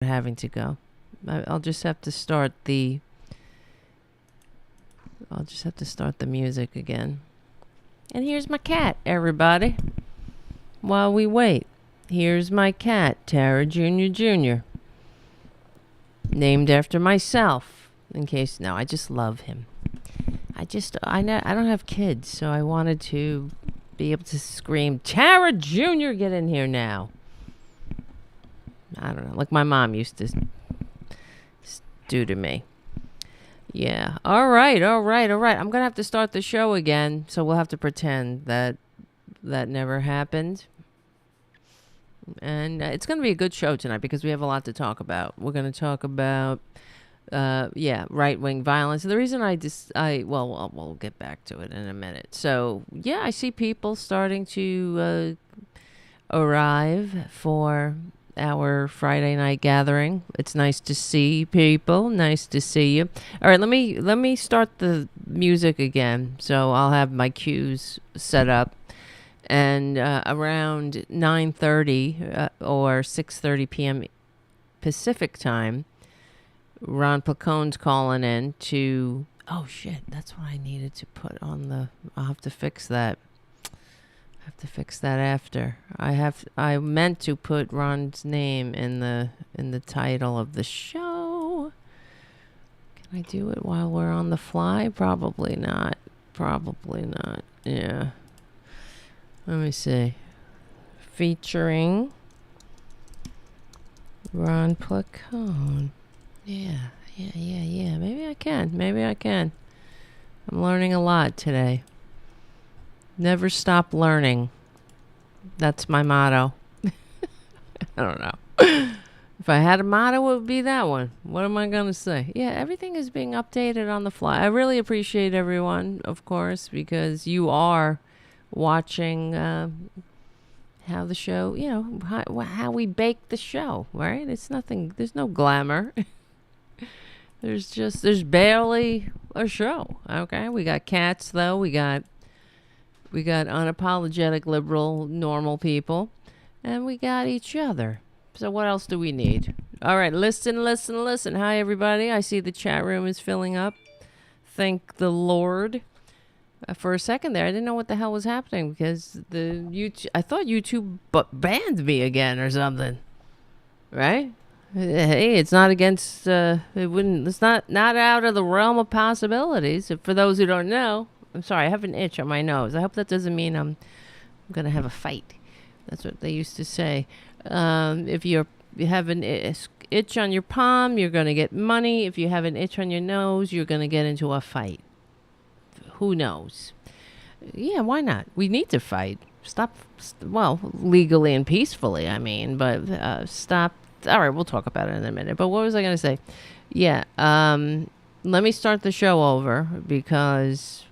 having to go. I'll just have to start the music again. And here's my cat, everybody. While we wait, here's my cat, Tara Jr. Named after myself. In case, no, I just love him. I don't have kids, so I wanted to be able to scream, Tara Jr., get in here now. I don't know, like my mom used to do to me. Yeah. All right. I'm going to have to start the show again, so we'll have to pretend that never happened. And it's going to be a good show tonight because we have a lot to talk about. We're going to talk about, right-wing violence. The reason we'll get back to it in a minute. So, yeah, I see people starting to arrive for our Friday night gathering. It's nice to see people. Nice to see you. All right, let me start the music again. So I'll have my cues set up, and around 9:30 or 6:30 p.m. Pacific time, Ron Placone's calling in to. Oh shit! That's what I needed to put on the. I'll have to fix that. Have to fix that after. I meant to put Ron's name in the title of the show. Can I do it while we're on the fly? Probably not. Yeah. Let me see. Featuring Ron Placone. Yeah. Maybe I can. I'm learning a lot today. Never stop learning. That's my motto. I don't know. If I had a motto, it would be that one. What am I going to say? Yeah, everything is being updated on the fly. I really appreciate everyone, of course, because you are watching how the show, how we bake the show, right? It's nothing, there's no glamour. There's barely a show, okay? We got cats, though. We got unapologetic liberal normal people, and we got each other. So what else do we need? All right, listen. Hi everybody. I see the chat room is filling up. Thank the Lord. For a second there, I didn't know what the hell was happening because I thought YouTube banned me again or something. Right? Hey, it's not against it's not out of the realm of possibilities. For those who don't know, I'm sorry, I have an itch on my nose. I hope that doesn't mean I'm going to have a fight. That's what they used to say. If you have an itch on your palm, you're going to get money. If you have an itch on your nose, you're going to get into a fight. Who knows? Yeah, why not? We need to fight. Legally and peacefully, I mean, but stop. All right, we'll talk about it in a minute. But what was I going to say? Yeah, let me start the show over because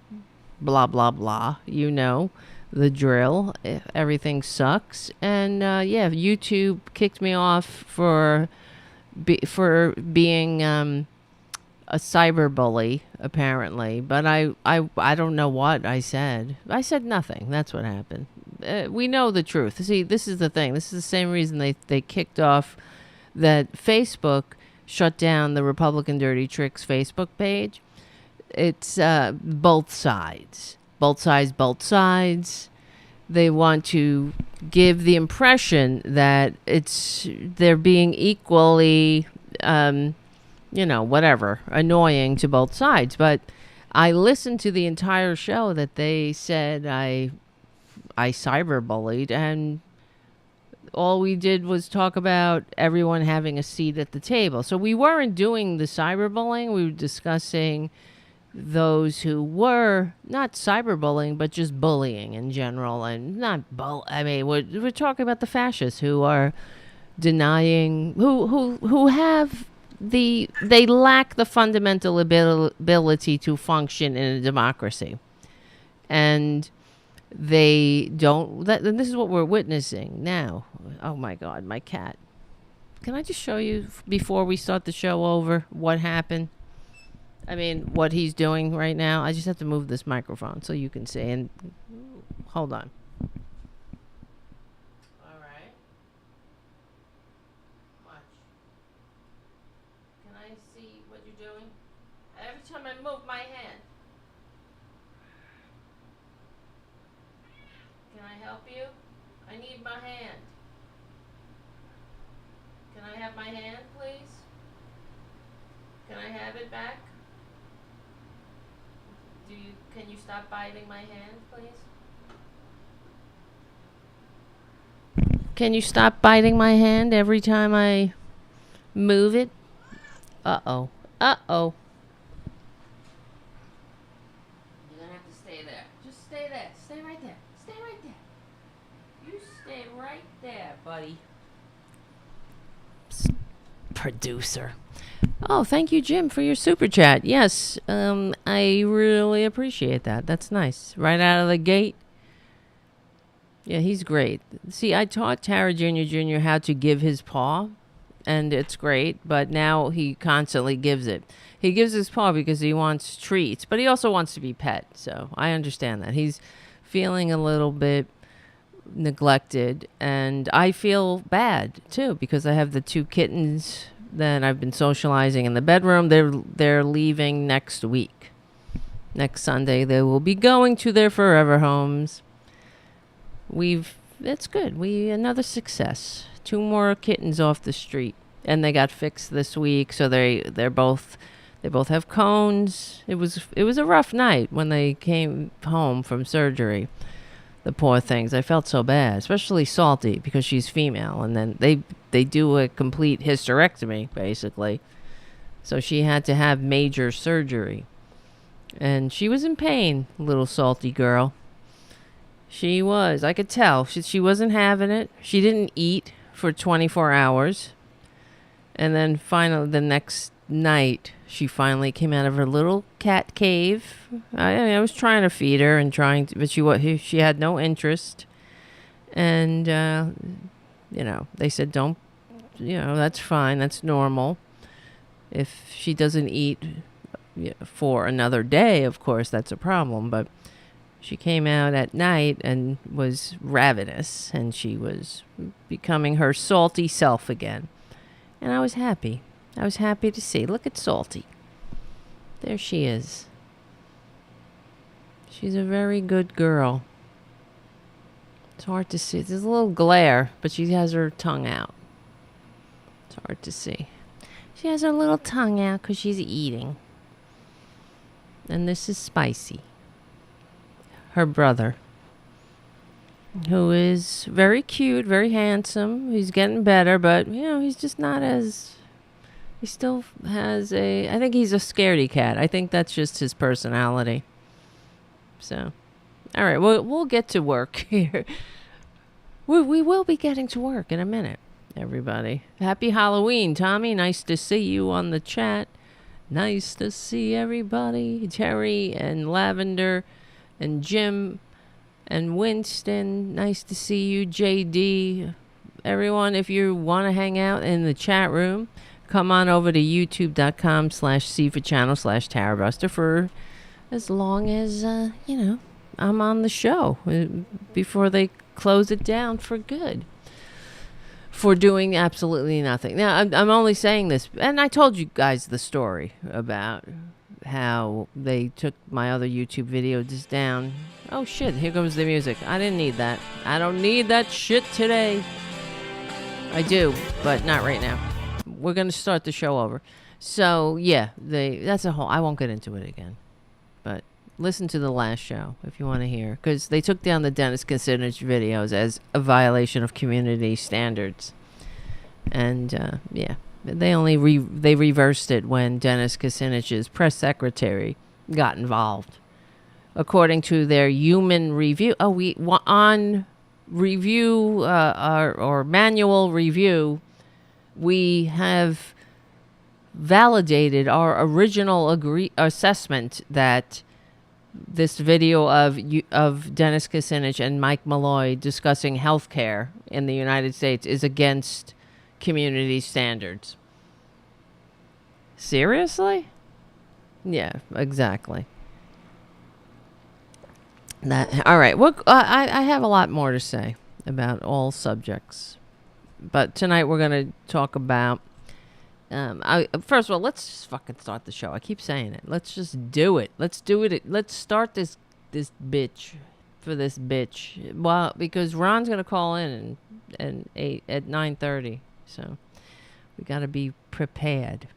blah, blah, blah. You know the drill. Everything sucks. And, YouTube kicked me off for being a cyberbully, apparently. But I don't know what I said. I said nothing. That's what happened. We know the truth. See, this is the thing. This is the same reason they kicked off that Facebook shut down the Republican Dirty Tricks Facebook page. It's both sides. They want to give the impression that they're being equally, annoying to both sides. But I listened to the entire show that they said I cyberbullied, and all we did was talk about everyone having a seat at the table. So we weren't doing the cyberbullying. We were discussing those who were not cyberbullying, but just bullying in general. And not we're talking about the fascists who are denying, who have they lack the fundamental ability to function in a democracy. And they don't, and this is what we're witnessing now. Oh my God, my cat. Can I just show you before we start the show over what happened? I mean, what he's doing right now. I just have to move this microphone so you can see. And hold on. All right. Watch. I see what you're doing? Every time I move my hand. Can I help you? I need my hand. Can I have my hand, please? Can I have it back? Can you stop biting my hand, please? Can you stop biting my hand every time I move it? Uh-oh. Uh-oh. You're gonna have to stay there. Just stay there. Stay right there. Stay right there. You stay right there, buddy. Producer. Oh, thank you, Jim, for your super chat. Yes, I really appreciate that. That's nice. Right out of the gate. Yeah, he's great. See, I taught Tara Jr. how to give his paw, and it's great, but now he constantly gives it. He gives his paw because he wants treats, but he also wants to be pet, so I understand that. He's feeling a little bit neglected, and I feel bad, too, because I have the 2 kittens that I've been socializing in the bedroom. They're leaving next week. Next Sunday, they will be going to their forever homes. That's good. Another success. 2 more kittens off the street, and they got fixed this week. So they both have cones. It was a rough night when they came home from surgery. The poor things. I felt so bad, especially Salty because she's female, and then they do a complete hysterectomy basically. So she had to have major surgery, and she was in pain. Little Salty girl. She was. I could tell. She wasn't having it. She didn't eat for 24 hours. And then finally, the next night, she finally came out of her little cat cave. I was trying to feed her but she had no interest. And, they said, don't, that's fine. That's normal. If she doesn't eat for another day, of course, that's a problem. But she came out at night and was ravenous, and she was becoming her salty self again. And I was happy. I was happy to see. Look at Salty. There she is. She's a very good girl. It's hard to see. There's a little glare, but she has her tongue out. It's hard to see. She has her little tongue out because she's eating. And this is Spicy, her brother, who is very cute, very handsome. He's getting better, but, he's just not as... He still has I think he's a scaredy cat. I think that's just his personality. So, all right, we'll get to work here. We will be getting to work in a minute, everybody. Happy Halloween, Tommy. Nice to see you on the chat. Nice to see everybody. Terry and Lavender and Jim and Winston. Nice to see you, JD. Everyone, if you want to hang out in the chat room, come on over to youtube.com/cfachannel/Tarabuster for as long as, I'm on the show before they close it down for good for doing absolutely nothing. Now, I'm only saying this, and I told you guys the story about how they took my other YouTube videos down. Oh, shit, here comes the music. I didn't need that. I don't need that shit today. I do, but not right now. We're going to start the show over. So, yeah, that's a whole... I won't get into it again. But listen to the last show if you want to hear. Because they took down the Dennis Kucinich videos as a violation of community standards. And, yeah, they reversed it when Dennis Kucinich's press secretary got involved. According to their human review... on review or manual review... we have validated our original assessment that this video of Dennis Kucinich and Mike Malloy discussing healthcare in the United States is against community standards. Seriously? Yeah, exactly. All right. Well, I have a lot more to say about all subjects. But tonight we're going to talk about First of all, let's just fucking start the show. I keep saying it. Let's just do it. Let's do it. Let's start this bitch for this bitch. Well, because Ron's gonna call in and at 9:30, so we gotta be prepared.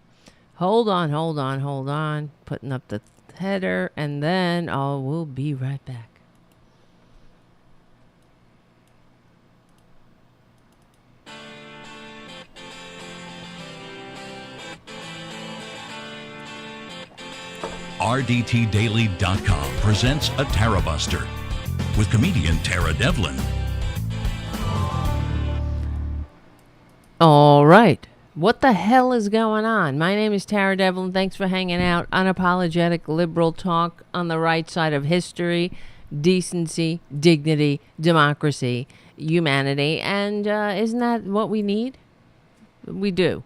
Hold on. Putting up the header, and then we'll be right back. RDTDaily.com presents a Tarabuster with comedian Tara Devlin. All right. What the hell is going on? My name is Tara Devlin. Thanks for hanging out. Unapologetic liberal talk on the right side of history, decency, dignity, democracy, humanity. And isn't that what we need? We do.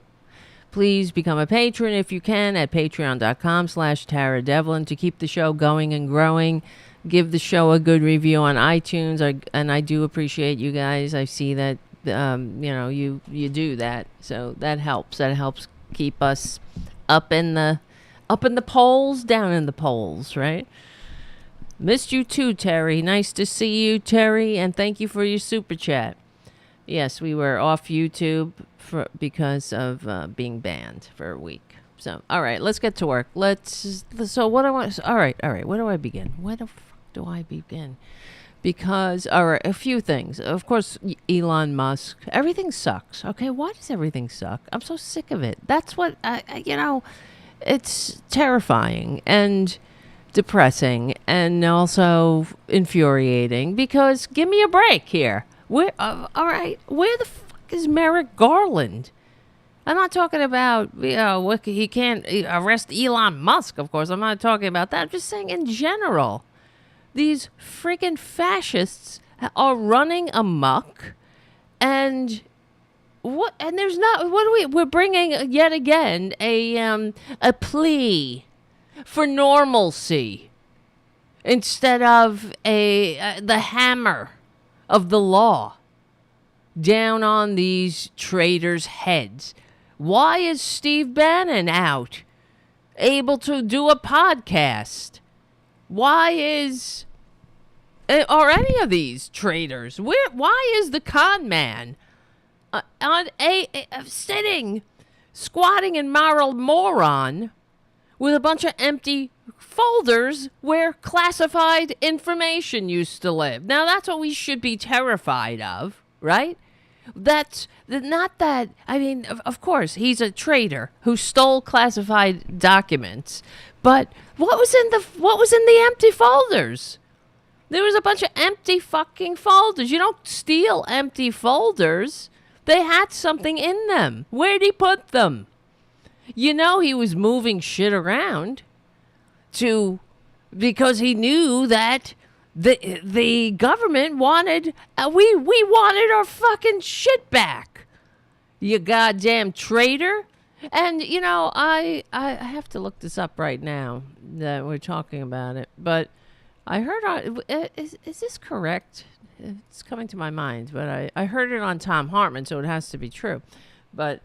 Please become a patron if you can at patreon.com/Tara Devlin to keep the show going and growing. Give the show a good review on iTunes. And I do appreciate you guys. I see that, you do that. So that helps. That helps keep us up in the polls, down in the polls, right? Missed you too, Terry. Nice to see you, Terry. And thank you for your super chat. Yes, we were off YouTube because of being banned for a week. So, all right, let's get to work. All right, where do I begin? Where the fuck do I begin? Because, all right, a few things. Of course, Elon Musk, everything sucks. Okay, why does everything suck? I'm so sick of it. That's what, it's terrifying and depressing and also infuriating because give me a break here. All right, where the fuck is Merrick Garland? I'm not talking about, he can't arrest Elon Musk, of course. I'm not talking about that. I'm just saying in general. These freaking fascists are running amok. And we're bringing yet again a plea for normalcy instead of the hammer of the law down on these traitors' heads. Why is Steve Bannon out, able to do a podcast? Why are any of these traitors? Why is the con man on sitting, squatting in Moral Moron with a bunch of empty folders where classified information used to live? Now, that's what we should be terrified of, right? That's not that. I mean, of course, he's a traitor who stole classified documents. But what was in the empty folders? There was a bunch of empty fucking folders. You don't steal empty folders. They had something in them. Where'd he put them? He was moving shit around because he knew that the government wanted, we wanted our fucking shit back. You goddamn traitor. And, I have to look this up right now that we're talking about it. But I heard is this correct? It's coming to my mind. But I heard it on Tom Hartman, so it has to be true. But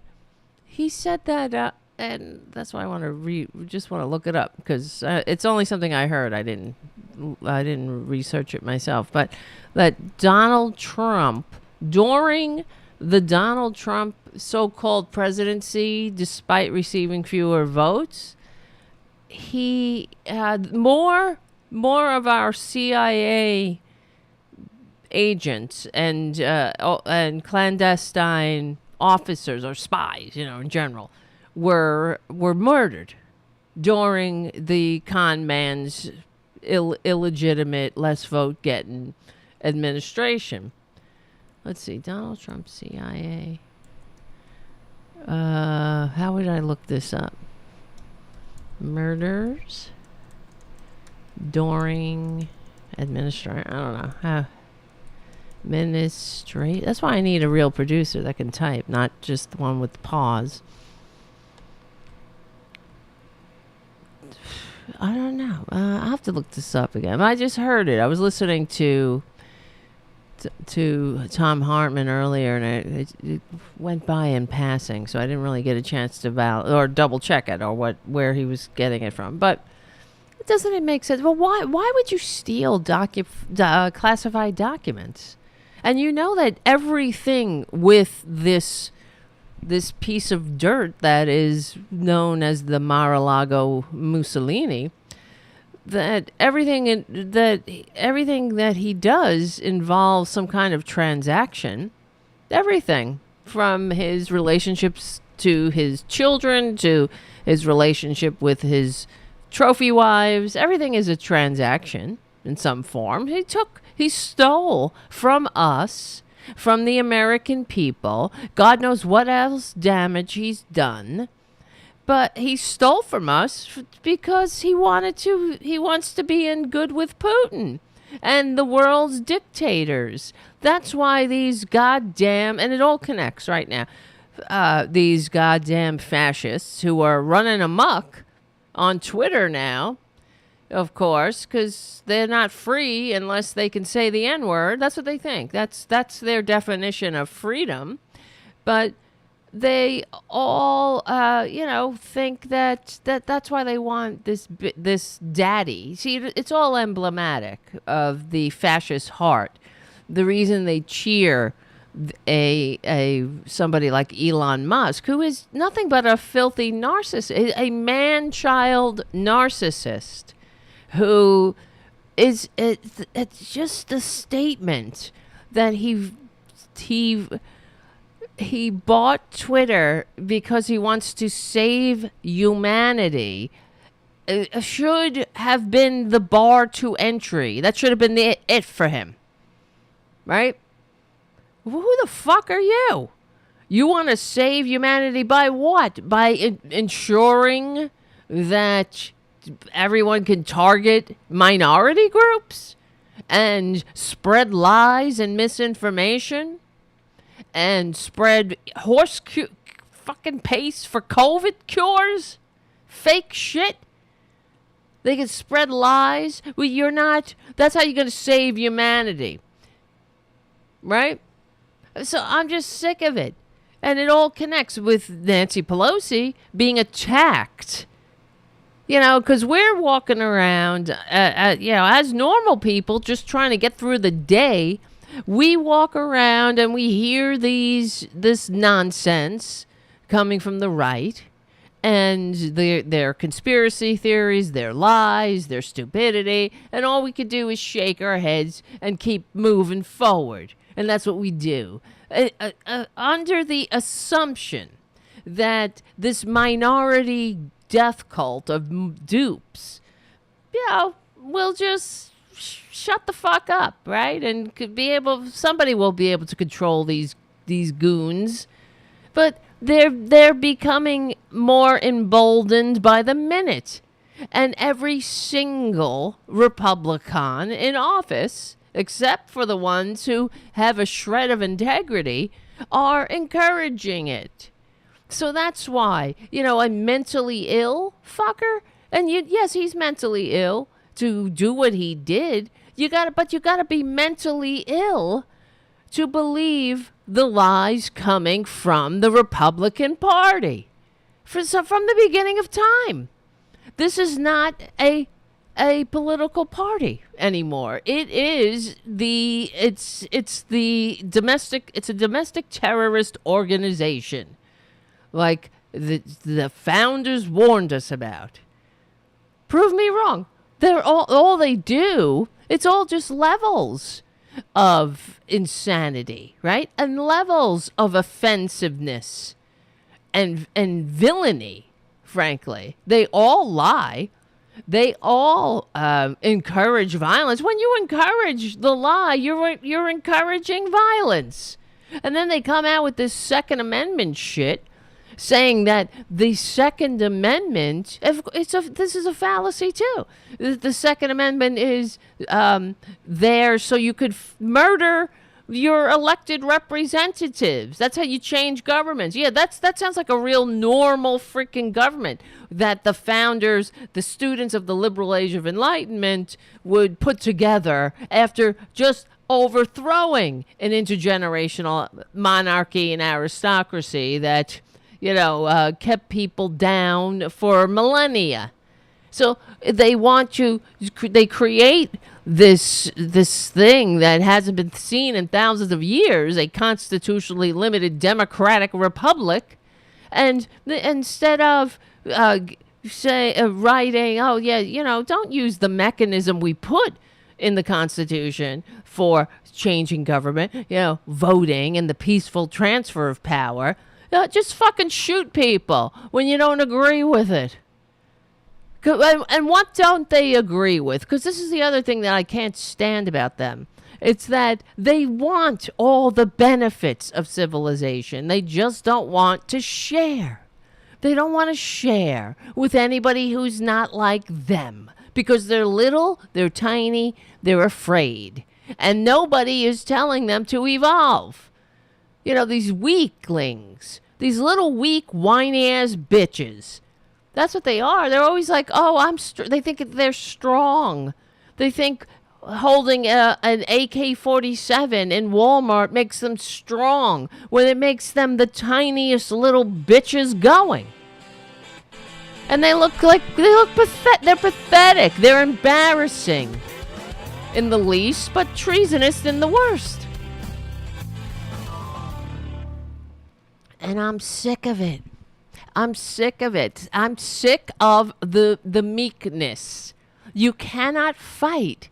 he said that, and that's why I want to just want to look it up. Because it's only something I heard. I didn't research it myself. But that Donald Trump, during the Donald Trump so-called presidency, despite receiving fewer votes, he had more of our CIA agents and clandestine officers or spies, in general, were murdered during the con man's illegitimate, less vote getting administration. Let's see, Donald Trump, CIA. How would I look this up? Murders during administration. I don't know. Administrate. That's why I need a real producer that can type, not just the one with pause. I don't know. I'll have to look this up again. I just heard it. I was listening to to Tom Hartman earlier, and it went by in passing, so I didn't really get a chance to or double check it or where he was getting it from. But doesn't it make sense? Well, why would you steal classified documents? And you know that everything with this piece of dirt that is known as the Mar-a-Lago Mussolini, that everything that he does involves some kind of transaction. Everything from his relationships to his children to his relationship with his trophy wives, everything is a transaction in some form. He stole from us, from the American people. God knows what else damage he's done. But he stole from us because he wants to be in good with Putin and the world's dictators. That's why these goddamn, and it all connects right now, these goddamn fascists who are running amok on Twitter now, of course, because they're not free unless they can say the N-word. That's what they think. That's their definition of freedom. But they all, think that's why they want this daddy. See, it's all emblematic of the fascist heart. The reason they cheer somebody like Elon Musk, who is nothing but a filthy narcissist, a man-child narcissist, who is it's just a statement that he bought Twitter because he wants to save humanity. It should have been the bar to entry. That should have been it for him, right? Who the fuck are you? You want to save humanity by what? By ensuring that everyone can target minority groups and spread lies and misinformation and spread fucking paste for COVID cures? Fake shit? They can spread lies? Well, you're not. That's how you're going to save humanity. Right? So I'm just sick of it. And it all connects with Nancy Pelosi being attacked. Because we're walking around, as normal people just trying to get through the day. We walk around and we hear this nonsense coming from the right. And their conspiracy theories, their lies, their stupidity. And all we could do is shake our heads and keep moving forward. And that's what we do. Under the assumption that this minority death cult of dupes, will just shut the fuck up, right? And somebody will be able to control these goons. But they're becoming more emboldened by the minute. And every single Republican in office, except for the ones who have a shred of integrity, are encouraging it. So that's why, a mentally ill fucker, and yes, he's mentally ill to do what he did. But you gotta be mentally ill to believe the lies coming from the Republican Party. From the beginning of time. This is not a political party anymore. It's a domestic terrorist organization, like the founders warned us about. Prove me wrong. They're all they do. It's all just levels of insanity, right? And levels of offensiveness and villainy. Frankly, they all lie. They all encourage violence. When you encourage the lie, you're encouraging violence. And then they come out with this Second Amendment shit, saying that the Second Amendment, this is a fallacy too. The Second Amendment is there so you could murder your elected representatives. That's how you change governments. Yeah, that sounds like a real normal freaking government that the founders, the students of the liberal age of enlightenment, would put together after just overthrowing an intergenerational monarchy and aristocracy that, kept people down for millennia. So they create this thing that hasn't been seen in thousands of years, a constitutionally limited democratic republic, and instead of writing, oh yeah, don't use the mechanism we put in the Constitution for changing government, voting and the peaceful transfer of power. Just fucking shoot people when you don't agree with it. And what don't they agree with? Because this is the other thing that I can't stand about them. It's that they want all the benefits of civilization. They just don't want to share. They don't want to share with anybody who's not like them. Because they're little, they're tiny, they're afraid. And nobody is telling them to evolve. These weaklings. These little weak, whiny-ass bitches. That's what they are. They're always like, oh, they think they're strong. They think holding an AK-47 in Walmart makes them strong, when it makes them the tiniest little bitches going. And they look pathetic. They're pathetic. They're embarrassing in the least, but treasonous in the worst. And I'm sick of it. I'm sick of it. I'm sick of the meekness. You cannot fight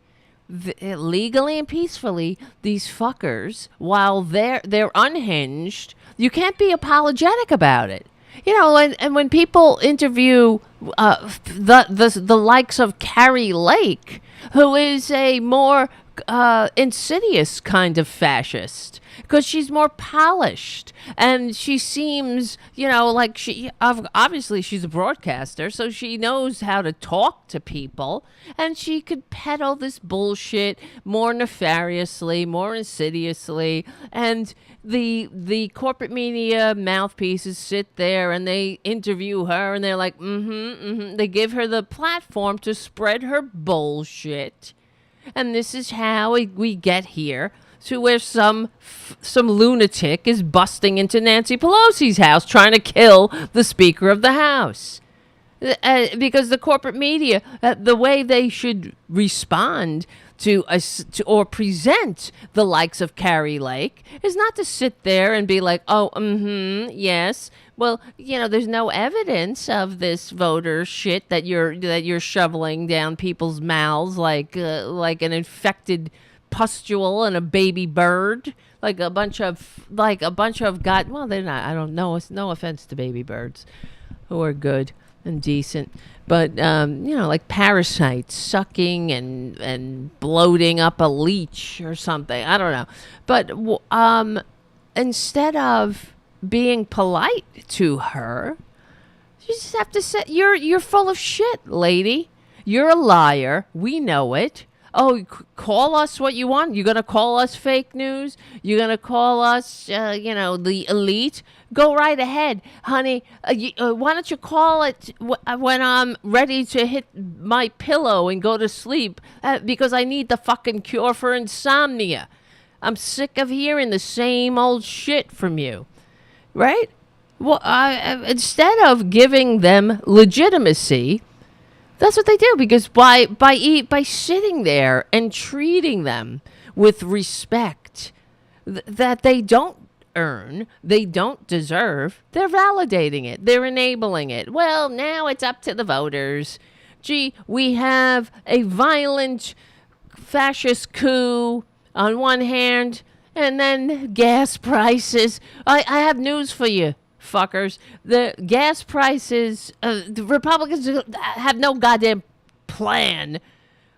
legally and peacefully these fuckers while they're unhinged. You can't be apologetic about it. And when people interview the likes of Carrie Lake, who is a more insidious kind of fascist, because she's more polished and she seems, like obviously she's a broadcaster, so she knows how to talk to people, and she could peddle this bullshit more nefariously, more insidiously, and the corporate media mouthpieces sit there and they interview her and they're like, they give her the platform to spread her bullshit. And this is how we get here to where some lunatic is busting into Nancy Pelosi's house trying to kill the Speaker of the House. Because the corporate media, the way they should respond to or present the likes of Carrie Lake is not to sit there and be like, oh, yes. Well, there's no evidence of this voter shit that you're shoveling down people's mouths like an infected pustule and a baby bird, like a bunch of God. Well, they're not. I don't know. It's no offense to baby birds, who are good and decent, but like parasites sucking and bloating up a leech or something. I don't know, but instead of being polite to her, you just have to say, you're full of shit, lady. You're a liar. We know it. Oh, call us what you want. You're going to call us fake news? You're going to call us, the elite? Go right ahead, honey. Why don't you call it when I'm ready to hit my pillow and go to sleep? Because I need the fucking cure for insomnia. I'm sick of hearing the same old shit from you. Right? Well, instead of giving them legitimacy, that's what they do, because by sitting there and treating them with respect that they don't earn, they don't deserve, they're validating it. They're enabling it. Well, now it's up to the voters. Gee, we have a violent fascist coup on one hand, and then gas prices. I have news for you, fuckers. The gas prices, the Republicans have no goddamn plan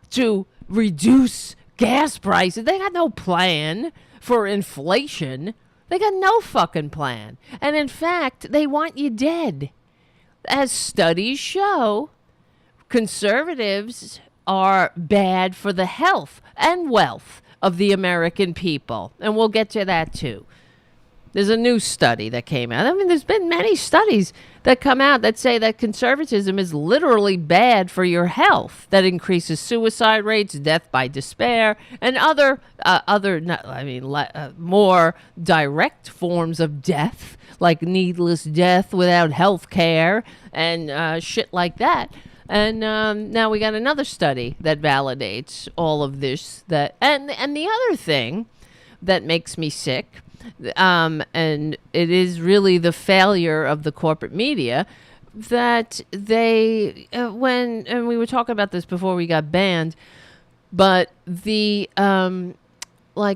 to reduce gas prices. They got no plan for inflation. They got no fucking plan. And in fact, they want you dead. As studies show, conservatives are bad for the health and wealth of the American people. And we'll get to that too. There's a new study that came out. I mean, there's been many studies that come out that say that conservatism is literally bad for your health, that increases suicide rates, death by despair, and more direct forms of death, like needless death without health care and shit like that. And now we got another study that validates all of this. And the other thing that makes me sick, and it is really the failure of the corporate media, that they, and we were talking about this before we got banned, but like,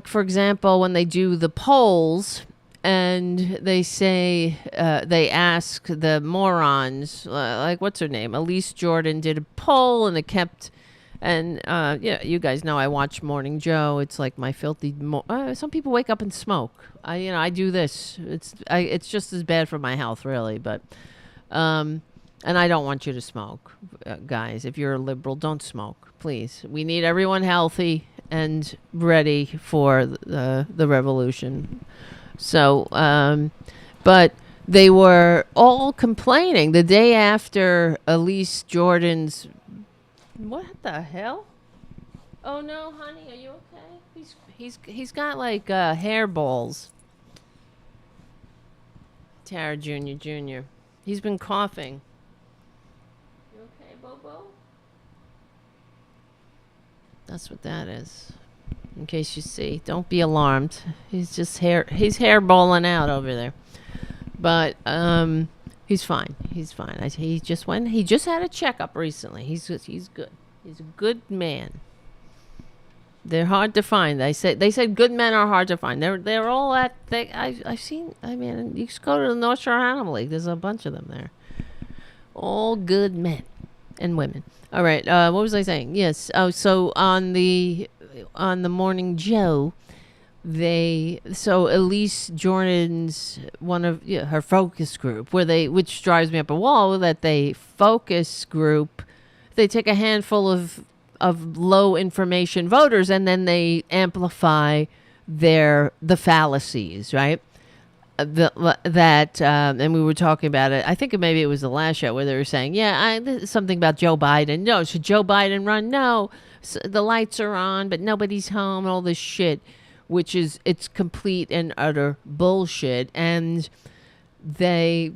for example, when they do the polls and they say, they ask the morons, like, what's her name? Elise Jordan did a poll and it kept, and you guys know I watch Morning Joe. It's like my filthy. Some people wake up and smoke. I do this. It's just as bad for my health, really. But, and I don't want you to smoke, guys. If you're a liberal, don't smoke, please. We need everyone healthy and ready for the revolution. So, but they were all complaining the day after Elise Jordan's. What the hell? Oh no, honey, are you okay? He's got like hair balls. Tara Jr. He's been coughing. You okay, Bobo? That's what that is. In case you see, don't be alarmed. He's hairballing out over there. But he's fine. He just had a checkup recently. He's good. He's a good man. They're hard to find. They said good men are hard to find. They're all at. I've seen. I mean, you just go to the North Shore Animal League. There's a bunch of them there. All good men and women. All right. What was I saying? Yes. Oh, so on the Morning Joe, Elise Jordan's one of her focus group, which drives me up a wall, that they focus group, they take a handful of low information voters and then they amplify the fallacies, right? And we were talking about it. I think maybe it was the last show where they were saying, something about Joe Biden. No, should Joe Biden run? No, the lights are on, but nobody's home. All this shit, which is it's complete and utter bullshit. And they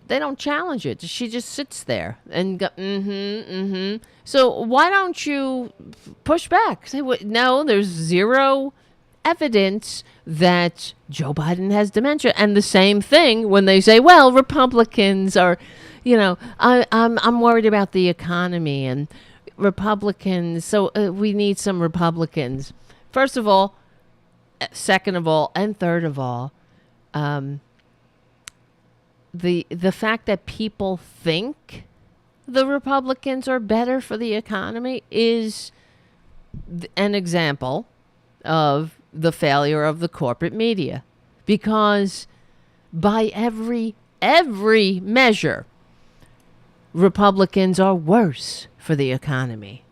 don't challenge it. She just sits there and go, So why don't you push back? Say, no, there's zero evidence that Joe Biden has dementia. And the same thing when they say, well, Republicans are, I'm worried about the economy and Republicans. So we need some Republicans. First of all, second of all, and third of all, the fact that people think the Republicans are better for the economy is an example of the failure of the corporate media, because by every measure, Republicans are worse for the economy.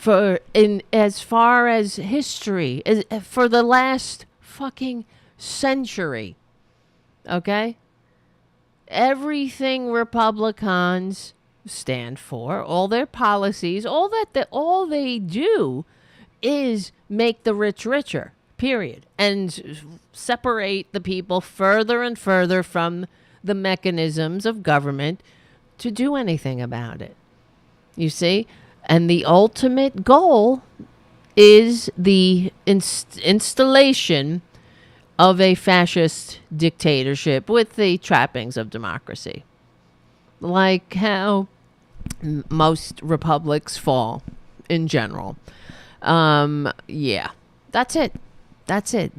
As far as history, for the last fucking century, okay? Everything Republicans stand for, all their policies, all they do is make the rich richer, period, and separate the people further and further from the mechanisms of government to do anything about it. You see? And the ultimate goal is the installation of a fascist dictatorship with the trappings of democracy. Like how most republics fall in general. That's it.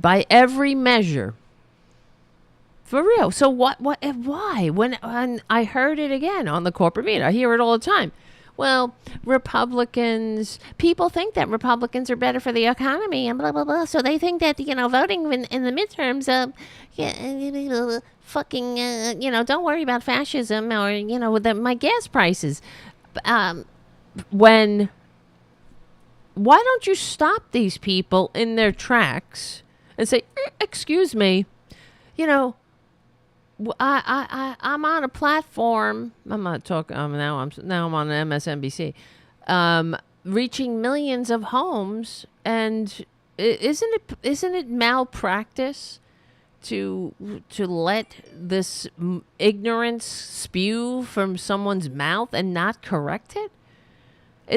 By every measure. For real. So why? When I heard it again on the corporate media, I hear it all the time. Well, people think that Republicans are better for the economy and blah, blah, blah. So they think that, voting in the midterms, don't worry about fascism or, with my gas prices. Why don't you stop these people in their tracks and say, excuse me, you know, I'm on a platform. I'm not talking. Now I'm on MSNBC, reaching millions of homes, and isn't it malpractice to let this ignorance spew from someone's mouth and not correct it?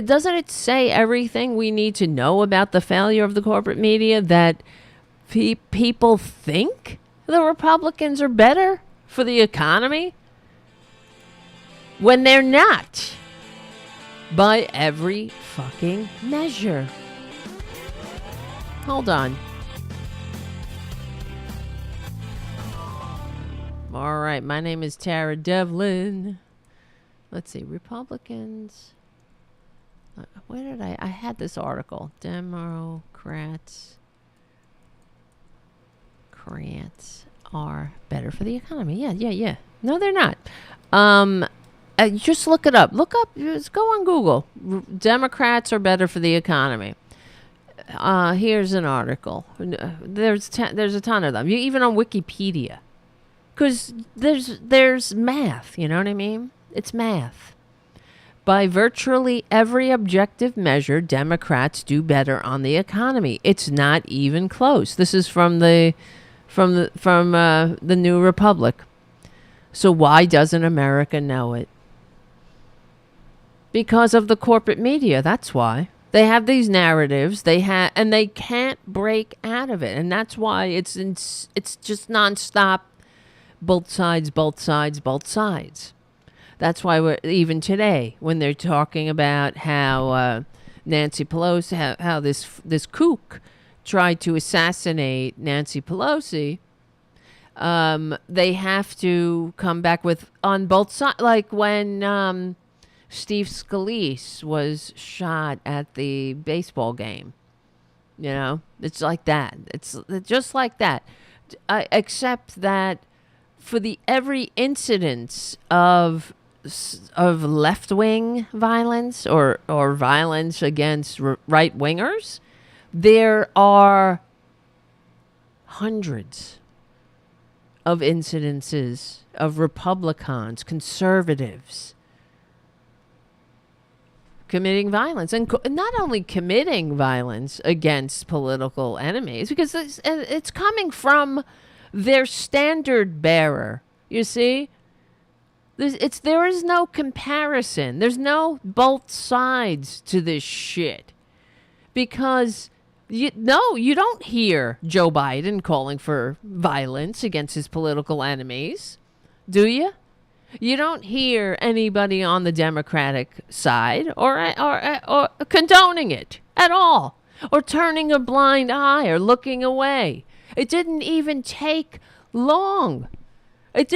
Doesn't it say everything we need to know about the failure of the corporate media, that people think the Republicans are better for the economy when they're not, by every fucking measure? Hold on. All right, my name is Tara Devlin. Let's see, Republicans. Where did I had this article. Democrats are better for the economy. Yeah. No, they're not. Just look it up. Just go on Google. Democrats are better for the economy. Here's an article. There's a ton of them. Even on Wikipedia. Because there's math, you know what I mean? It's math. By virtually every objective measure, Democrats do better on the economy. It's not even close. This is from the New Republic. So why doesn't America know it? Because of the corporate media. That's why. They have these narratives. And they can't break out of it. And that's why it's just nonstop. Both sides. That's why we're even today when they're talking about how Nancy Pelosi, how this kook tried to assassinate Nancy Pelosi. They have to come back with on both sides, like when Steve Scalise was shot at the baseball game. You know, it's like that. It's just like that, except that for every incidence of left-wing violence or violence against right-wingers, there are hundreds of incidences of Republicans, conservatives, committing violence. And not only committing violence against political enemies, because it's coming from their standard bearer, you see? There is no comparison. There's no both sides to this shit. Because, you don't hear Joe Biden calling for violence against his political enemies, do you? You don't hear anybody on the Democratic side or condoning it at all, or turning a blind eye or looking away. It didn't even take long. It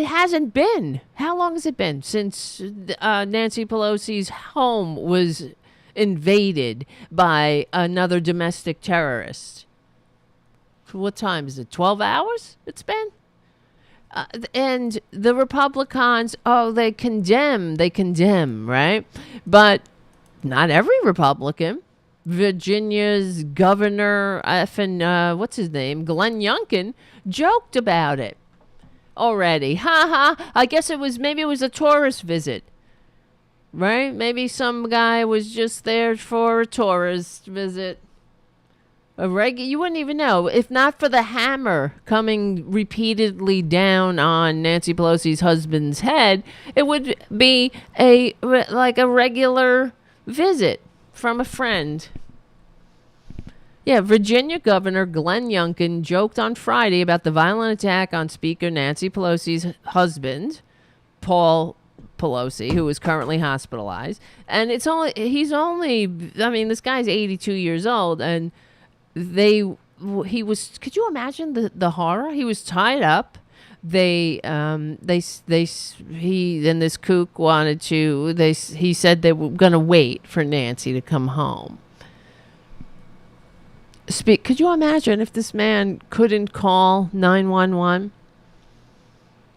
hasn't been. How long has it been since Nancy Pelosi's home was invaded by another domestic terrorist? What time is it? 12 hours it's been? And the Republicans, they condemn, right? But not every Republican. Virginia's governor, what's his name? Glenn Youngkin, joked about it already. I guess maybe it was a tourist visit, right? Maybe some guy was just there for a tourist visit. You wouldn't even know. If not for the hammer coming repeatedly down on Nancy Pelosi's husband's head, it would be like a regular visit from a friend. Yeah, Virginia Governor Glenn Youngkin joked on Friday about the violent attack on Speaker Nancy Pelosi's husband, Paul Pelosi, who is currently hospitalized. And this guy's 82 years old, and could you imagine the horror? He was tied up. He said they were going to wait for Nancy to come home. Could you imagine if this man couldn't call 911?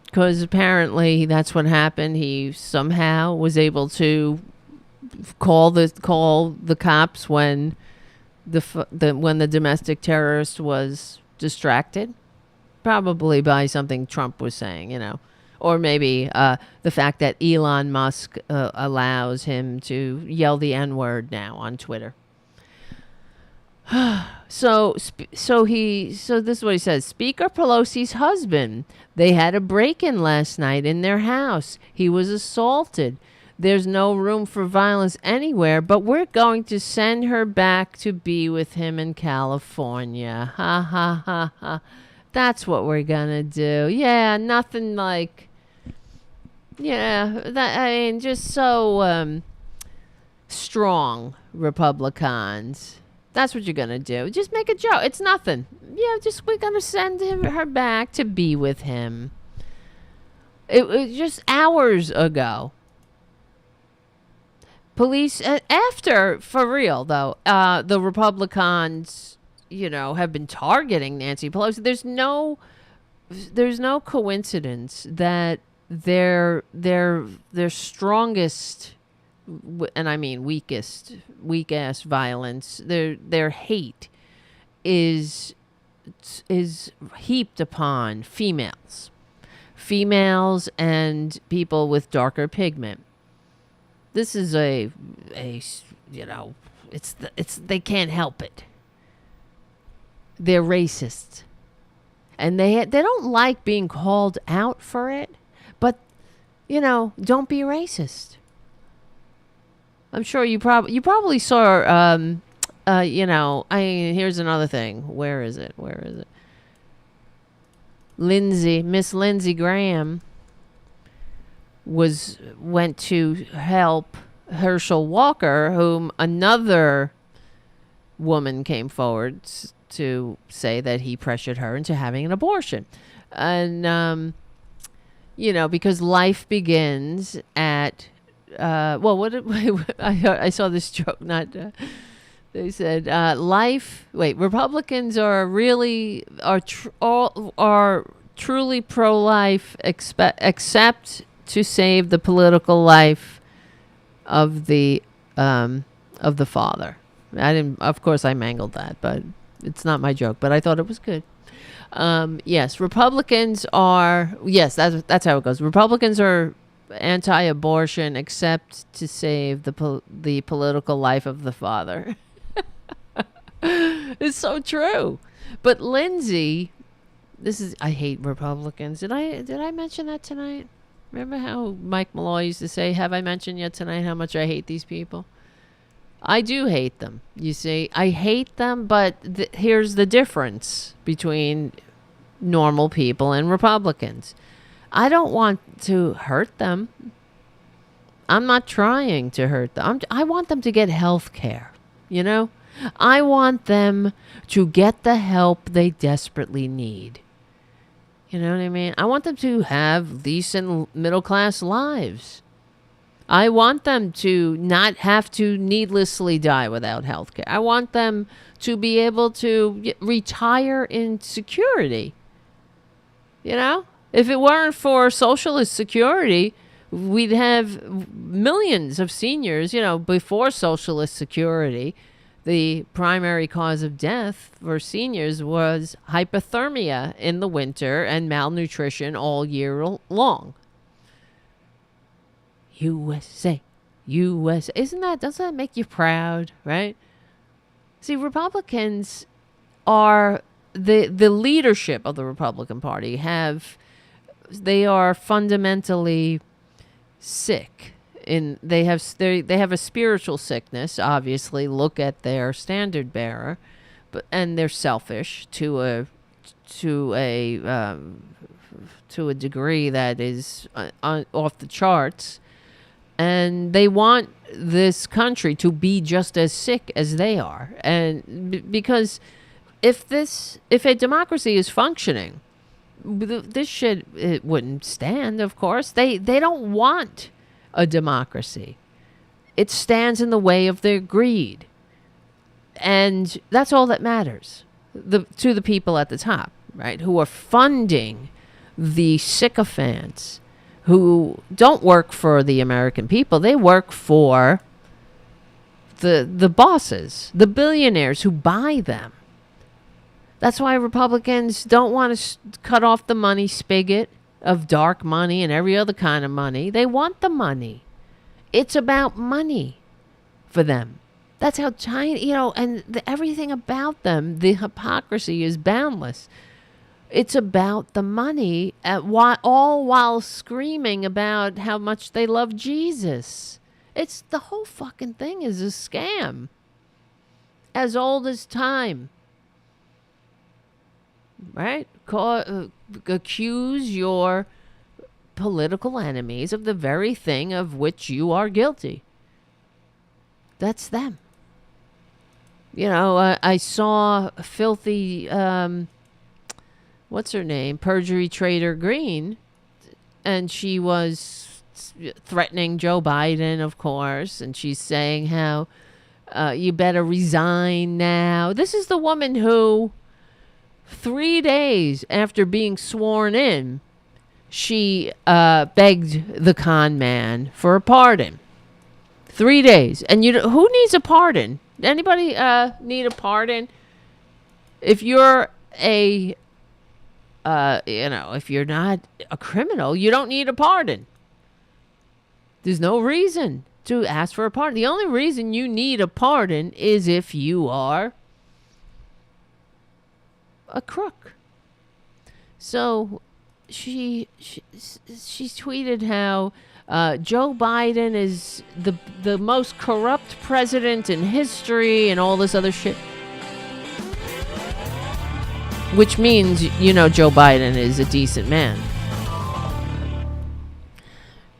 Because apparently that's what happened. He somehow was able to call the cops when the domestic terrorist was distracted probably by something Trump was saying, or maybe the fact that Elon Musk allows him to yell the N-word now on Twitter. So this is what he says. Speaker Pelosi's husband, they had a break-in last night in their house. He was assaulted. There's no room for violence anywhere, but we're going to send her back to be with him in California. Ha ha ha ha. That's what we're gonna do. Yeah, nothing like. Yeah, just so strong Republicans. That's what you're gonna do. Just make a joke. It's nothing. Yeah, we're gonna send her back to be with him. It was just hours ago. Police, after, for real though, the Republicans, have been targeting Nancy Pelosi. There's no coincidence that their strongest, and I mean weak-ass violence, their hate is heaped upon females and people with darker pigment. This is they can't help it. They're racist. And they don't like being called out for it, but don't be racist. I'm sure you probably saw here's another thing. Where is it? Miss Lindsey Graham went to help Herschel Walker, whom another woman came forward to say that he pressured her into having an abortion. And, because life begins at, I saw this joke, they said, Republicans are truly pro-life, except to save the political life of the father. Of course I mangled that, but it's not my joke, but I thought it was good. Yes, Republicans are, that's how it goes. Republicans are anti-abortion except to save the political life of the father. It's so true. But Lindsay, I hate Republicans. Did I mention that tonight? Remember how Mike Malloy used to say, have I mentioned yet tonight how much I hate these people? I do hate them, you see. I hate them, but here's the difference between normal people and Republicans. I don't want to hurt them. I'm not trying to hurt them. I want them to get health care, I want them to get the help they desperately need. You know what I mean? I want them to have decent middle-class lives. I want them to not have to needlessly die without health care. I want them to be able to retire in security. If it weren't for socialist security, we'd have millions of seniors, before socialist security. The primary cause of death for seniors was hypothermia in the winter and malnutrition all year long. USA. Doesn't that make you proud, right? See, Republicans are the leadership of the Republican Party they are fundamentally sick. They have a spiritual sickness. Obviously, look at their standard bearer, and they're selfish to a degree that is off the charts, and they want this country to be just as sick as they are. And because if a democracy is functioning, this shit it wouldn't stand. Of course, they don't want a democracy. It stands in the way of their greed. And that's all that matters to the people at the top, right? Who are funding the sycophants who don't work for the American people. They work for the bosses, the billionaires who buy them. That's why Republicans don't want to cut off the money spigot of dark money and every other kind of money. They want the money. It's about money for them. That's how China, and everything about them, the hypocrisy is boundless. It's about the money, all while screaming about how much they love Jesus. It's the whole fucking thing is a scam. As old as time. Right? Accuse your political enemies of the very thing of which you are guilty. That's them. I saw filthy, what's her name? Perjury Trader Green. And she was threatening Joe Biden, of course. And she's saying how you better resign now. This is the woman who, 3 days after being sworn in, she begged the con man for a pardon. 3 days. And who needs a pardon? Anybody need a pardon? If you're if you're not a criminal, you don't need a pardon. There's no reason to ask for a pardon. The only reason you need a pardon is if you are a crook. So she tweeted how Joe Biden is the most corrupt president in history and all this other shit. Which means, Joe Biden is a decent man.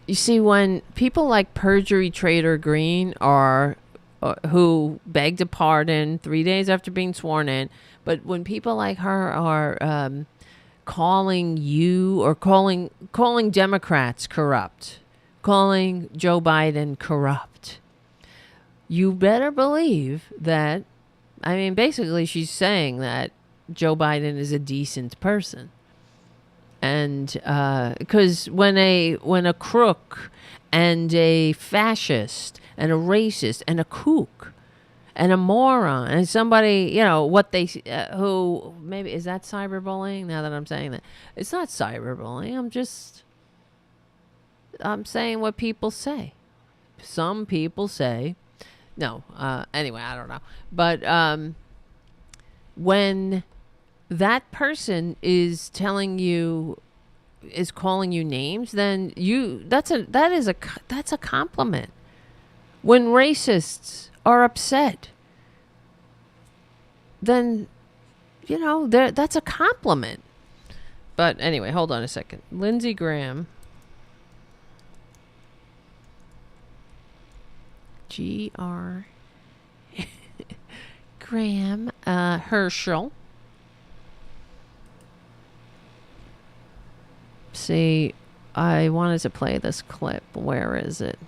You see, when people like Perjury Trader Green who begged a pardon 3 days after being sworn in, but when people like her are calling you or calling Democrats corrupt, calling Joe Biden corrupt, you better believe that, basically she's saying that Joe Biden is a decent person. And because when a crook and a fascist and a racist and a kook and a moron and somebody, what they, who, maybe, is that cyberbullying now that I'm saying that? It's not cyberbullying. I'm saying what people say. Some people say, no, anyway, I don't know. But when that person is calling you names, then that's a compliment. When racists are upset, then that's a compliment. But anyway, hold on a second. Lindsey Graham, G.R. Graham Herschel. See, I wanted to play this clip. Where is it?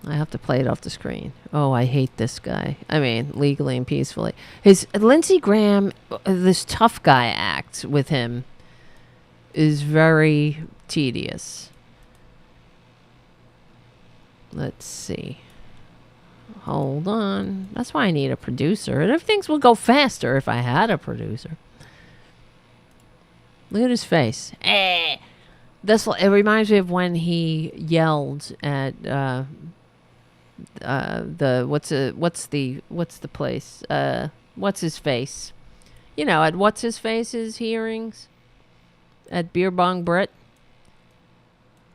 I have to play it off the screen. Oh, I hate this guy. Legally and peacefully. His Lindsey Graham, this tough guy act with him is very tedious. Let's see. Hold on. That's why I need a producer. And things would go faster if I had a producer. Look at his face. It reminds me of when he yelled at what's the place? What's his face? At what's his face's hearings at Beer Bong Brett.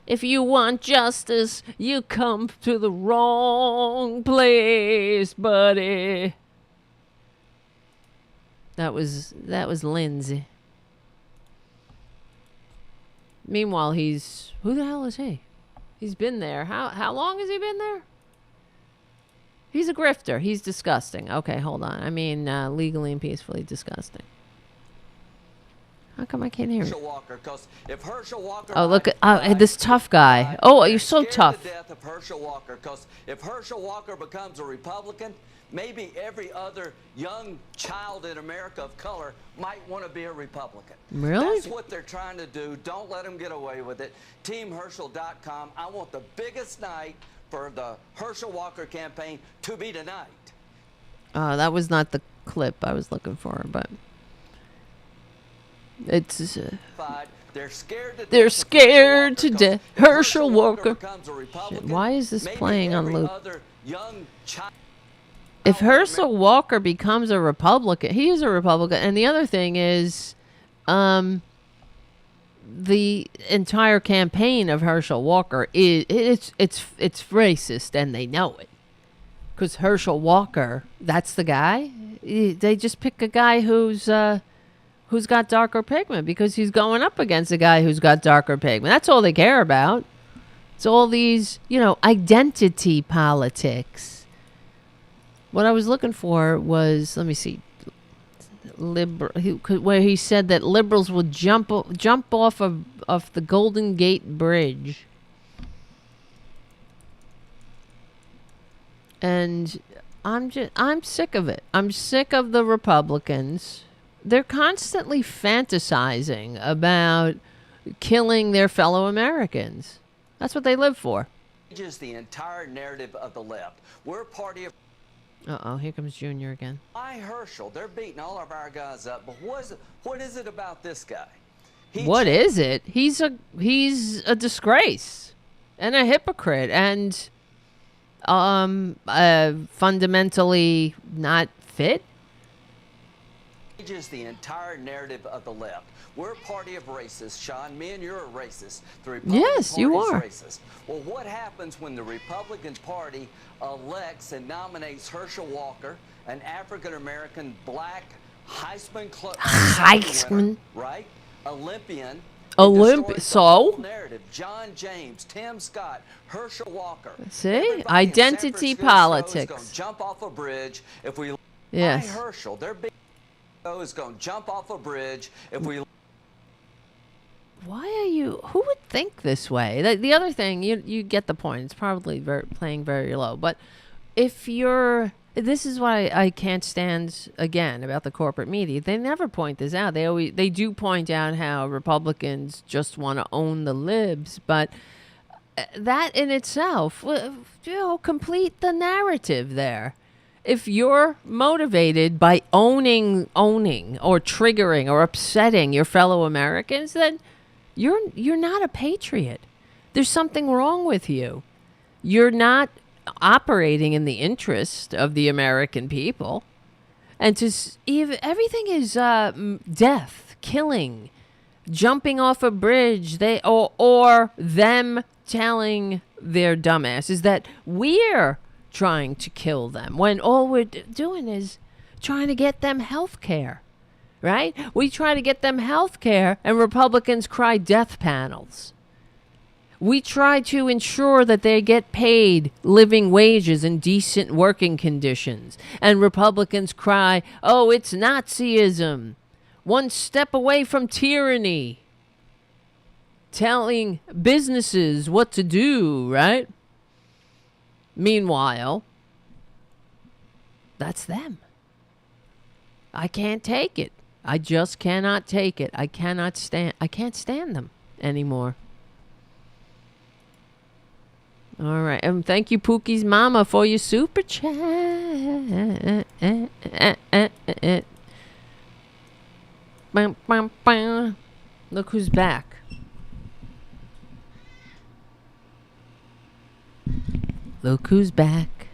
If you want justice, you come to the wrong place, buddy. That was Lindsay. Meanwhile, who the hell is he? He's been there. How long has he been there? He's a grifter. He's disgusting. Okay, hold on. Legally and peacefully disgusting. How come I can't hear him? Oh, look at this tough guy. Oh, you're so tough. If Herschel Walker becomes a Republican, maybe every other young child in America of color might want to be a Republican. Really? That's what they're trying to do. Don't let them get away with it. TeamHerschel.com. I want the biggest night for the Herschel Walker campaign to be tonight. That was not the clip I was looking for, but it's They're scared to death. Herschel Walker. becomes a Shit, Republican, why is this maybe playing on every loop? other young child If Herschel Walker becomes a Republican, he is a Republican. And the other thing is, the entire campaign of Herschel Walker it's racist, and they know it. Because Herschel Walker, that's the guy. They just pick a guy who's got darker pigment because he's going up against a guy who's got darker pigment. That's all they care about. It's all these, identity politics. What I was looking for was, let me see, where he said that liberals would jump off of the Golden Gate Bridge. And I'm sick of it. I'm sick of the Republicans. They're constantly fantasizing about killing their fellow Americans. That's what they live for. changes the entire narrative of the left. We're a party of... Uh-oh, here comes Junior again. Why Herschel? They're beating all of our guys up, but what is it about this guy? What is it? He's a disgrace and a hypocrite and fundamentally not fit. Changes the entire narrative of the left. We're a party of racists, Sean. Me and you're a racist. The Republican Yes, you Party's are. Racist. Well, what happens when the Republican Party elects and nominates Herschel Walker, an African-American black Heisman Heisman. right? Olympian. So? Narrative. John James, Tim Scott, Herschel Walker. See? Everybody in Identity San Francisco politics. is going to jump off a bridge if we... Yes. Why Herschel? They're big... is going to jump off a bridge if we... Why are you... Who would think this way? The other thing, you get the point. It's probably playing very low. But if you're... This is why I can't stand, again, about the corporate media. They never point this out. They do point out how Republicans just want to own the libs. But that in itself, complete the narrative there. If you're motivated by owning or triggering or upsetting your fellow Americans, then you're not a patriot. There's something wrong with you. You're not operating in the interest of the American people. And everything is death, killing, jumping off a bridge. Or them telling their dumbasses that we're trying to kill them when all we're doing is trying to get them health care, right? We try to get them health care and Republicans cry death panels. We try to ensure that they get paid living wages and decent working conditions. And Republicans cry, oh, it's Nazism. One step away from tyranny. Telling businesses what to do, right? Meanwhile, that's them. I can't take it. I just cannot take it. I can't stand them anymore. All right. And thank you, Pookie's mama, for your super chat. Bam, bam, bam. Look who's back. Look who's back.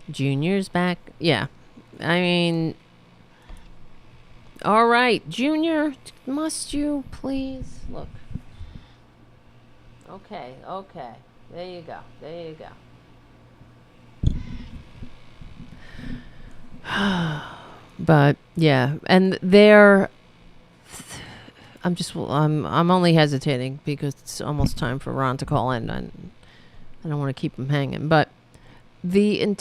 Junior's back. Yeah. I mean, all right. Junior, must you please look? Okay. There you go. But yeah, and I'm only hesitating because it's almost time for Ron to call in. I don't want to keep him hanging, but I'm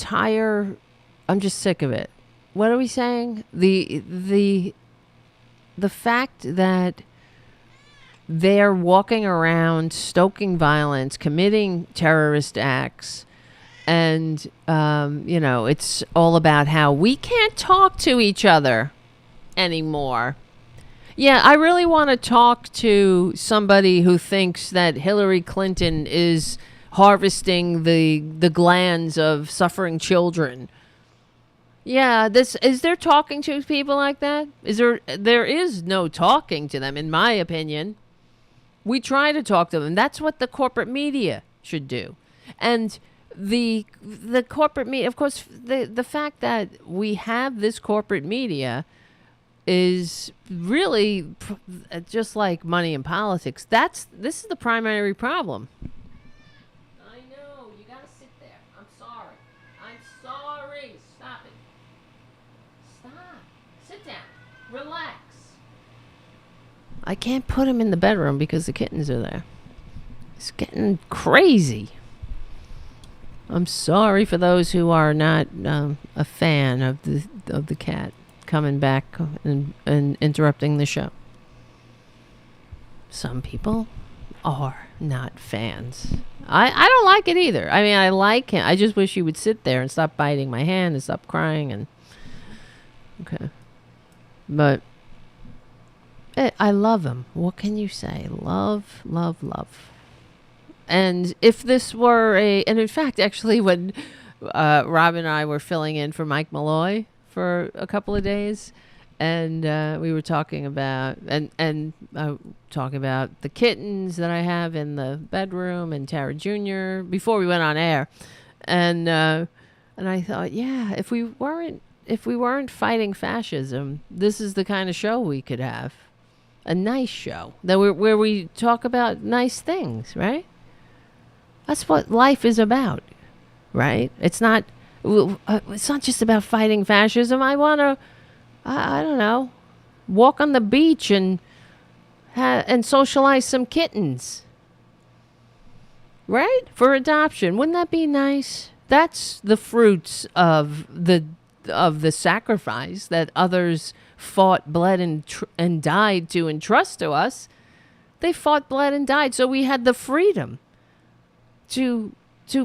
just sick of it. What are we saying? The fact that they're walking around stoking violence, committing terrorist acts, and it's all about how we can't talk to each other anymore. Yeah, I really want to talk to somebody who thinks that Hillary Clinton is harvesting the glands of suffering children Yeah, is there talking to people like that? There is no talking to them, in my opinion. We try to talk to them. That's what the corporate media should do. And the corporate media, of course, the fact that we have this corporate media is really just like money in politics. This is the primary problem. I know. You got to sit there. I'm sorry. I'm sorry. Stop it. Stop. Sit down. Relax. I can't put him in the bedroom because the kittens are there. It's getting crazy. I'm sorry for those who are not a fan of the cat coming back and interrupting the show. Some people are not fans. I don't like it either. I mean, I like him. I just wish he would sit there and stop biting my hand and stop crying. And okay, but I love him. What can you say? Love, love, love. And if this were and in fact, actually, when Rob and I were filling in for Mike Malloy for a couple of days, and we were talking about talking about the kittens that I have in the bedroom and Tara Jr. before we went on air, and I thought, yeah, if we weren't fighting fascism, this is the kind of show we could have, a nice show where we talk about nice things, right? That's what life is about, right? It's not just about fighting fascism. I want to, I don't know, walk on the beach and socialize some kittens, right? For adoption. Wouldn't that be nice? That's the fruits of the sacrifice that others fought, bled, and died to entrust to us. They fought, bled, and died, so we had the freedom to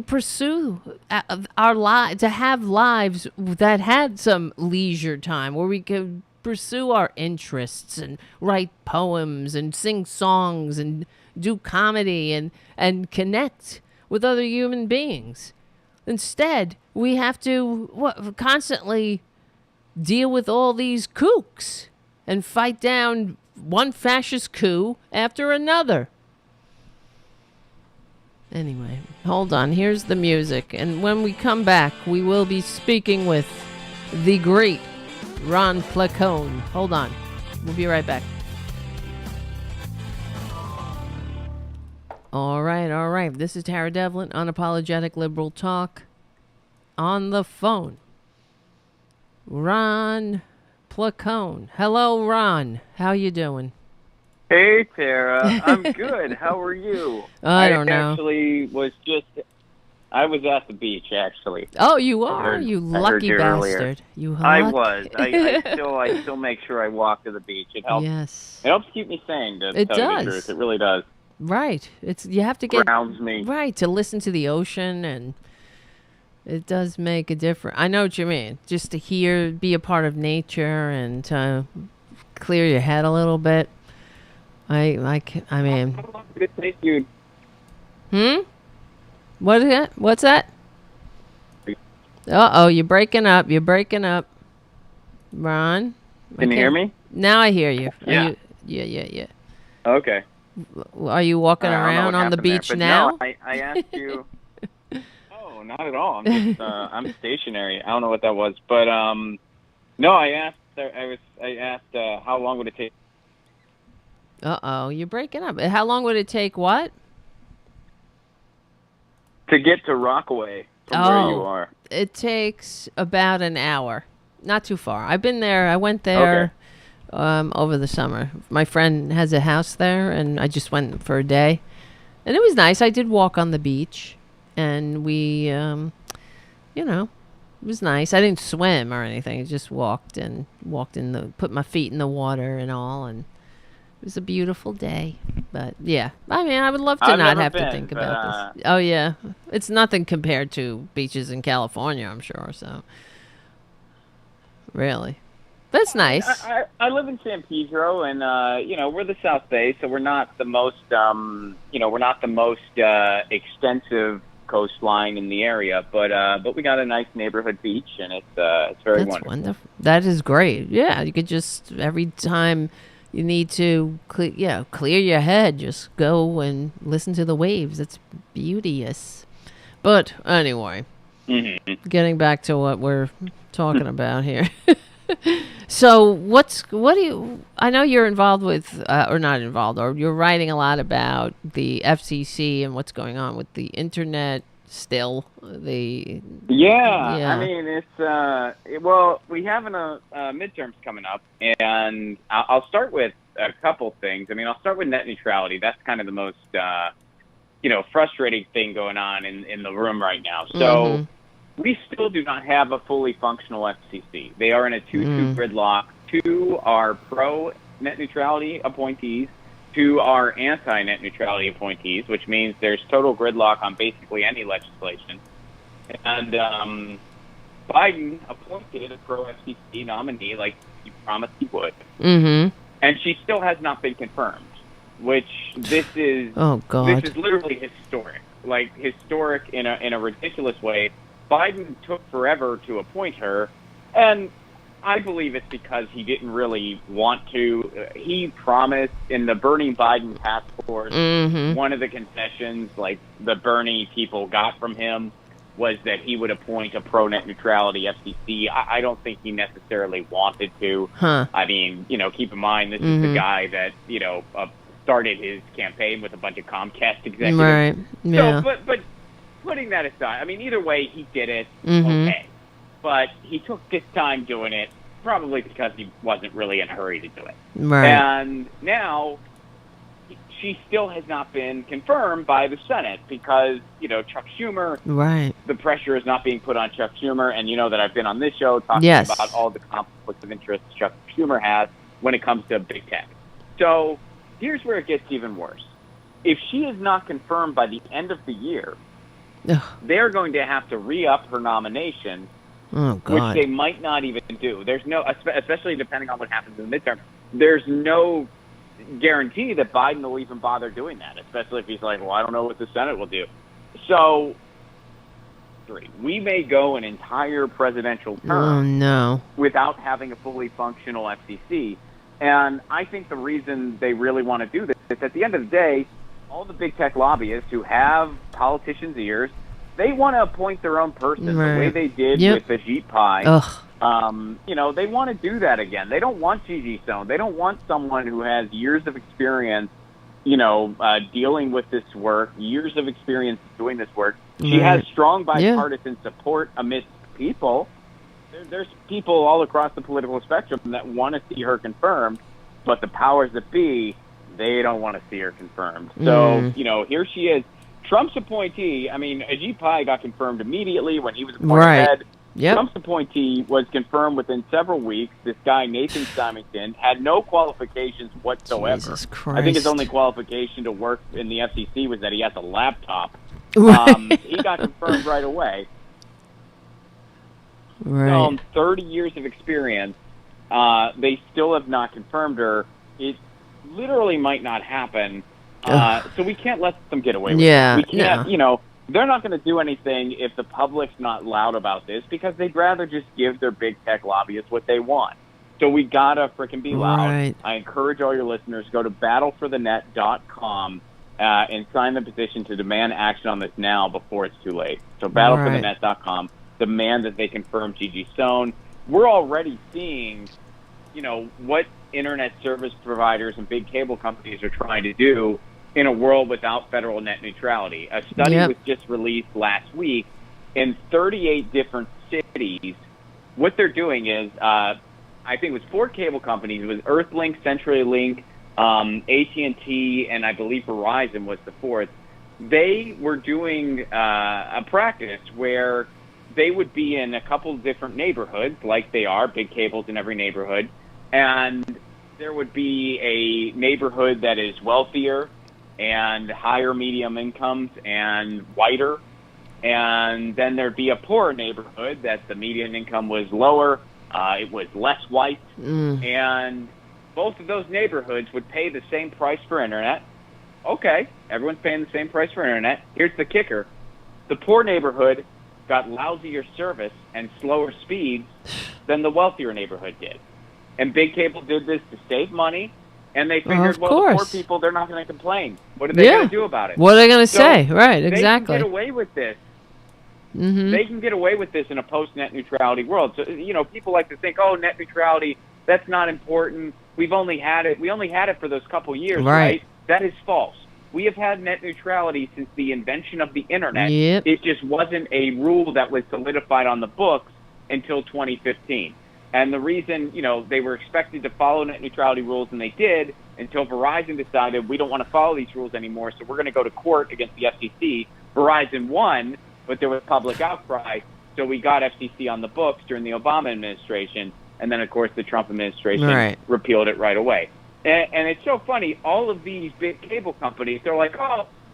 pursue our lives, to have lives that had some leisure time where we could pursue our interests and write poems and sing songs and do comedy and connect with other human beings. Instead, we have to constantly deal with all these kooks and fight down one fascist coup after another. Anyway, hold on. Here's the music. And when we come back, we will be speaking with the great Ron Placone. Hold on. We'll be right back. All right. This is Tara Devlin, Unapologetic Liberal Talk. On the phone, Ron Placone. Hello, Ron. How you doing? Hey, Tara. I'm good. How are you? I don't know. I was at the beach, actually. Oh, you are? You lucky bastard. I was. I still make sure I walk to the beach. It helps. Yes. It helps keep me sane, to it tell does. you the truth. It really does. Right. You have to get... Grounds me. Right, to listen to the ocean, and it does make a difference. I know what you mean. Just to be a part of nature and to clear your head a little bit. I mean... How long did it take you? What is that? What's that? Uh-oh, you're breaking up. Ron? Can you hear me? Now I hear you. Yeah. Yeah. Okay. Are you walking around on the beach now? No, I asked you... No, not at all. I'm stationary. I don't know what that was. But, no, I asked how long would it take... Uh-oh, you're breaking up. How long would it take what? To get to Rockaway from where you are. It takes about an hour. Not too far. I've been there. I went there over the summer. My friend has a house there, and I just went for a day. And it was nice. I did walk on the beach, and we, it was nice. I didn't swim or anything. I just put my feet in the water and all, and it was a beautiful day. But yeah, I mean, I would love to not have to think about this. Oh yeah, it's nothing compared to beaches in California, I'm sure. So really, that's nice. I live in San Pedro, and we're the South Bay, so we're not the most extensive coastline in the area, but we got a nice neighborhood beach, and it's very That's wonderful. wonderful. That is great. Yeah, you could just every time you need to clear your head, just go and listen to the waves. It's beauteous. But anyway, getting back to what we're talking about here. So what do you, I know you're involved with, or not involved, or you're writing a lot about the FCC and what's going on with the internet still. I mean, it's, well, we have midterms coming up, and I'll start with a couple things. I mean, I'll start with net neutrality. That's kind of the most, frustrating thing going on in the room right now. So we still do not have a fully functional FCC. They are in a 2-2 gridlock. 2 are pro-net neutrality appointees, 2 are anti-net neutrality appointees, which means there's total gridlock on basically any legislation. And Biden appointed a pro-FCC nominee like he promised he would. And she still has not been confirmed, which this is this is literally historic. Like, historic in a ridiculous way. Biden took forever to appoint her, and I believe it's because he didn't really want to. He promised in the Bernie Biden task force, one of the concessions, like, the Bernie people got from him was that he would appoint a pro-net neutrality FCC. I don't think he necessarily wanted to. I mean, keep in mind, this is the guy that, started his campaign with a bunch of Comcast executives. Right, yeah. So, but putting that aside, I mean, either way, he did it, okay. But he took his time doing it, probably because he wasn't really in a hurry to do it. Right. And now, she still has not been confirmed by the Senate because, Chuck Schumer, the pressure is not being put on Chuck Schumer, and you know that I've been on this show talking about all the conflicts of interest Chuck Schumer has when it comes to big tech. So, here's where it gets even worse. If she is not confirmed by the end of the year, they're going to have to re-up her nomination, which they might not even do. There's no, especially depending on what happens in the midterm, there's no guarantee that Biden will even bother doing that, especially if he's like, well, I don't know what the Senate will do. So, we may go an entire presidential term without having a fully functional FCC. And I think the reason they really want to do this is, at the end of the day, all the big tech lobbyists who have politicians' ears, they want to appoint their own person the way they did with Ajit Pai. They want to do that again. They don't want Gigi Sohn. They don't want someone who has years of experience, dealing with this work, years of experience doing this work. She has strong bipartisan support amidst people. There's people all across the political spectrum that want to see her confirmed, but the powers that be, they don't want to see her confirmed. So, here she is. Trump's appointee, I mean, Ajit Pai got confirmed immediately when he was appointed head. Trump's appointee was confirmed within several weeks. This guy, Nathan Symington, had no qualifications whatsoever. Jesus Christ. I think his only qualification to work in the FCC was that he has a laptop. He got confirmed right away. So, 30 years of experience, they still have not confirmed her. It literally might not happen. So we can't let them get away with it. We can't, they're not going to do anything if the public's not loud about this, because they'd rather just give their big tech lobbyists what they want. So we got to frickin' be loud. I encourage all your listeners, go to battleforthenet.com and sign the petition to demand action on this now before it's too late. So battleforthenet.com. Demand that they confirm Gigi Sohn. We're already seeing, what internet service providers and big cable companies are trying to do in a world without federal net neutrality. A study was just released last week in 38 different cities. What they're doing is, I think it was 4 cable companies. It was Earthlink, CenturyLink, AT&T, and I believe Verizon was the 4th. They were doing a practice where they would be in a couple of different neighborhoods, like they are, big cables in every neighborhood, and there would be a neighborhood that is wealthier and higher medium incomes and whiter, and then there'd be a poorer neighborhood that the median income was lower, it was less white, and both of those neighborhoods would pay the same price for internet. Okay, everyone's paying the same price for internet. Here's the kicker. the poor neighborhood got lousier service and slower speeds than the wealthier neighborhood did. And big cable did this to save money, and they figured, the poor people, they're not going to complain. What are they going to do about it? What are they going to say? Right, exactly. They can get away with this. Mm-hmm. They can get away with this in a post-net neutrality world. So, people like to think, net neutrality, that's not important. We only had it for those couple years, right? That is false. We have had net neutrality since the invention of the internet. Yep. It just wasn't a rule that was solidified on the books until 2015. And the reason, they were expected to follow net neutrality rules, and they did, until Verizon decided we don't want to follow these rules anymore, so we're going to go to court against the FCC. Verizon won, but there was public outcry, so we got FCC on the books during the Obama administration, and then, of course, the Trump administration repealed it right away. And it's so funny, all of these big cable companies, they're like,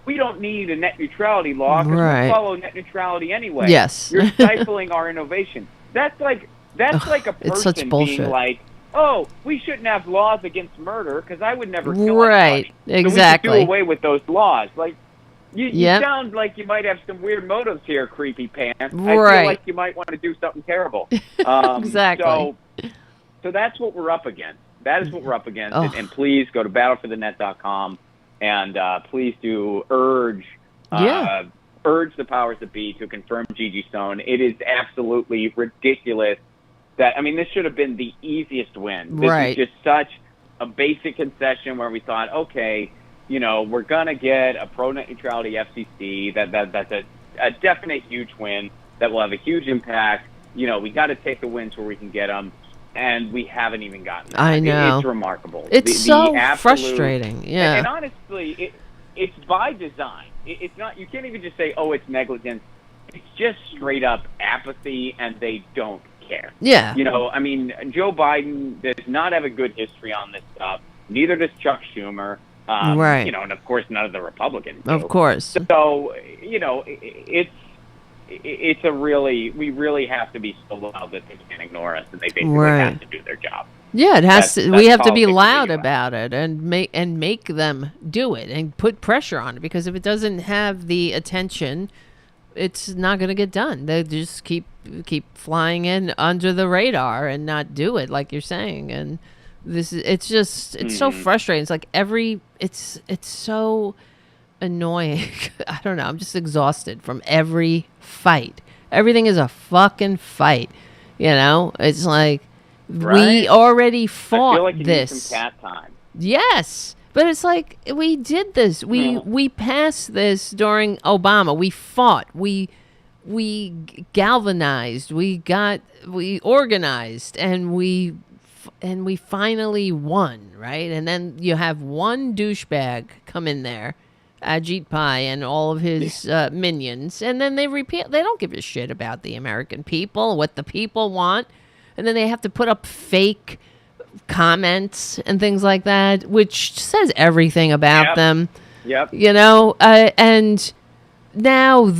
we don't need a net neutrality law because we follow net neutrality anyway. Yes. You're stifling our innovation. That's like a person being like, we shouldn't have laws against murder because I would never kill anybody. Exactly. So we should do away with those laws. Like, you sound like you might have some weird motives here, creepy pants. I feel like you might want to do something terrible. Exactly. So that's what we're up against. That is what we're up against. And please go to battleforthenet.com and please do urge the powers that be to confirm Gigi Stone. It is absolutely ridiculous that, this should have been the easiest win. This is just such a basic concession where we thought, okay, we're going to get a pro-net neutrality FCC. That's a definite huge win that will have a huge impact. We got to take the wins where we can get them. And we haven't even gotten that. I know. It's remarkable. It's so frustrating. Yeah. And honestly, it's by design. It's not. You can't even just say, it's negligence. It's just straight up apathy, and they don't care. Yeah. Joe Biden does not have a good history on this stuff. Neither does Chuck Schumer. And of course, none of the Republicans do. Of course. So, we really have to be so loud that they can't ignore us, and they basically have to do their job. Yeah, it has to. We have to be loud about it and make them do it and put pressure on it, because if it doesn't have the attention, it's not going to get done. They just keep flying in under the radar and not do it, like you're saying. And it's so frustrating. It's like it's so annoying. I don't know. I'm just exhausted from every fight. Everything is a fucking fight. It's like we already fought I feel like you this. need some cat time. Yes, but it's like we did this. We passed this during Obama. We fought. We galvanized. We organized, and we finally won. Right, and then you have one douchebag come in there, Ajit Pai and all of his minions, and then they repeat. They don't give a shit about the American people, what the people want, and then they have to put up fake comments and things like that, which says everything about them. Yep. And then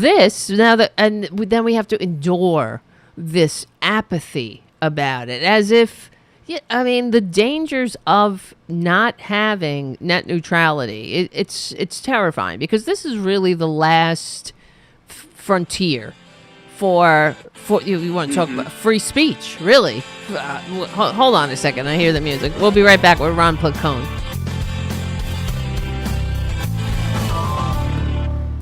we have to endure this apathy about it, as if. Yeah, the dangers of not having net neutrality, it's terrifying, because this is really the last frontier for you want to talk about free speech, really. Hold on a second, I hear the music. We'll be right back with Ron Placone.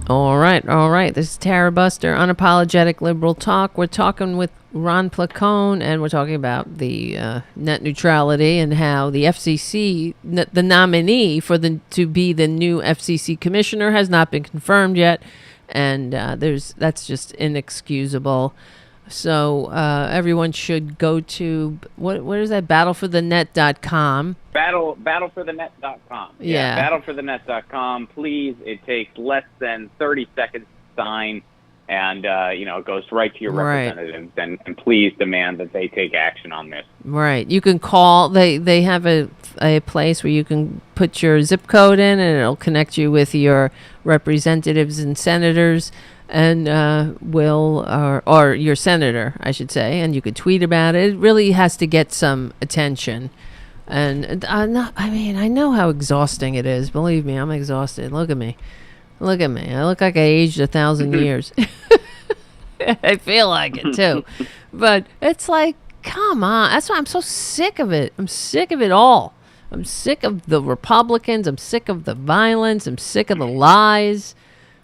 All right. This is Tarabuster, Unapologetic Liberal Talk. We're talking with Ron Placone, and we're talking about the net neutrality and how the FCC, the nominee to be the new FCC commissioner, has not been confirmed yet, and that's just inexcusable. So everyone should go to what is that? Battleforthenet.com. Battleforthenet.com. Yeah. Battleforthenet.com. Please, it takes less than 30 seconds to sign, and it goes right to your representatives. And please demand that they take action on this. Right. You can call. They have a place where you can put your zip code in, and it'll connect you with your representatives and senators. And or your senator, I should say, and you could tweet about it. It really has to get some attention. And I know how exhausting it is. Believe me, I'm exhausted. Look at me. I look like I aged 1,000 years. I feel like it too. But it's like, come on. That's why I'm so sick of it. I'm sick of it all. I'm sick of the Republicans. I'm sick of the violence. I'm sick of the lies.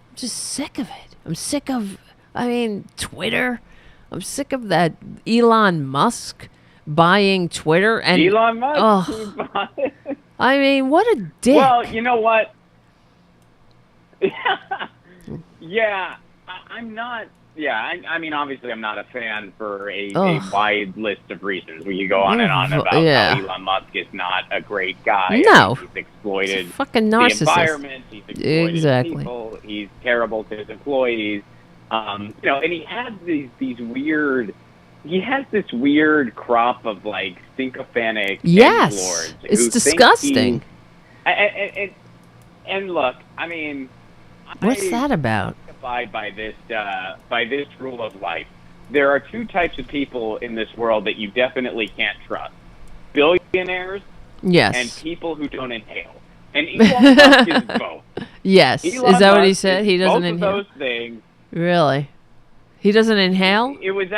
I'm just sick of it. I'm sick of, Twitter. I'm sick of that Elon Musk buying Twitter. And Elon Musk. what a dick. Well, you know what? Yeah, I'm not. Yeah, obviously, I'm not a fan for a wide list of reasons. We could go on and on about how Elon Musk is not a great guy. No, he's exploited he's a fucking narcissist. The environment. He's exploited people. He's terrible to his employees. And he has these weird. He has this weird crop of like sycophantic lords. It's disgusting. And look, what's that about? Abide by this rule of life. There are two types of people in this world that you definitely can't trust: billionaires, and people who don't inhale. And Elon Musk is both. Yes, Elon is that Musk what he said? He doesn't both inhale. Of those things. Really? He doesn't inhale? It was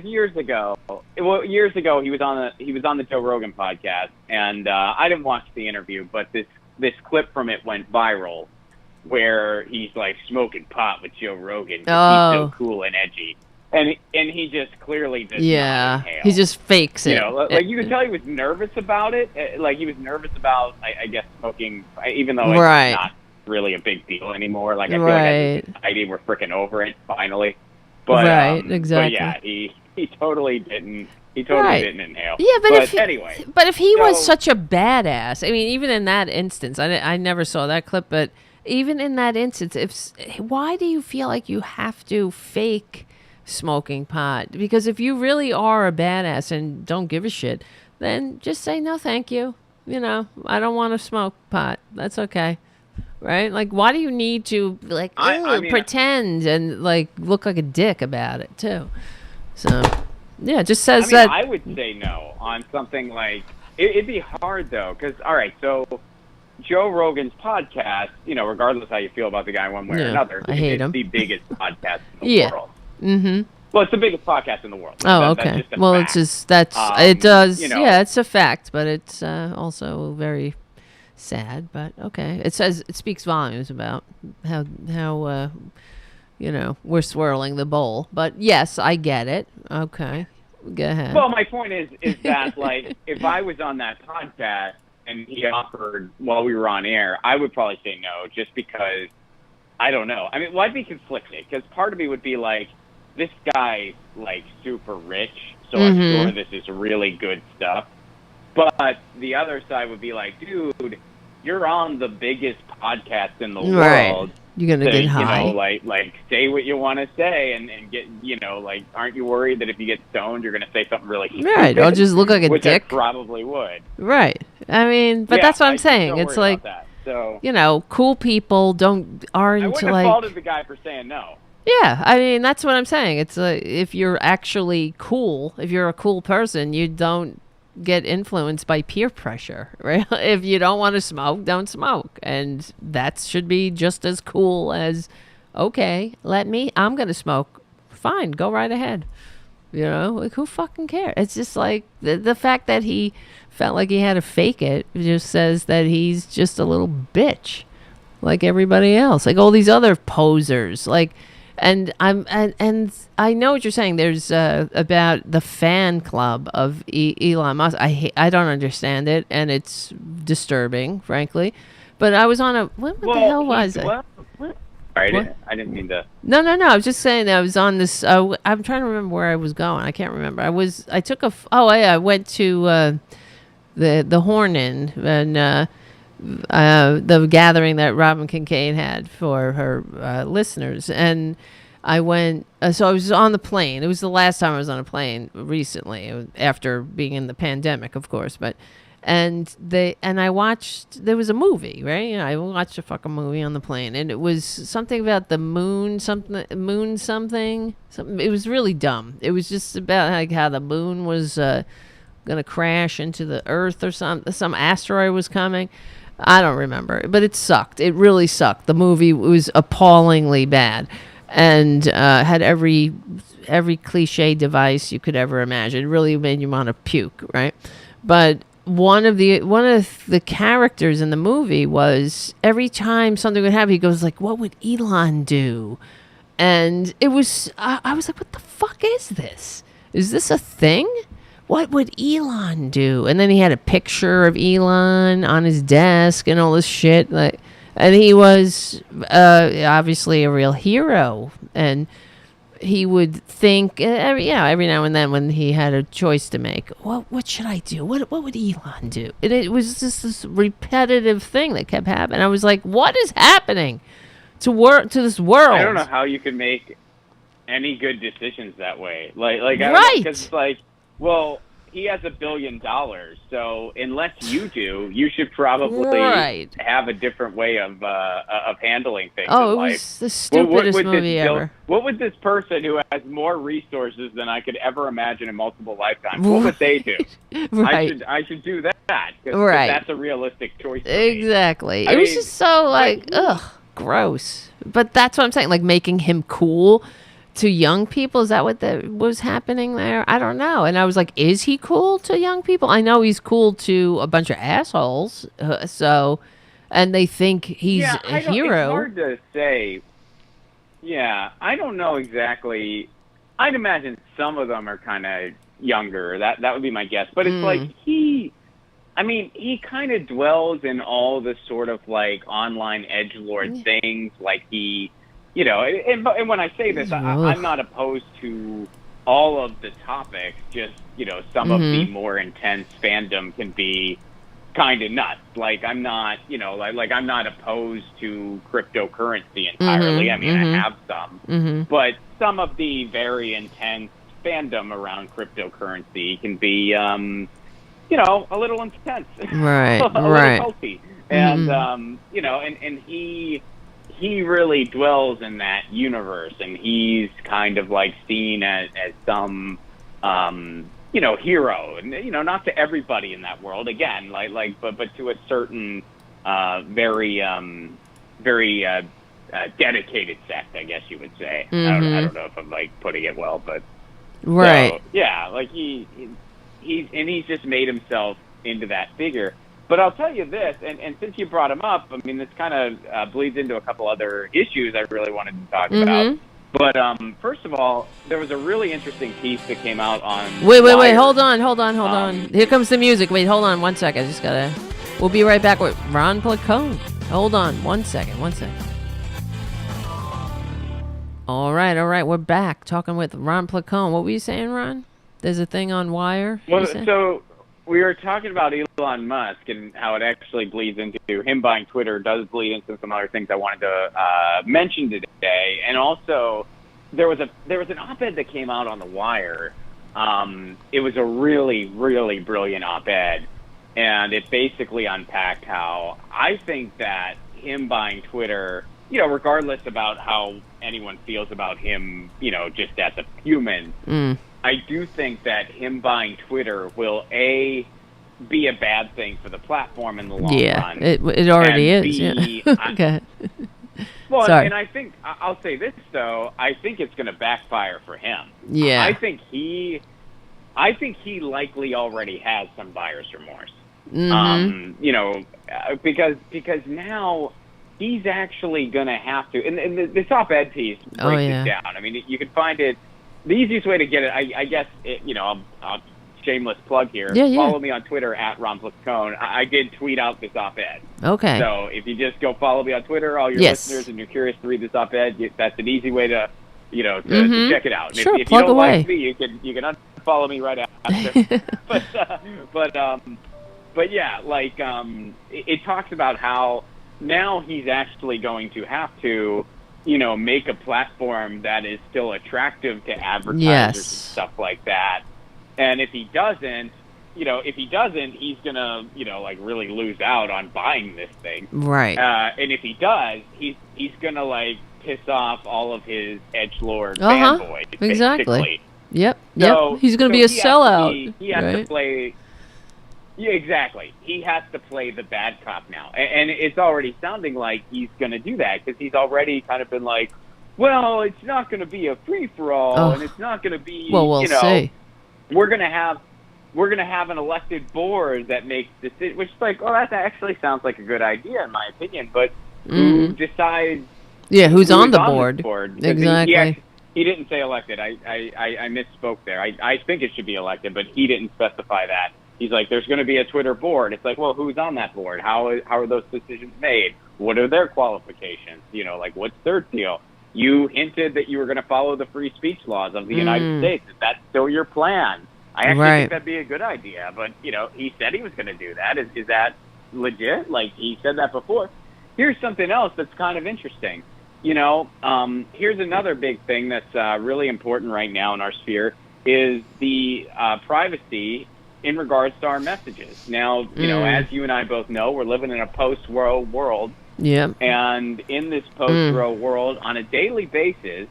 years ago. Years ago, he was on the Joe Rogan podcast, and I didn't watch the interview, but this clip from it went viral, where he's like smoking pot with Joe Rogan. He's so cool and edgy, and he just clearly does not inhale. He just fakes it. Like you could tell he was nervous about it. Like he was nervous about, I guess, smoking, even though it's not really a big deal anymore. Like I feel like as a society we're freaking over it finally. But exactly. But yeah, he totally didn't. He totally didn't inhale. Yeah, but anyway. But if he was such a badass, even in that instance, I never saw that clip, but even in that instance, why do you feel like you have to fake smoking pot? Because if you really are a badass and don't give a shit, then just say no, thank you. I don't want to smoke pot. That's okay. Right? Like, why do you need to pretend and like look like a dick about it too? So, yeah, it just says that. I would say no on something like it'd be hard though, because all right, so Joe Rogan's podcast, regardless how you feel about the guy one way or another, I hate him. The biggest podcast in the world. Mm-hmm. Well, it's the biggest podcast in the world. Oh, okay. Well, fact. It's just it does. Yeah, it's a fact, but it's also very sad. But okay, it speaks volumes about how we're swirling the bowl. But yes, I get it. Okay, go ahead. Well, my point is that like if I was on that podcast and he offered while we were on air, I would probably say no, just because I don't know. I'd be conflicted, because part of me would be like, this guy's like super rich, so I'm sure this is really good stuff. But the other side would be like, dude, you're on the biggest podcast in the world. You're gonna get high. Like say what you want to say and get, aren't you worried that if you get stoned, you're gonna say something really stupid? Right, I'll just look like a which dick. I probably would. Right. But that's what I'm saying. It's like, so, cool people aren't I wouldn't have faulted the guy for saying no. Yeah, that's what I'm saying. It's like, if you're actually cool, if you're a cool person, you don't get influenced by peer pressure, right? If you don't want to smoke, don't smoke. And that should be just as cool as, okay, I'm going to smoke. Fine, go right ahead. Like, who fucking cares? It's just like the fact that he felt like he had to fake it just says that he's just a little bitch like everybody else, like all these other posers. Like, and I know what you're saying. There's about the fan club of Elon Musk. I don't understand it, and it's disturbing, frankly. But I was on a what the hell was it? I didn't mean to. No. I was just saying that I was on this. I'm trying to remember where I was going. I can't remember. I went to the Horn Inn and the gathering that Robin Kincaid had for her listeners, and I went. So I was on the plane. It was the last time I was on a plane recently, after being in the pandemic, of course. But I watched. There was a movie, right? I watched a fucking movie on the plane, and it was something about the moon, something. It was really dumb. It was just about like how the moon was gonna crash into the Earth or something. Some asteroid was coming. I don't remember, but it sucked. It really sucked. The movie was appallingly bad. and had every cliche device you could ever imagine. It really made you want to puke, right? But one of the characters in the movie was every time something would happen, he goes like, "What would Elon do?" And it was I was like, "What the fuck is this? Is this a thing? What would Elon do?" And then he had a picture of Elon on his desk and all this shit, like, and he was obviously a real hero. And he would think every now and then when he had a choice to make, what should I do? What would Elon do? And it was just this repetitive thing that kept happening. I was like, what is happening to this world? I don't know how you could make any good decisions that way. Like right? Because it's like, well, he has $1 billion, so unless you do, you should probably have a different way of handling things. Oh, in life. It was the stupidest movie ever. What would this person who has more resources than I could ever imagine in multiple lifetimes? What would they do? Right. I should do that. Cause that's a realistic choice. Exactly. It was just so like, ugh, gross. But that's what I'm saying. Like making him cool to young people, is that what was happening there? I don't know. And I was like, is he cool to young people? I know he's cool to a bunch of assholes. And they think he's a hero. It's hard to say. Yeah, I don't know exactly. I'd imagine some of them are kind of younger. That would be my guess. But it's like he kind of dwells in all the sort of like online edgelord things. Like he. You know, and when I say this, I'm not opposed to all of the topics. Just, you know, some of the more intense fandom can be kind of nuts. Like I'm not, you know, like I'm not opposed to cryptocurrency entirely. I mean, I have some, but some of the very intense fandom around cryptocurrency can be, you know, a little intense, right, a little culty, and you know, and he really dwells in that universe, and he's kind of like seen as some, you know, hero, and you know, not to everybody in that world. Again, but to a certain, very dedicated sect, I guess you would say. I don't know if I'm like putting it well, but right, so, yeah, like he's just made himself into that figure. But I'll tell you this, and since you brought him up, I mean, this kind of bleeds into a couple other issues I really wanted to talk about. But first of all, there was a really interesting piece that came out on Wait, hold on. Here comes the music. Wait, hold on 1 second. I just gotta... We'll be right back with Ron Placone. Hold on 1 second. All right. We're back talking with Ron Placone. What were you saying, Ron? There's a thing on Wire? Well, so... We were talking about Elon Musk and how it actually bleeds into him buying Twitter, does bleed into some other things I wanted to mention today. And also, there was an op-ed that came out on The Wire. It was a really, really brilliant op-ed, and it basically unpacked how I think that him buying Twitter, you know, regardless about how anyone feels about him, you know, just as a human, I do think that him buying Twitter will, A, be a bad thing for the platform in the long run. Yeah, it already is. B, yeah. Okay. Well, Sorry. and I think, I'll say this, though, I think it's going to backfire for him. Yeah. I think he likely already has some buyer's remorse. You know, because now he's actually going to have to, and this op-ed piece breaks it down. I mean, you can find it. The easiest way to get it, I guess, you know, I'll shameless plug here. Yeah. Follow me on Twitter at Ron Placone. I did tweet out this op-ed. Okay. So if you just go follow me on Twitter, all your listeners, and you're curious to read this op-ed, that's an easy way to, you know, to check it out. And sure, if plug you don't away. like me, you can unfollow me right after. but yeah, like it talks about how now he's actually going to have to, you know, make a platform that is still attractive to advertisers and stuff like that. And if he doesn't, he's going to, you know, like really lose out on buying this thing. Right. And if he does, he's going to like piss off all of his edgelord fanboys. Exactly. Basically. Yep. So, he's going to be a sellout. He has to play. Yeah, exactly. He has to play the bad cop now. And it's already sounding like he's going to do that because he's already kind of been like, well, it's not going to be a free-for-all, and it's not going to be, well, we'll see. We're going to have an elected board that makes decisions, which is like, oh, that actually sounds like a good idea in my opinion, but who decides? Yeah, who's on the board? Exactly. He didn't say elected. I misspoke there. I think it should be elected, but he didn't specify that. He's like, there's going to be a Twitter board. It's like, well, who's on that board? How are those decisions made? What are their qualifications? Like, what's their deal? You hinted that you were going to follow the free speech laws of the United States. Is that still your plan? I actually think that'd be a good idea, but, he said he was going to do that. Is that legit? Like, he said that before. Here's something else that's kind of interesting. Here's another big thing that's really important right now in our sphere is the privacy in regards to our messages. Now, as you and I both know, we're living in a post-Roe world. Yeah. And in this post-Roe world, on a daily basis,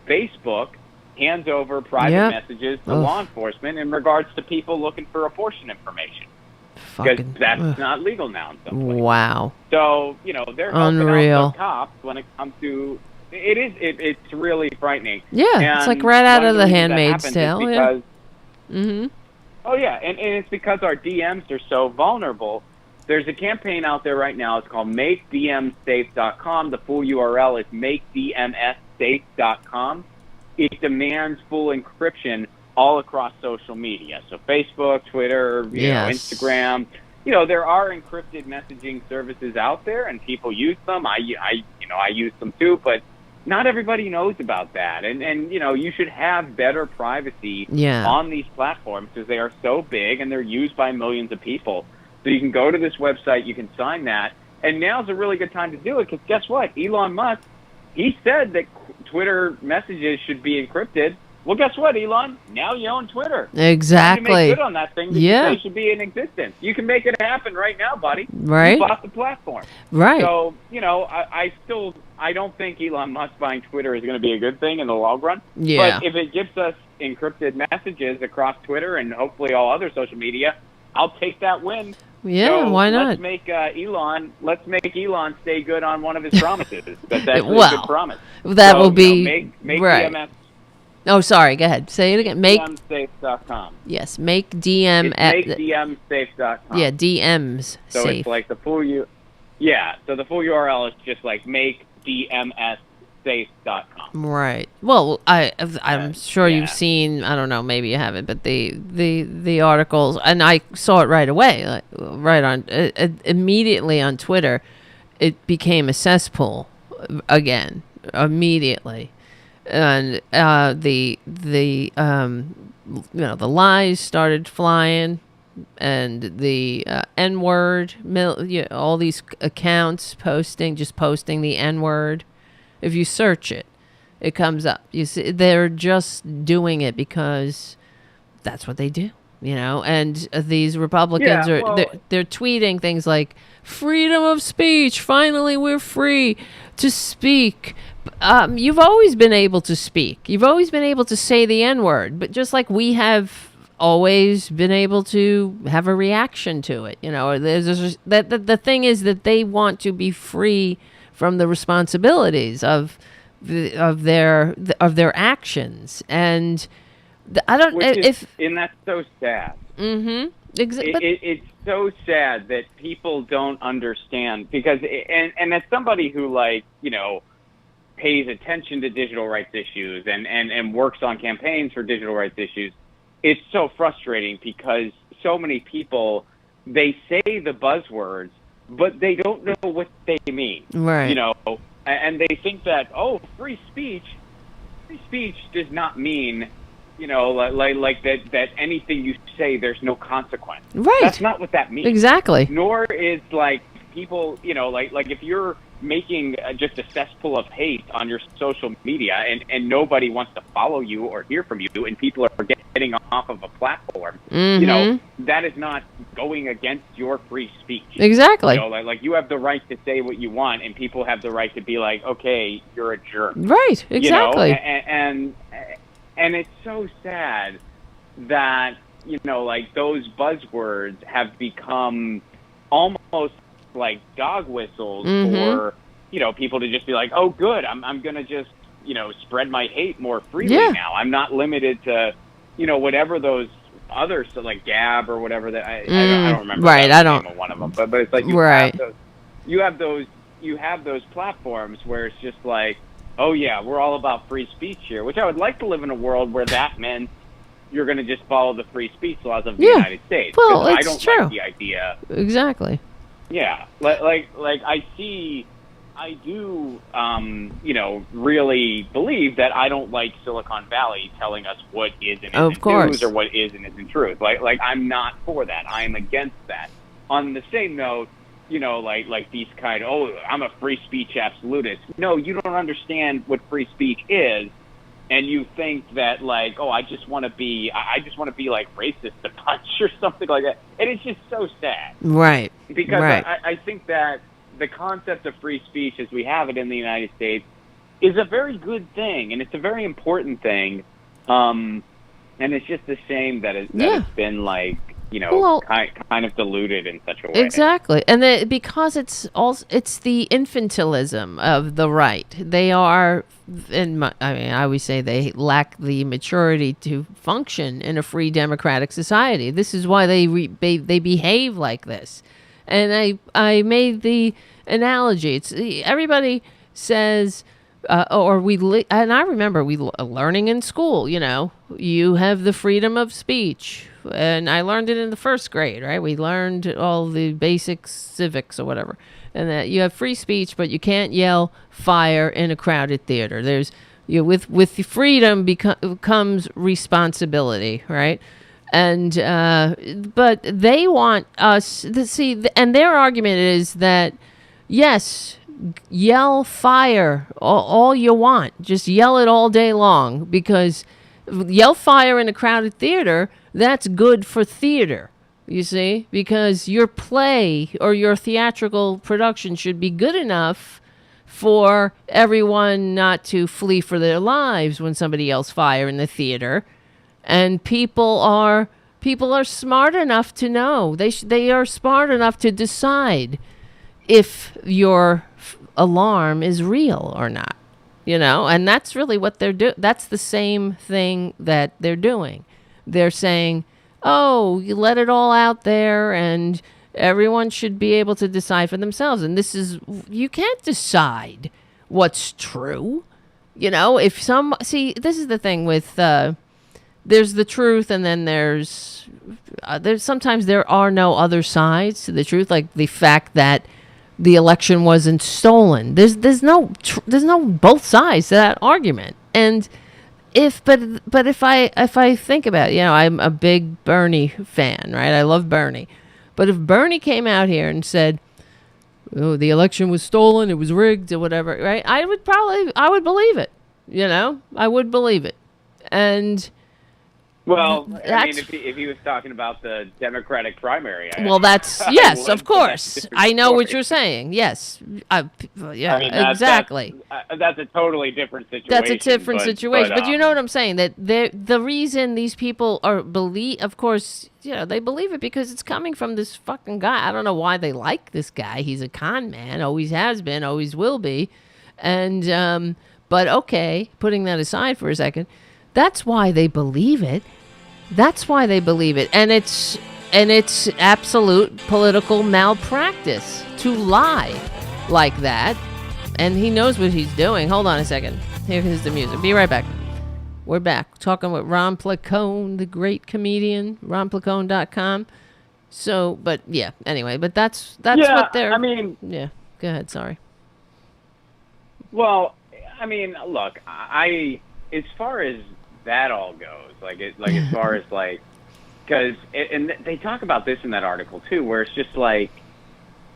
Facebook hands over private messages to law enforcement in regards to people looking for abortion information. Because that's not legal now in some places. Wow. So, they're helping out the cops when it comes to... It's really frightening. Yeah, and it's like right out of The Handmaid's Tale. Because, Oh, yeah, and it's because our DMs are so vulnerable. There's a campaign out there right now. It's called MakeDMSafe.com. The full URL is MakeDMSsafe.com. It demands full encryption all across social media. So Facebook, Twitter, Instagram. There are encrypted messaging services out there, and people use them. I use them too, but not everybody knows about that. And you should have better privacy on these platforms because they are so big and they're used by millions of people. So you can go to this website, you can sign that, and now's a really good time to do it because guess what? Elon Musk, he said that Twitter messages should be encrypted. Well, guess what, Elon? Now you own Twitter. Exactly. You make good on that thing that you say should be in existence. You can make it happen right now, buddy. Right. You bought the platform. Right. So, I don't think Elon Musk buying Twitter is going to be a good thing in the long run. Yeah. But if it gives us encrypted messages across Twitter and hopefully all other social media, I'll take that win. Yeah, so why not? Let's make Elon stay good on one of his promises. That's actually a good promise. That will be make right. DMS. Oh, sorry. Go ahead. Say it again. DMSafe.com. Yes, make DM at MakeDMSafe.com. Yeah, DMs. So safe. it's like the full So the full URL is just like MakeDMSsafe.com. Right. Well, I'm sure you've seen. I don't know. Maybe you haven't, but the articles, and I saw it right away. Right on immediately on Twitter, it became a cesspool again immediately. And the lies started flying, and the N-word, all these accounts posting the N-word. If you search it, it comes up. You see, they're just doing it because that's what they do, And these Republicans they're tweeting things like freedom of speech. Finally, we're free to speak. You've always been able to speak. You've always been able to say the N-word, but just like we have always been able to have a reaction to it, the thing is that they want to be free from the responsibilities of their actions, and I don't. And that's so sad. Mm-hmm. It's so sad that people don't understand because, and as somebody who pays attention to digital rights issues and works on campaigns for digital rights issues, it's so frustrating because so many people, they say the buzzwords, but they don't know what they mean. Right. And they think that, free speech does not mean, like that anything you say, there's no consequence. Right. That's not what that means. Exactly. Nor is people, like if you're making just a cesspool of hate on your social media and nobody wants to follow you or hear from you and people are getting off of a platform, that is not going against your free speech. Exactly. Like you have the right to say what you want and people have the right to be like, okay, you're a jerk. Right. Exactly. And it's so sad that, those buzzwords have become almost like dog whistles for, people to just be like, oh, good, I'm going to just spread my hate more freely now. I'm not limited to, whatever those others, so like Gab or whatever that I don't remember. Right, I don't. The name of one of them, but it's like you have those platforms where it's just like, oh yeah, we're all about free speech here. Which I would like to live in a world where that meant you're going to just follow the free speech laws of the United States. Well, I don't like the idea. Exactly. Yeah, like I do, really believe that I don't like Silicon Valley telling us what is and isn't news or what is and isn't truth. Like I'm not for that. I am against that. On the same note, like these I'm a free speech absolutist. No, you don't understand what free speech is, and you think that I just want to be like racist a bunch or something like that. And it's just so sad. Right. Because I think that the concept of free speech as we have it in the United States is a very good thing, and it's a very important thing. And it's just a shame that it's been kind of diluted in such a way. Exactly. And because it's the infantilism of the right. They are, I always say they lack the maturity to function in a free democratic society. This is why they behave like this. And I made the analogy. It's everybody says, and I remember we learning in school. You have the freedom of speech, and I learned it in the first grade. Right, we learned all the basic civics or whatever, and that you have free speech, but you can't yell fire in a crowded theater. There's with the freedom comes responsibility, right? And but they want us to see, and their argument is that yes, yell fire all you want, just yell it all day long, because yell fire in a crowded theater, that's good for theater, you see, because your play or your theatrical production should be good enough for everyone not to flee for their lives when somebody yells fire in the theater. And people are smart enough to know. They are smart enough to decide if your alarm is real or not. And that's really what they're doing. That's the same thing that they're doing. They're saying, "Oh, you let it all out there, and everyone should be able to decide for themselves." And you can't decide what's true. This is the thing with. There's the truth, and then there's sometimes there are no other sides to the truth, like the fact that the election wasn't stolen. There's no both sides to that argument. And if I think about it, I'm a big Bernie fan, right? I love Bernie. But if Bernie came out here and said, "Oh, the election was stolen, it was rigged," or whatever, right? I would believe it. I would believe it. And well, if he was talking about the Democratic primary. That's yes, of course. I know what you're saying. Yes, exactly. That's a totally different situation. That's a different situation. But you know what I'm saying? That the reason these people of course, they believe it because it's coming from this fucking guy. I don't know why they like this guy. He's a con man. Always has been. Always will be. And but okay, putting that aside for a second. That's why they believe it. And it's absolute political malpractice to lie like that. And he knows what he's doing. Hold on a second. Here's the music. Be right back. We're back talking with Ron Placone, the great comedian, ronplacone.com. So, but yeah, anyway, but that's what they're... Yeah, go ahead, sorry. Well, look, as far as that all goes, as far as because and they talk about this in that article too, where it's just like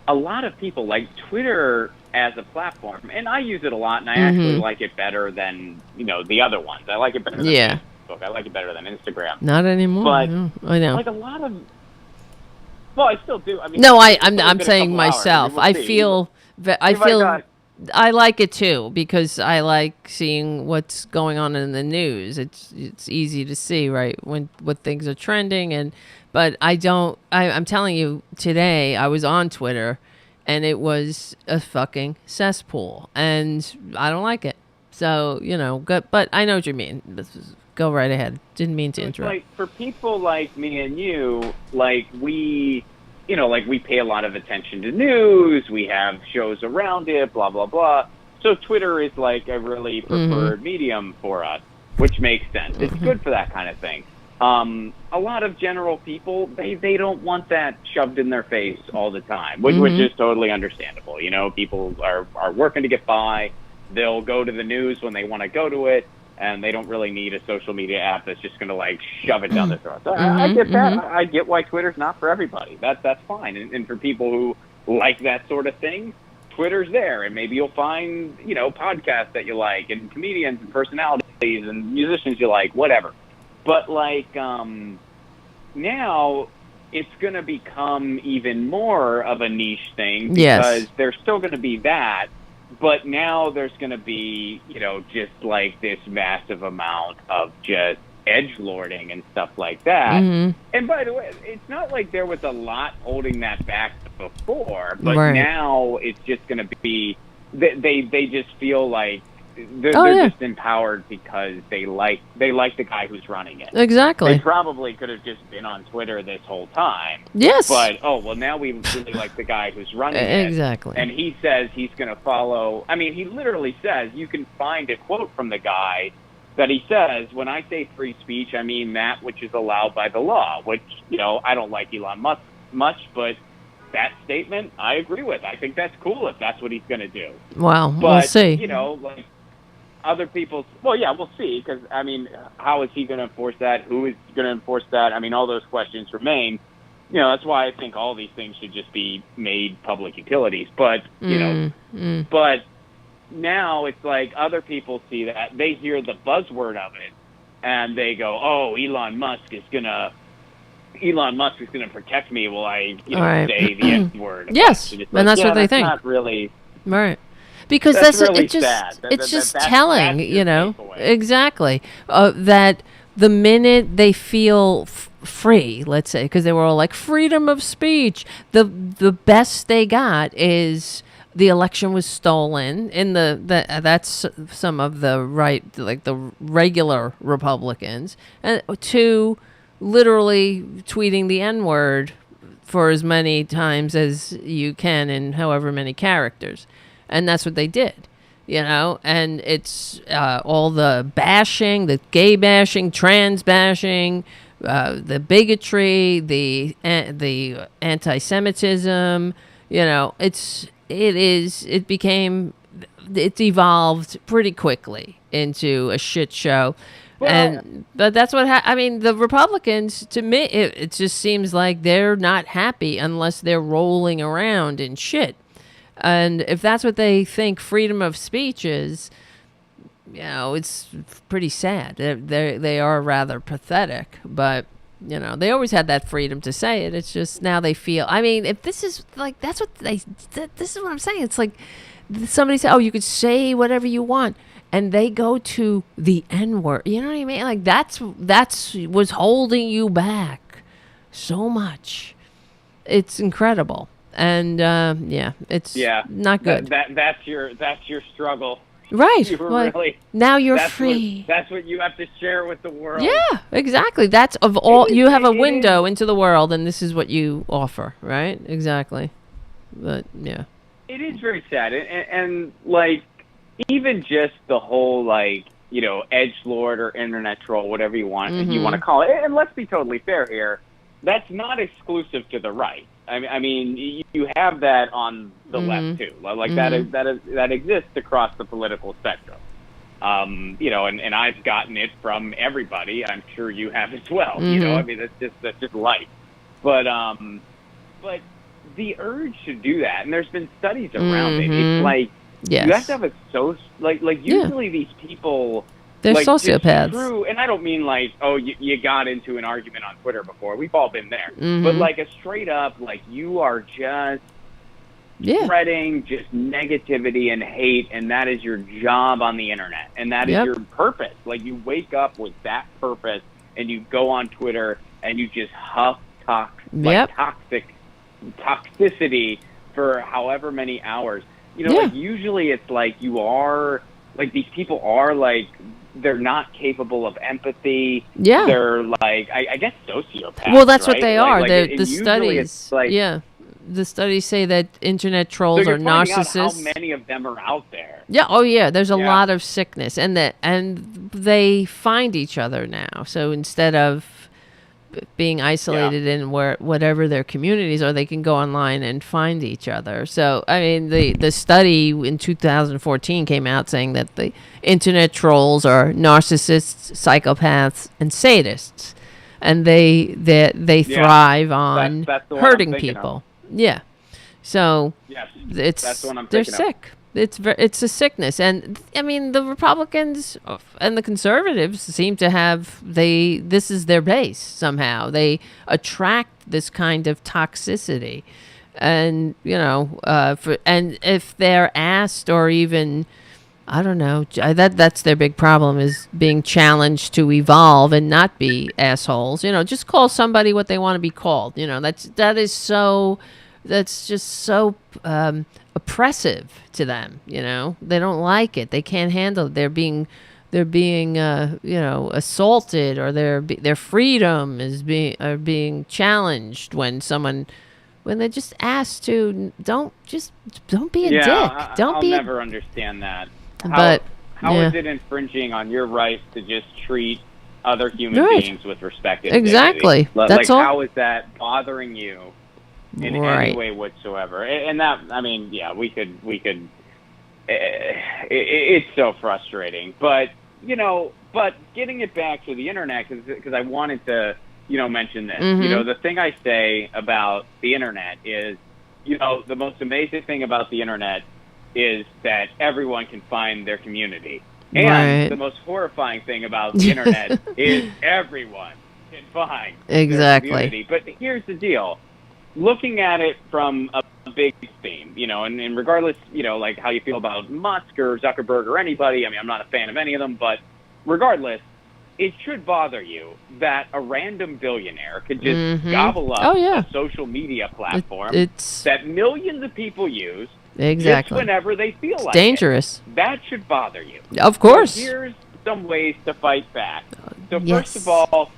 a lot of people like Twitter as a platform, and I use it a lot, and I actually like it better than the other ones. I like it better than Facebook. I like it better than Instagram. Not anymore. But no, I know. A lot of, well, I still do. No, I'm saying myself. I feel. I like it too because I like seeing what's going on in the news. It's easy to see, right, what things are trending, but I'm telling you, today I was on Twitter and it was a fucking cesspool and I don't like it. So, good. But I know what you mean. Go right ahead. Didn't mean to interrupt. Like, for people like me and you, like, we pay a lot of attention to news. We have shows around it, blah, blah, blah. So Twitter is like a really preferred medium for us, which makes sense. It's good for that kind of thing. A lot of general people, they don't want that shoved in their face all the time, which is totally understandable. People are working to get by. They'll go to the news when they want to go to it, and they don't really need a social media app that's just going to, like, shove it down their throat. So I get that. I get why Twitter's not for everybody. That's fine. And for people who like that sort of thing, Twitter's there, and maybe you'll find, podcasts that you like, and comedians and personalities and musicians you like, whatever. But, like, now it's going to become even more of a niche thing because there's still going to be that, but now there's going to be, just like this massive amount of just edgelording and stuff like that. And by the way, it's not like there was a lot holding that back before, but now it's just going to be, they just feel like they're just empowered because they like the guy who's running it. Exactly. They probably could have just been on Twitter this whole time. Yes. But now we really like the guy who's running it. Exactly. And he says he's going to follow. I mean, he literally says, you can find a quote from the guy that he says, when I say free speech, I mean that which is allowed by the law, which, I don't like Elon Musk much, but that statement I agree with. I think that's cool if that's what he's going to do. Wow. But, we'll see. Like, other people's, we'll see, because, I mean, how is he going to enforce that? Who is going to enforce that? I mean, all those questions remain. That's why I think all these things should just be made public utilities. But, but now it's like other people see that, they hear the buzzword of it, and they go, oh, Elon Musk is going to protect me while I, say the N word. Yes, and that's what they think. Not really. Right. Because that's really it just sad. It's just telling, takeaway. Exactly, that the minute they feel free, let's say, because they were all like freedom of speech, the best they got is the election was stolen in that's some of the right, like the regular Republicans, and to literally tweeting the N-word for as many times as you can in however many characters. And that's what they did, and it's all the bashing, the gay bashing, trans bashing, the bigotry, the anti-Semitism, it evolved pretty quickly into a shit show. But that's what I mean, the Republicans, to me, it just seems like they're not happy unless they're rolling around in shit. And if that's what they think freedom of speech is, it's pretty sad. They are rather pathetic, but they always had that freedom to say it. It's just now they feel. I mean, if this is like this is what I'm saying. It's like somebody said, "Oh, you could say whatever you want," and they go to the N-word. You know what I mean? Like that's was holding you back so much. It's incredible. And it's not good. That's your struggle, right? Really, now you're free. That's what you have to share with the world. Yeah, exactly. That's of all you have a window into the world, and this is what you offer, right? Exactly. But yeah, it is very sad, and like even just the whole like edgelord or internet troll, whatever you want to call it. And let's be totally fair here. That's not exclusive to the right. I mean, you have that on the left too. Like that exists across the political spectrum. And I've gotten it from everybody. I'm sure you have as well. I mean, that's just life. But the urge to do that, and there's been studies around it. It's like you have to have a usually these people. They're sociopaths. True, and I don't mean like, oh, you got into an argument on Twitter before. We've all been there. But like a straight up, like you are just spreading just negativity and hate, and that is your job on the internet, and that is your purpose. Like you wake up with that purpose, and you go on Twitter and you just huff toxicity for however many hours. Like usually it's like you are like these people are like, they're not capable of empathy. Yeah. They're like, I guess sociopaths. Well, that's right? what they are. The studies, the studies say that internet trolls are narcissists. Out how many of them are out there? Yeah. Oh, yeah. There's a lot of sickness, and they find each other now. So instead of being isolated in whatever their communities are, they can go online and find each other. So, I mean, the study in 2014 came out saying that the internet trolls are narcissists, psychopaths, and sadists, and they thrive on that's the hurting people. Yeah. So that's the one I'm they're thinking sick. It's a sickness, and I mean the Republicans and the conservatives seem to have this is their base somehow. They attract this kind of toxicity, and and if they're asked or even, I don't know, that's their big problem, is being challenged to evolve and not be assholes. Just call somebody what they want to be called. That's just so oppressive to them. They don't like it. They can't handle it. They're being assaulted, or their freedom is being challenged when they're just asked to don't be a dick. I'll never understand that. How is it infringing on your right to just treat other human beings with respect and exactly dignity? That's all. How is that bothering you in any way whatsoever? And that, I mean, we could it's so frustrating. But getting it back to the internet, because I wanted to mention this. Mm-hmm. The thing I say about the internet is, the most amazing thing about the internet is that everyone can find their community. And the most horrifying thing about the internet is everyone can find their community. But here's the deal. Looking at it from a big theme, and regardless, like how you feel about Musk or Zuckerberg or anybody, I mean, I'm not a fan of any of them, but regardless, it should bother you that a random billionaire could just gobble up a social media platform that millions of people use just whenever they feel like dangerous. That should bother you. Of course. So here's some ways to fight back. So first of all,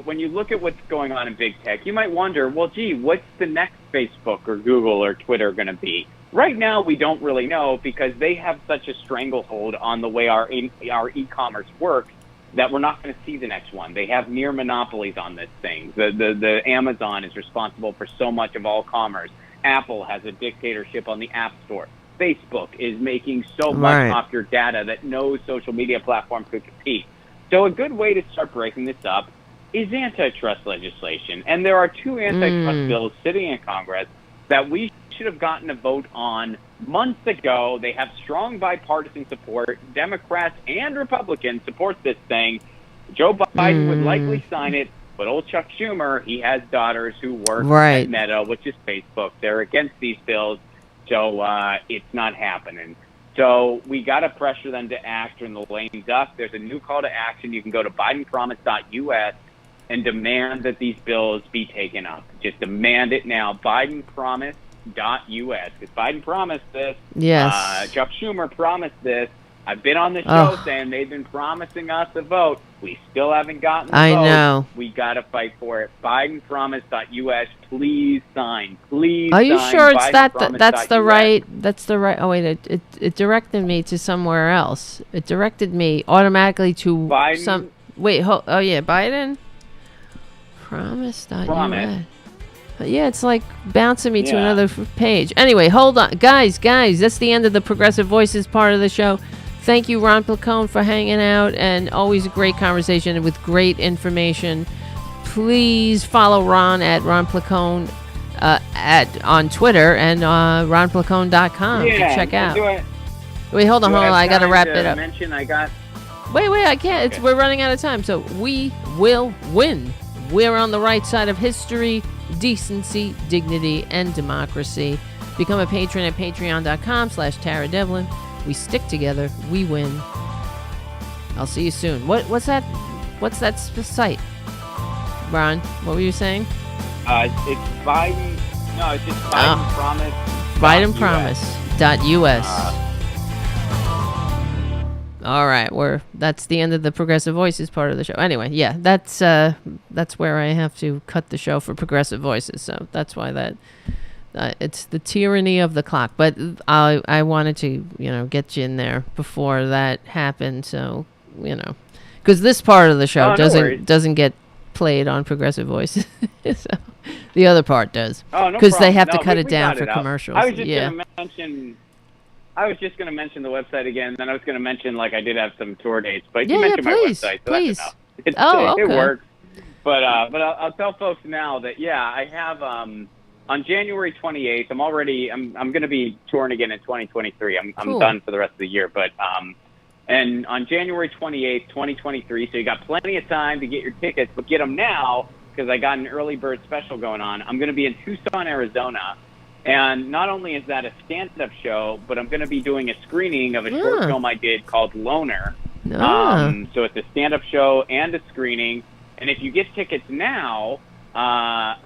when you look at what's going on in big tech, you might wonder, well, gee, what's the next Facebook or Google or Twitter going to be? Right now, we don't really know, because they have such a stranglehold on the way our e-commerce works that we're not going to see the next one. They have near monopolies on this thing. The Amazon is responsible for so much of all commerce. Apple has a dictatorship on the App Store. Facebook is making so much off your data that no social media platform could compete. So a good way to start breaking this up is antitrust legislation. And there are two antitrust bills sitting in Congress that we should have gotten a vote on months ago. They have strong bipartisan support. Democrats and Republicans support this thing. Joe Biden would likely sign it, but old Chuck Schumer, he has daughters who work at Meta, which is Facebook. They're against these bills, so it's not happening. So we got to pressure them to act, or in the lame duck. There's a new call to action. You can go to bidenpromise.us and demand that these bills be taken up. Just demand it now. bidenpromise.us, because Biden promised this. Yes. Chuck Schumer promised this. I've been on the show saying they've been promising us a vote. We still haven't gotten the vote. I know. We got to fight for it. bidenpromise.us. Please sign. Please Are you sign sure it's that's the right? Oh, wait. It directed me to somewhere else. It directed me automatically to Biden. some... Wait. Biden? Promise.us. Promise. Yeah, it's like bouncing me to another page. Anyway, hold on. Guys, that's the end of the Progressive Voices part of the show. Thank you, Ron Placone, for hanging out, and always a great conversation with great information. Please follow Ron at Ron Placone on Twitter, and ronplacone.com to check out. Wait, hold on. I got to wrap it up. Wait, I can't. Okay. We're running out of time, so we will win. We're on the right side of history, decency, dignity, and democracy. Become a patron at patreon.com/Tara Devlin. We stick together. We win. I'll see you soon. What's that? What's that site? Ron, what were you saying? It's Biden. No, it's just Biden Promise. BidenPromise.us. All right, that's the end of the Progressive Voices part of the show. Anyway, yeah, that's where I have to cut the show for Progressive Voices. So that's why it's the tyranny of the clock. But I wanted to get you in there before that happened. So because this part of the show doesn't get played on Progressive Voices. So the other part does. Oh, no because they problem. have to No, cut we it down got for it out. commercials. I was just going to mention the website again. Then I was going to mention like I did have some tour dates, but you mentioned my website, so please. that's enough. Okay. It works. But I'll tell folks now that I have on January 28th. I'm going to be touring again in 2023. I'm done for the rest of the year, but and on January 28th, 2023. So you got plenty of time to get your tickets, but get them now because I got an early bird special going on. I'm going to be in Tucson, Arizona. And not only is that a stand-up show, but I'm going to be doing a screening of a short film I did called Loner. So it's a stand-up show and a screening. And if you get tickets now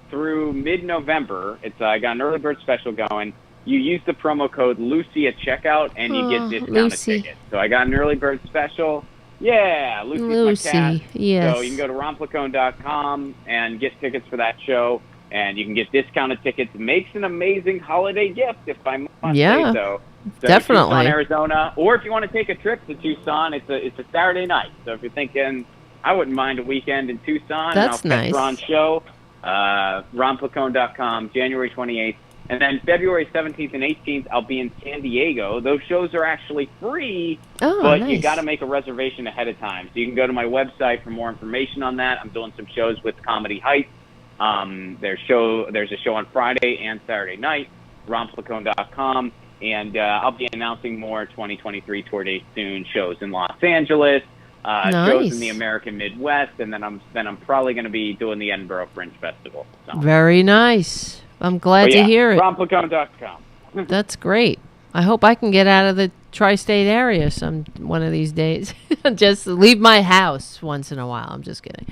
through mid-November, I got an early bird special going. You use the promo code Lucy at checkout, and you get discounted tickets. So I got an early bird special. Yeah, Lucy's my cat. Yes. So you can go to ronplacone.com and get tickets for that show. And you can get discounted tickets. It makes an amazing holiday gift, if I must say so. Definitely. Tucson, Arizona. Or if you want to take a trip to Tucson, it's a Saturday night. So if you're thinking, I wouldn't mind a weekend in Tucson. That's nice. Ron show, ronplacone.com, January 28th. And then February 17th and 18th, I'll be in San Diego. Those shows are actually free, but nice. You got to make a reservation ahead of time. So you can go to my website for more information on that. I'm doing some shows with Comedy Heights. There's a show on Friday and Saturday night, ronplacone.com, and I'll be announcing more 2023 tour dates soon. Shows in Los Angeles, shows in the American Midwest, and then I'm probably going to be doing the Edinburgh Fringe Festival. So. Very nice. I'm glad to hear it. ronplacone.com. That's great. I hope I can get out of the tri-state area one of these days. Just leave my house once in a while. I'm just kidding.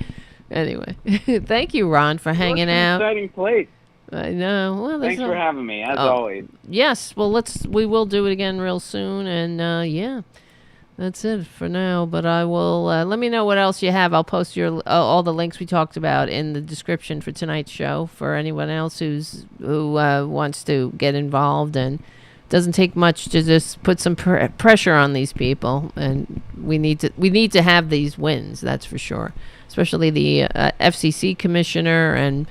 Anyway, thank you, Ron, for hanging out. Exciting place. I know. Well, thanks for having me, as always. Yes. Well, we will do it again real soon, and that's it for now. But I will let me know what else you have. I'll post all the links we talked about in the description for tonight's show for anyone else who wants to get involved. And it doesn't take much to just put some pressure on these people, and we need to have these wins. That's for sure. Especially the FCC commissioner and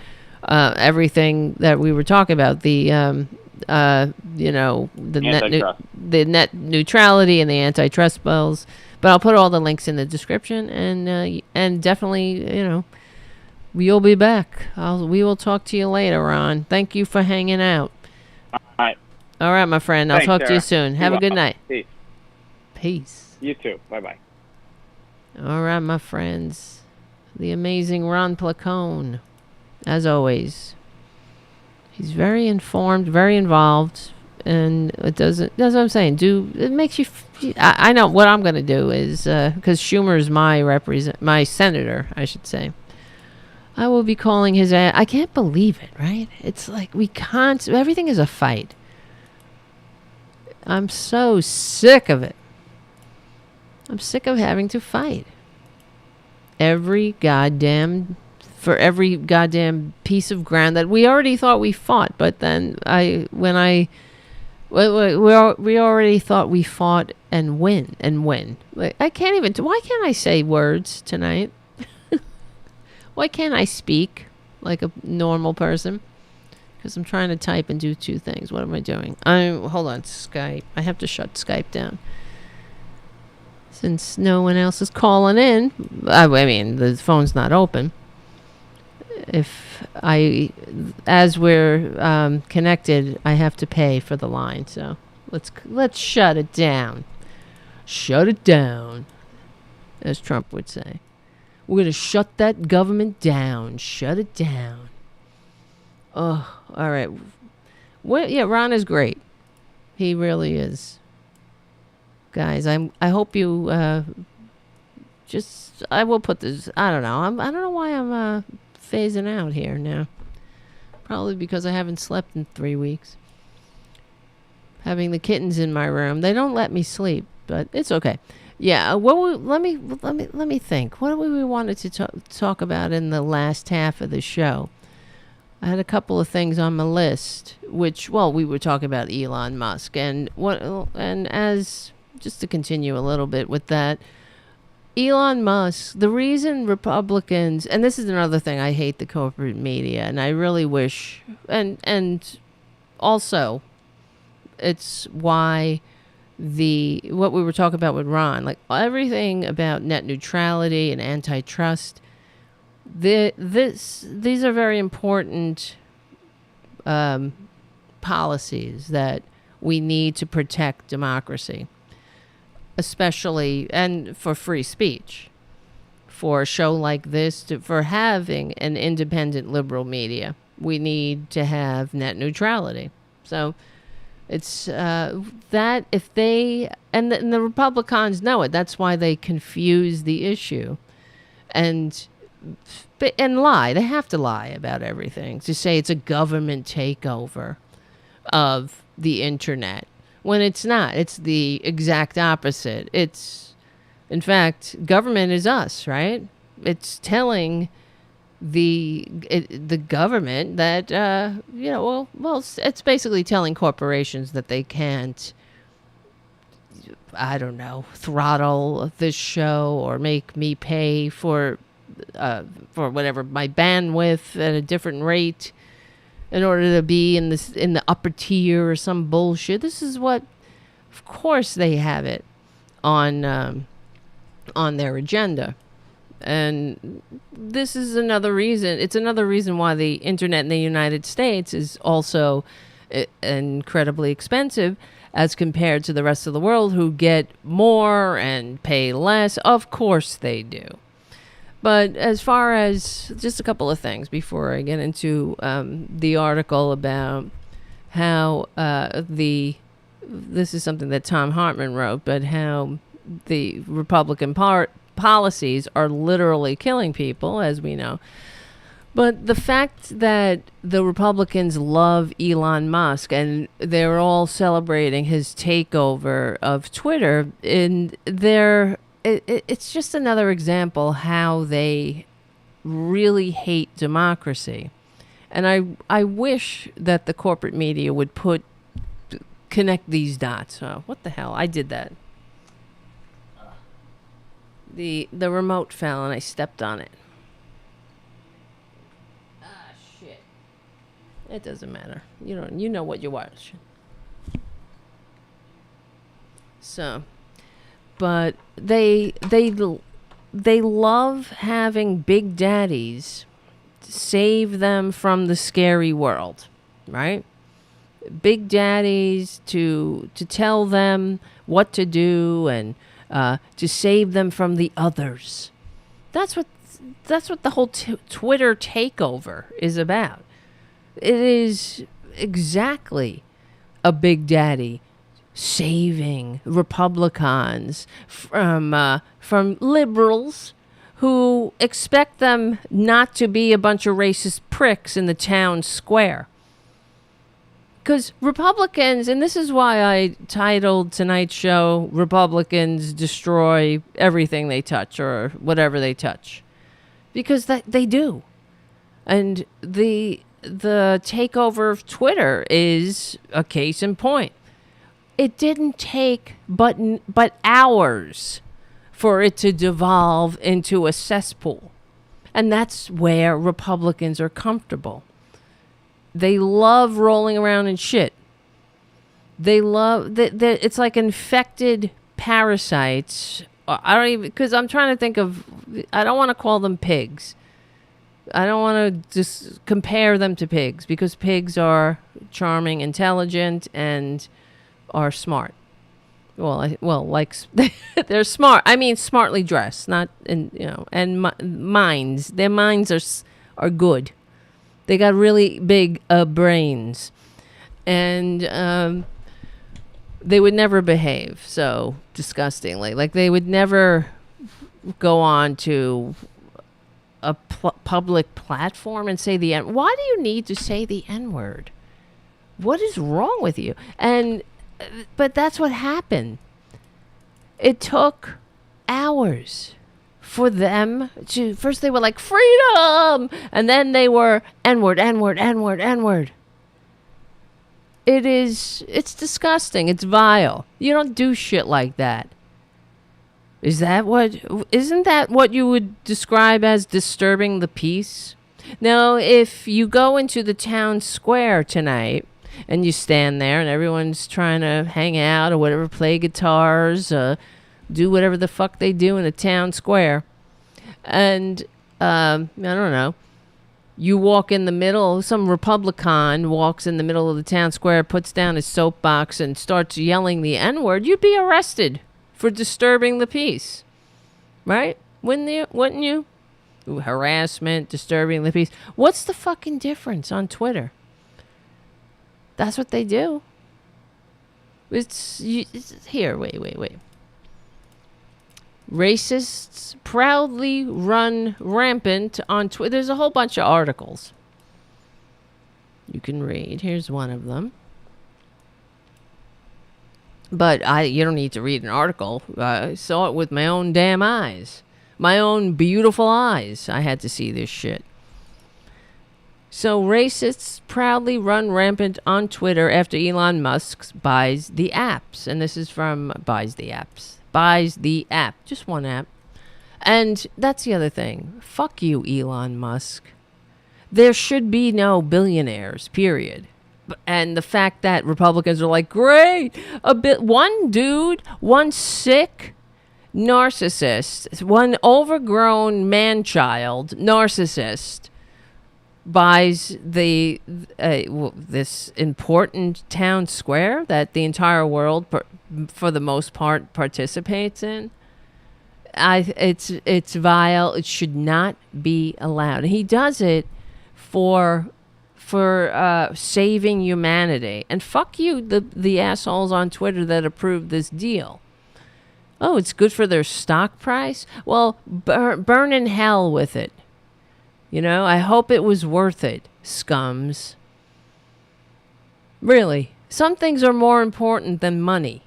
everything that we were talking about, the net neutrality and the antitrust bills. But I'll put all the links in the description, and definitely, we'll be back. We will talk to you later, Ron. Thank you for hanging out. All right, my friend. Thanks, I'll talk to you soon. Have a good night. Peace. You too. Bye-bye. All right, my friends. The amazing Ron Placone, as always. He's very informed, very involved, and it doesn't. That's what I'm saying. It makes you? I know what I'm going to do is because Schumer is my senator, I should say. I will be calling his. I can't believe it, right? It's like we can't. Everything is a fight. I'm so sick of it. I'm sick of having to fight. Every goddamn piece of ground that we already thought we fought, but then we already thought we fought and win. Like, I can't even. Why can't I say words tonight? Why can't I speak like a normal person? Because I'm trying to type and do two things. What am I doing? Hold on, Skype. I have to shut Skype down. Since no one else is calling in, I mean, the phone's not open. As we're connected, I have to pay for the line. So let's shut it down. Shut it down, as Trump would say. We're gonna shut that government down. Shut it down. Oh, all right. Well, yeah, Ron is great. He really is. Guys, I hope you I will put this. I don't know. I don't know why I'm phasing out here now. Probably because I haven't slept in 3 weeks. Having the kittens in my room, they don't let me sleep, but it's okay. Yeah. Let me think. What do we wanted to talk about in the last half of the show? I had a couple of things on my list, which, well, we were talking about Elon Musk, and as just to continue a little bit with that, Elon Musk, the reason Republicans, and this is another thing, I hate the corporate media, and I really wish, and also, it's why what we were talking about with Ron, like everything about net neutrality and antitrust. These are very important policies that we need to protect democracy, especially and for free speech, for a show like this, for having an independent liberal media. We need to have net neutrality. So it's that if they and the Republicans know it, that's why they confuse the issue and lie. They have to lie about everything to say it's a government takeover of the internet when it's not. It's the exact opposite. It's, in fact, government is us, right? It's telling the government that it's basically telling corporations that they can't, I don't know, throttle this show or make me pay for whatever my bandwidth at a different rate in order to be in the upper tier or some bullshit. This is what, of course, they have it on their agenda, and this is another reason. It's another reason why the internet in the United States is also incredibly expensive as compared to the rest of the world, who get more and pay less. Of course they do. But as far as just a couple of things before I get into the article about how this is something that Tom Hartman wrote, but how the Republican policies are literally killing people, as we know. But the fact that the Republicans love Elon Musk and they're all celebrating his takeover of Twitter, and it's just another example how they really hate democracy. And I wish that the corporate media would connect these dots. Oh, what the hell? I did that. The remote fell and I stepped on it. Ah, shit. It doesn't matter. You know what you watch. So, but they love having big daddies save them from the scary world, right? Big daddies to tell them what to do and to save them from the others. That's what the whole Twitter takeover is about. It is exactly a big daddy saving Republicans from liberals who expect them not to be a bunch of racist pricks in the town square. Because Republicans, and this is why I titled tonight's show, Republicans Destroy Everything They Touch, or whatever they touch. Because they do. And the takeover of Twitter is a case in point. It didn't take but hours for it to devolve into a cesspool. And that's where Republicans are comfortable. They love rolling around in shit. They love it's like infected parasites. I don't even, because I'm trying to think of, I don't want to call them pigs. I don't want to just compare them to pigs, because pigs are charming, intelligent, and are smart. Like they're smart. I mean, smartly dressed, not and minds. Their minds are good. They got really big brains, and they would never behave so disgustingly. Like they would never go on to a public platform and say the N. Why do you need to say the N-word? What is wrong with you? But that's what happened. It took hours for them to, first they were like, freedom! And then they were N-word, N-word, N-word, N-word. It's disgusting. It's vile. You don't do shit like that. Isn't that what you would describe as disturbing the peace? Now, if you go into the town square tonight and you stand there and everyone's trying to hang out or whatever, play guitars, do whatever the fuck they do in a town square, and I don't know, you walk in the middle, some Republicon walks in the middle of the town square, puts down his soapbox and starts yelling the N-word, you'd be arrested for disturbing the peace, right? Wouldn't you? Ooh, harassment, disturbing the peace. What's the fucking difference on Twitter? That's what they do. It's here, wait. Racists proudly run rampant on Twitter. There's a whole bunch of articles you can read. Here's one of them. But you don't need to read an article. I saw it with my own damn eyes. My own beautiful eyes. I had to see this shit. So racists proudly run rampant on Twitter after Elon Musk buys the apps. And this is from buys the app. Just one app. And that's the other thing. Fuck you, Elon Musk. There should be no billionaires, period. And the fact that Republicans are like, great, one sick narcissist, one overgrown man-child narcissist buys this important town square that the entire world, for the most part, participates in. It's vile. It should not be allowed. He does it for saving humanity. And fuck you, the assholes on Twitter that approved this deal. Oh, it's good for their stock price? Well, burn in hell with it. You know, I hope it was worth it, scums. Really, some things are more important than money.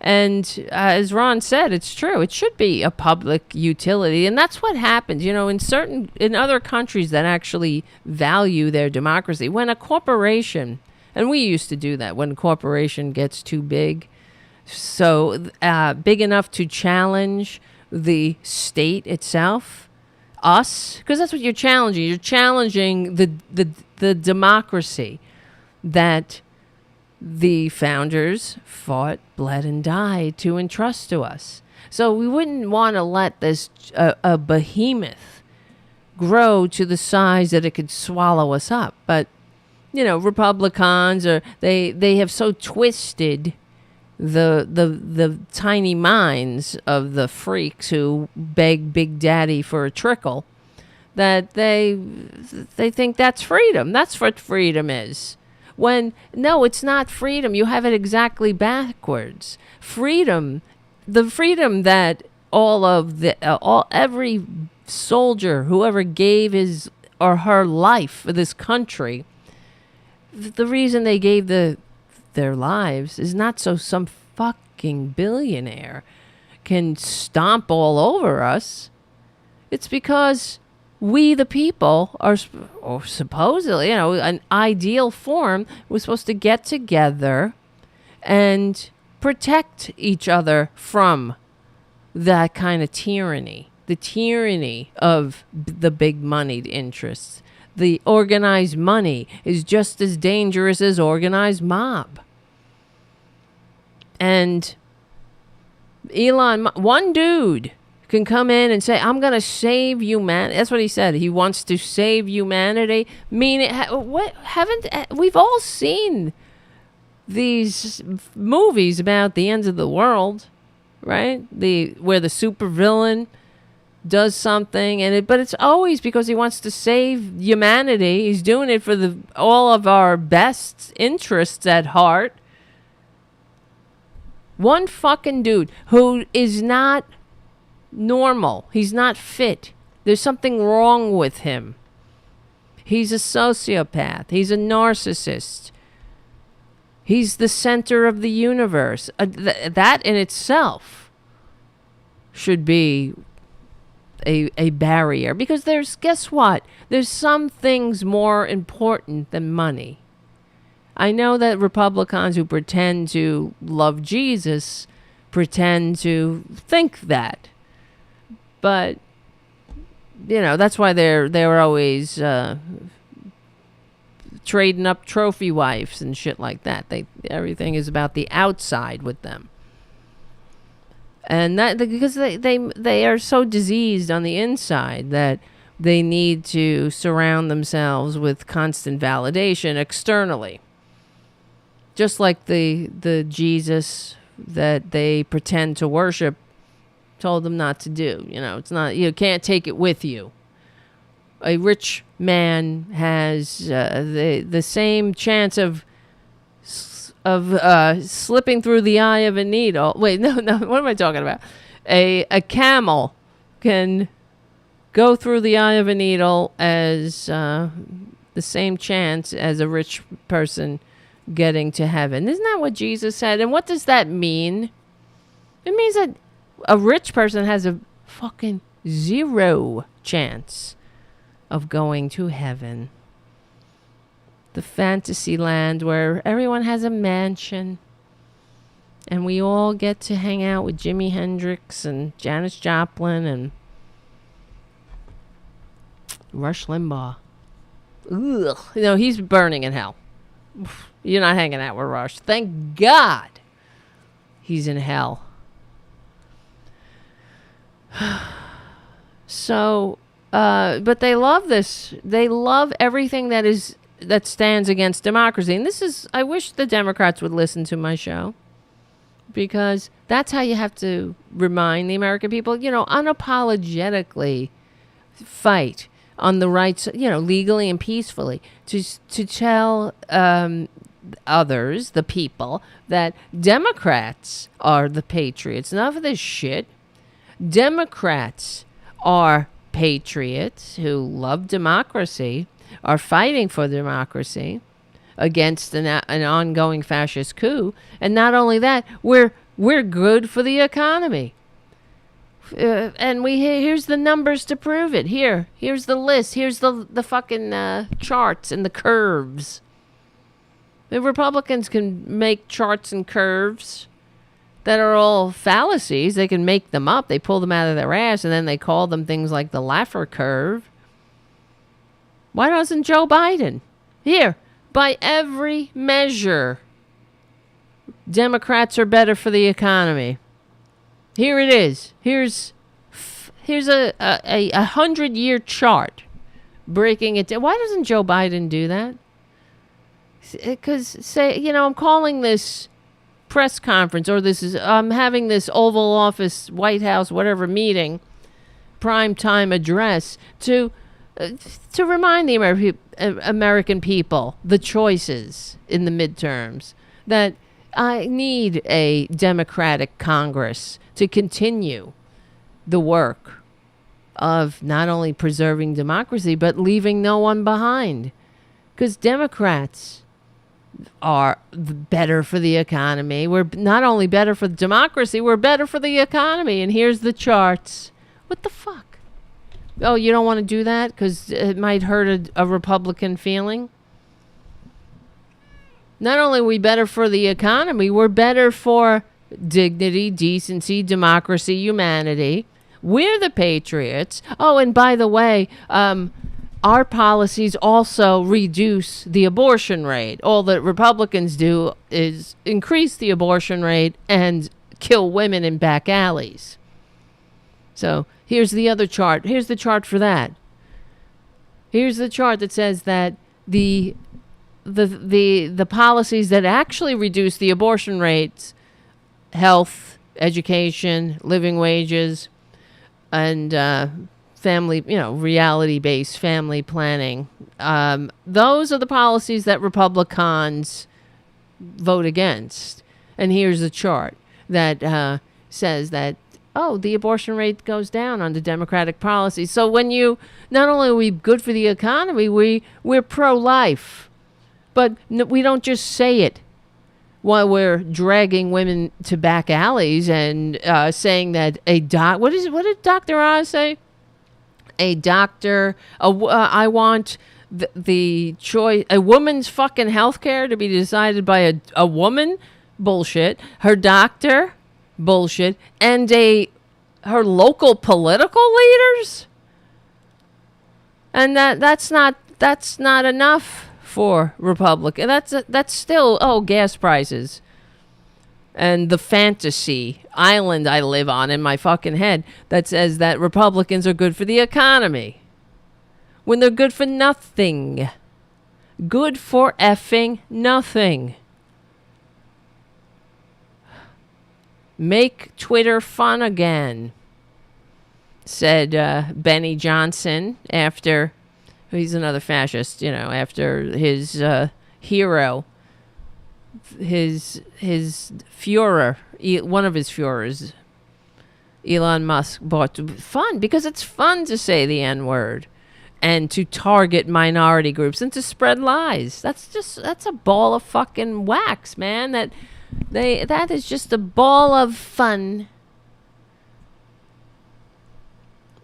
And as Ron said, it's true. It should be a public utility. And that's what happens, you know, in other countries that actually value their democracy. When a corporation, and we used to do that, when a corporation gets too big, so big enough to challenge the state itself, us, because that's what you're challenging. You're challenging the democracy that the founders fought, bled, and died to entrust to us. So we wouldn't want to let this a behemoth grow to the size that it could swallow us up. But, you know, Republicans they have so twisted the tiny minds of the freaks who beg Big Daddy for a trickle that they think that's freedom. That's what freedom is. When, no, it's not freedom. You have it exactly backwards. Freedom, the freedom that every soldier, whoever gave his or her life for this country, the reason they gave their lives is not so some fucking billionaire can stomp all over us. It's because we, the people, are supposedly, you know, an ideal form, we're supposed to get together and protect each other from that kind of tyranny, the tyranny of the big moneyed interests. The organized money is just as dangerous as organized mob. And one dude can come in and say, I'm going to save humanity. That's what he said. He wants to save humanity. We've all seen these movies about the end of the world, right? Where the supervillain does something, but it's always because he wants to save humanity. He's doing it for all of our best interests at heart. One fucking dude who is not normal. He's not fit. There's something wrong with him. He's a sociopath. He's a narcissist. He's the center of the universe. That in itself should be a barrier, because guess what? There's some things more important than money. I know that Republicans who pretend to love Jesus pretend to think that, but that's why they're always trading up trophy wives and shit like that. Everything is about the outside with them. And that because they are so diseased on the inside that they need to surround themselves with constant validation externally. Just like the Jesus that they pretend to worship told them not to do. It's not, you can't take it with you. A rich man has the same chance of slipping through the eye of a needle. Wait, no, what am I talking about? A camel can go through the eye of a needle as the same chance as a rich person getting to heaven. Isn't that what Jesus said? And what does that mean? It means that a rich person has a fucking 0 chance of going to heaven. The fantasy land where everyone has a mansion and we all get to hang out with Jimi Hendrix and Janis Joplin and Rush Limbaugh. Ugh. He's burning in hell. You're not hanging out with Rush. Thank God he's in hell. So, but they love this. They love everything that stands against democracy. And I wish the Democrats would listen to my show, because that's how you have to remind the American people, unapologetically fight on the rights, legally and peacefully, to tell others, the people, that Democrats are the patriots. Enough of this shit. Democrats are patriots who love democracy, are fighting for democracy against an ongoing fascist coup. And not only that, we're good for the economy. And here's the numbers to prove it. Here's the list. Here's the fucking charts and the curves. The Republicans can make charts and curves that are all fallacies. They can make them up. They pull them out of their ass, and then they call them things like the Laffer curve. Why doesn't Joe Biden? By every measure, Democrats are better for the economy. Here it is. Here's a 100-year chart breaking it down. Why doesn't Joe Biden do that? Because I'm calling this press conference, or I'm having this Oval Office, White House, whatever meeting, prime time address to remind the American people the choices in the midterms, that I need a Democratic Congress to continue the work of not only preserving democracy, but leaving no one behind. Because Democrats are better for the economy. We're not only better for democracy, we're better for the economy. And here's the charts. What the fuck? Oh, you don't want to do that because it might hurt a Republican feeling? Not only are we better for the economy, we're better for dignity, decency, democracy, humanity. We're the patriots. Oh, and by the way, our policies also reduce the abortion rate. All that Republicans do is increase the abortion rate and kill women in back alleys. So here's the other chart. Here's the chart for that. Here's the chart that says that the policies that actually reduce the abortion rates, health, education, living wages, and family, reality-based family planning. Those are the policies that Republicans vote against. And here's a chart that says that, the abortion rate goes down under Democratic policy. So when not only are we good for the economy, we're pro-life. But we don't just say it. while we're dragging women to back alleys and saying that what did Dr. Oz say? I want the choice, a woman's fucking health care to be decided by a woman? Bullshit. Her doctor? Bullshit. And her local political leaders? And that's not enough for Republican. That's still, gas prices. And the fantasy island I live on in my fucking head that says that Republicans are good for the economy. When they're good for nothing. Good for effing nothing. Make Twitter fun again, said Benny Johnson after, he's another fascist, after his hero, his Führer, one of his Führers, Elon Musk, bought. Fun, because it's fun to say the N-word and to target minority groups and to spread lies. That's a ball of fucking wax, man. That is just a ball of fun.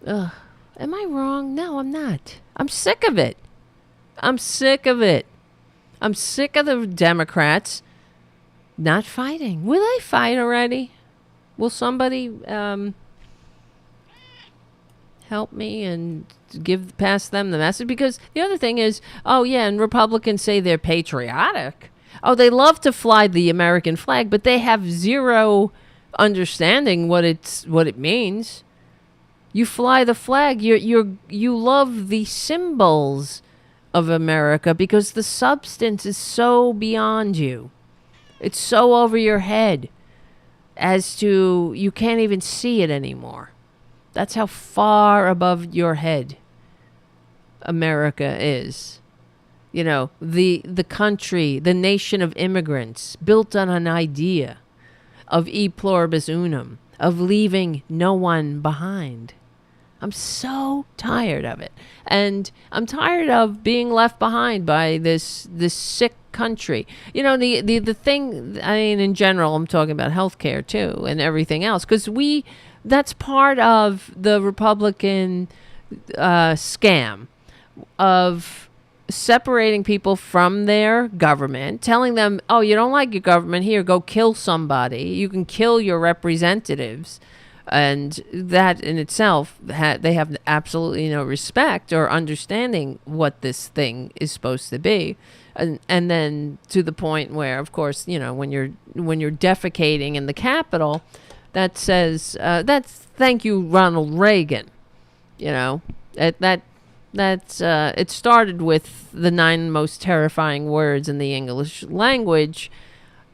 Ugh. Am I wrong? No, I'm not. I'm sick of it. I'm sick of the Democrats not fighting. Will they fight already? Will somebody help me and pass them the message? Because the other thing is, and Republicans say they're patriotic. Oh, they love to fly the American flag, but they have zero understanding what it means. You fly the flag. You love the symbols of America because the substance is so beyond you. It's so over your head as to you can't even see it anymore. That's how far above your head America is. The country, the nation of immigrants, built on an idea of e pluribus unum, of leaving no one behind. I'm so tired of it. And I'm tired of being left behind by this sick country. The thing, in general, I'm talking about healthcare too and everything else, because that's part of the Republican scam of separating people from their government, telling them, you don't like your government, here, go kill somebody. You can kill your representatives. And that in itself, they have absolutely no respect or understanding what this thing is supposed to be. And then to the point where, of course, when you're defecating in the Capitol, that says, that's thank you, Ronald Reagan. It started with the 9 most terrifying words in the English language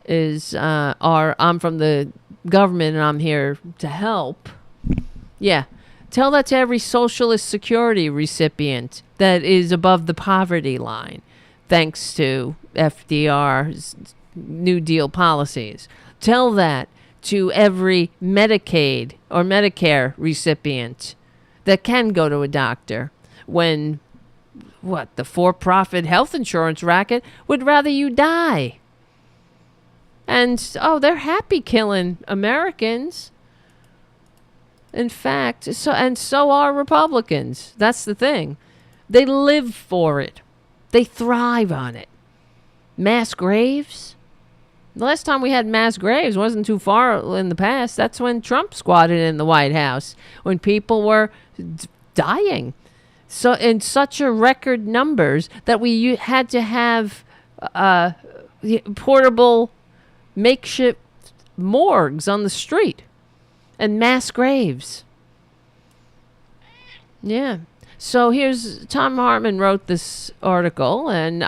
are I'm from the government and I'm here to help. Yeah. Tell that to every Socialist Security recipient that is above the poverty line, thanks to FDR's New Deal policies. Tell that to every Medicaid or Medicare recipient that can go to a doctor when, the for-profit health insurance racket would rather you die. And, they're happy killing Americans. In fact, so are Republicans. That's the thing. They live for it. They thrive on it. Mass graves? The last time we had mass graves wasn't too far in the past. That's when Trump squatted in the White House, when people were dying. So in such a record numbers that we had to have portable makeshift morgues on the street and mass graves. Yeah. So here's Tom Hartman wrote this article, and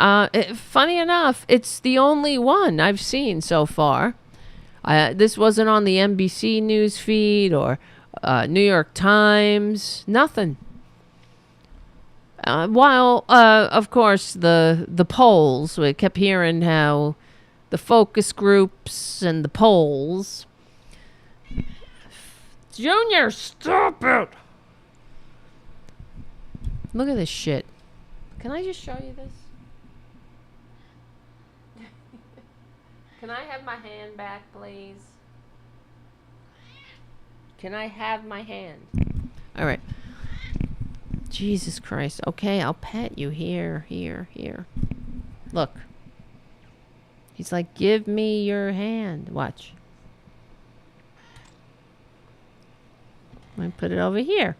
funny enough, it's the only one I've seen so far. This wasn't on the NBC news feed or New York Times, nothing. While, of course, the polls, we kept hearing how the focus groups and the polls. Junior, stop it! Look at this shit. Can I just show you this? Can I have my hand back, please? Can I have my hand? All right. Jesus Christ. Okay, I'll pet you. Here. Look. He's like, give me your hand. Watch. I put it over here.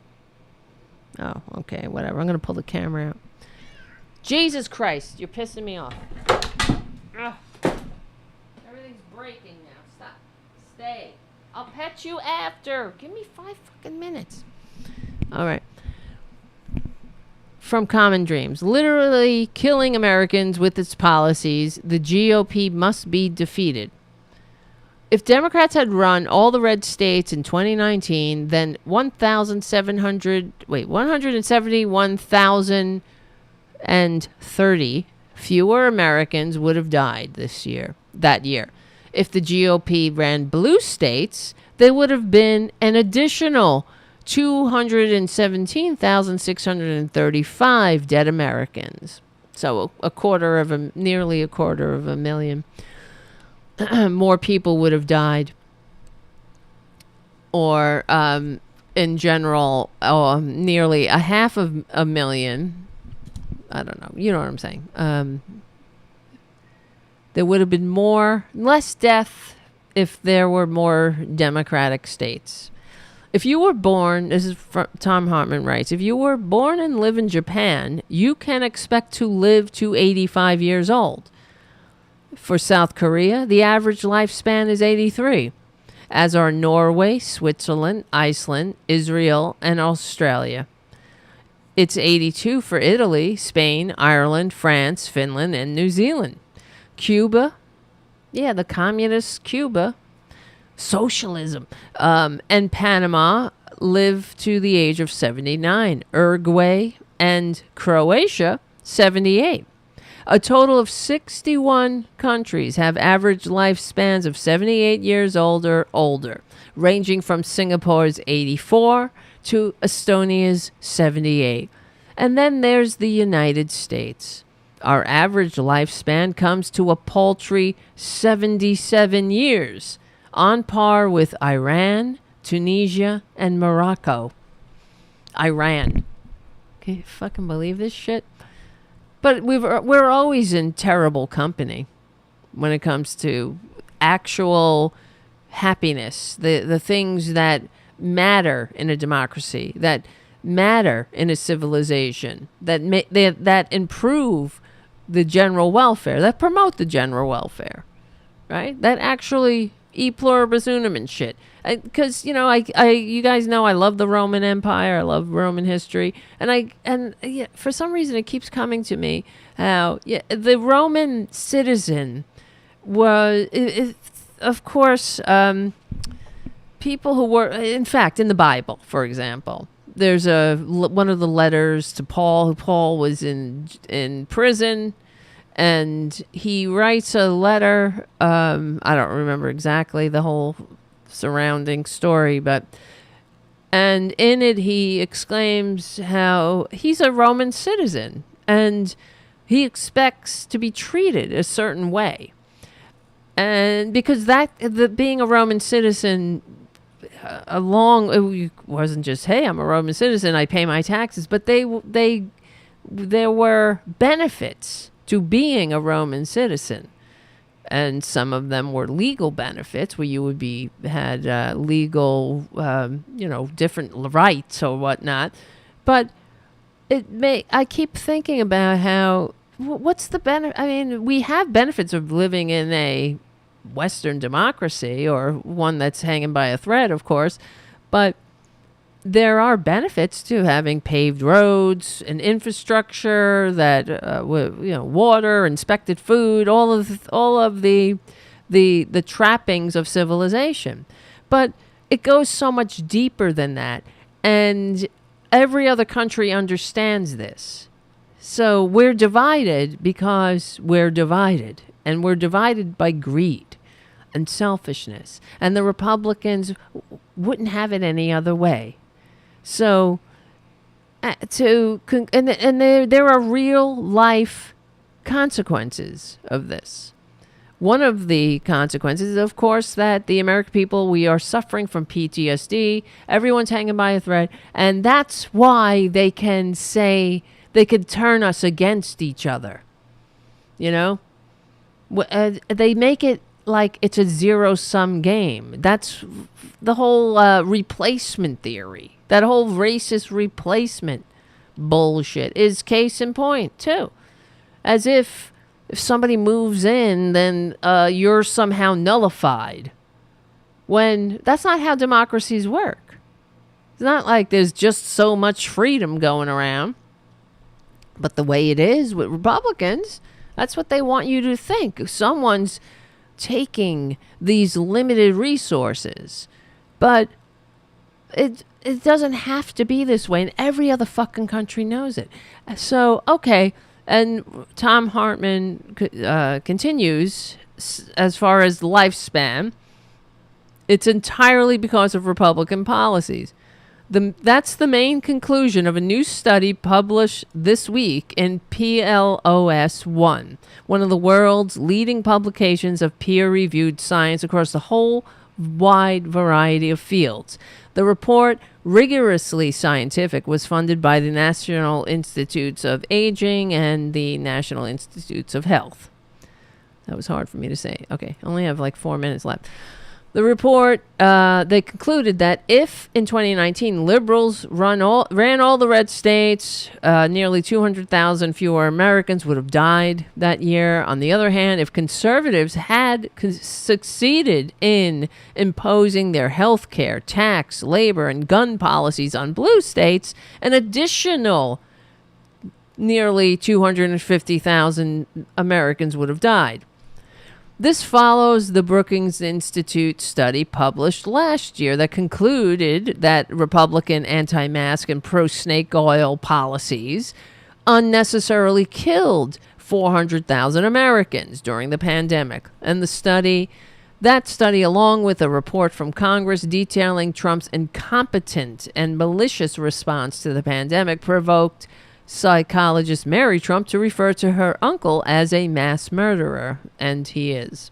Oh, okay, whatever. I'm going to pull the camera out. Jesus Christ, you're pissing me off. Ugh. Everything's breaking now. Stop. Stay. I'll pet you after. Give me 5 fucking minutes. All right. From Common Dreams. Literally killing Americans with its policies, the GOP must be defeated. If Democrats had run all the red states in 2019, then 171,030 fewer Americans would have died that year. If the GOP ran blue states, there would have been an additional 217,635 dead Americans. So nearly a quarter of a million. More people would have died. Or, in general, nearly a half of a million. I don't know. You know what I'm saying. There would have been less death if there were more Democratic states. If you were born, this is from Tom Hartman writes, if you were born and live in Japan, you can expect to live to 85 years old. For South Korea, the average lifespan is 83, as are Norway, Switzerland, Iceland, Israel, and Australia. It's 82 for Italy, Spain, Ireland, France, Finland, and New Zealand. Cuba, the communist Cuba, socialism, and Panama live to the age of 79. Uruguay and Croatia, 78. A total of 61 countries have average lifespans of 78 years old or older, ranging from Singapore's 84 to Estonia's 78. And then there's the United States. Our average lifespan comes to a paltry 77 years, on par with Iran, Tunisia, and Morocco. Iran. Can you fucking believe this shit? But we're always in terrible company when it comes to actual happiness, the things that matter in a democracy, that matter in a civilization, that improve the general welfare, that promote the general welfare, right? That actually e pluribus unum and shit. Because you guys know I love the Roman Empire. I love Roman history, and for some reason it keeps coming to me how the Roman citizen was, of course, people who were, in fact, in the Bible, for example. There's one of the letters to Paul. Paul was in prison, and he writes a letter. I don't remember exactly the whole surrounding story, and in it he exclaims how he's a Roman citizen and he expects to be treated a certain way, and because being a Roman citizen, it wasn't just, hey, I'm a Roman citizen, I pay my taxes, but there were benefits to being a Roman citizen. And some of them were legal benefits where you had legal, different rights or whatnot. But I keep thinking about how, what's the benefit? I mean, we have benefits of living in a Western democracy, or one that's hanging by a thread, of course. But there are benefits to having paved roads and infrastructure that, water, inspected food, all of the trappings of civilization. But it goes so much deeper than that, and every other country understands this. So we're divided because we're divided, and we're divided by greed and selfishness, and the Republicans wouldn't have it any other way. So, there are real life consequences of this. One of the consequences is, of course, that the American people, we are suffering from PTSD. Everyone's hanging by a thread. And that's why they can say, they could turn us against each other. You know? They make it like it's a zero-sum game. That's the whole replacement theory. That whole racist replacement bullshit is case in point, too. As if somebody moves in, then you're somehow nullified. When that's not how democracies work. It's not like there's just so much freedom going around. But the way it is with Republicans, that's what they want you to think. Someone's taking these limited resources. But it doesn't have to be this way, and every other fucking country knows it. So, okay, and Tom Hartman continues, as far as lifespan, it's entirely because of Republican policies. That's the main conclusion of a new study published this week in PLOS One, one of the world's leading publications of peer-reviewed science across the whole wide variety of fields. The report, rigorously scientific, was funded by the National Institutes of Aging and the National Institutes of Health. That was hard for me to say. Okay, I only have like 4 minutes left. The report, they concluded that if in 2019 liberals ran all the red states, nearly 200,000 fewer Americans would have died that year. On the other hand, if conservatives had succeeded in imposing their health care, tax, labor, and gun policies on blue states, an additional nearly 250,000 Americans would have died. This follows the Brookings Institute study published last year that concluded that Republican anti-mask and pro-snake oil policies unnecessarily killed 400,000 Americans during the pandemic. And that study, along with a report from Congress detailing Trump's incompetent and malicious response to the pandemic, provoked psychologist Mary Trump to refer to her uncle as a mass murderer, and he is.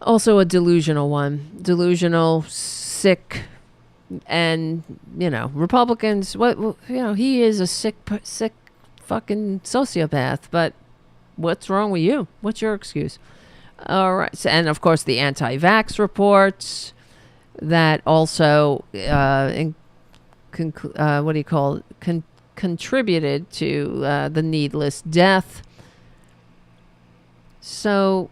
Also a delusional one. Delusional, sick, and, Republicans, he is a sick fucking sociopath, but what's wrong with you? What's your excuse? All right. So, and, of course, the anti-vax reports that also, contributed to the needless death. So,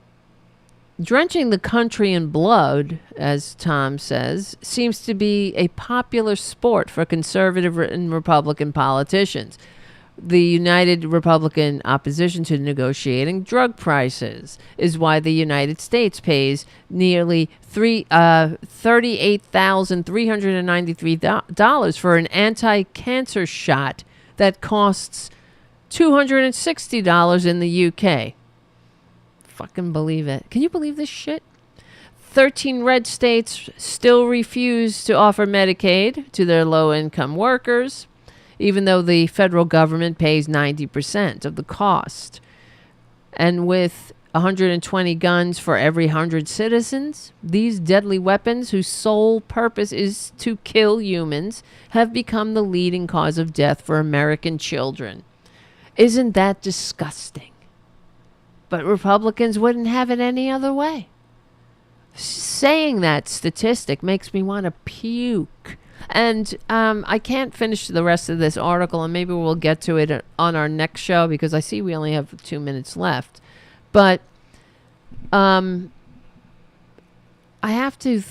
drenching the country in blood, as Tom says, seems to be a popular sport for conservative and Republican politicians. The united Republican opposition to negotiating drug prices is why the United States pays nearly $38,393 for an anti-cancer shot that costs $260 in the UK. Fucking believe it. Can you believe this shit? 13 red states still refuse to offer Medicaid to their low-income workers, even though the federal government pays 90% of the cost. And with 120 guns for every 100 citizens, these deadly weapons, whose sole purpose is to kill humans, have become the leading cause of death for American children. Isn't that disgusting? But Republicans wouldn't have it any other way. Saying that statistic makes me want to puke. And I can't finish the rest of this article, and maybe we'll get to it on our next show because I see we only have 2 minutes left. But I have to,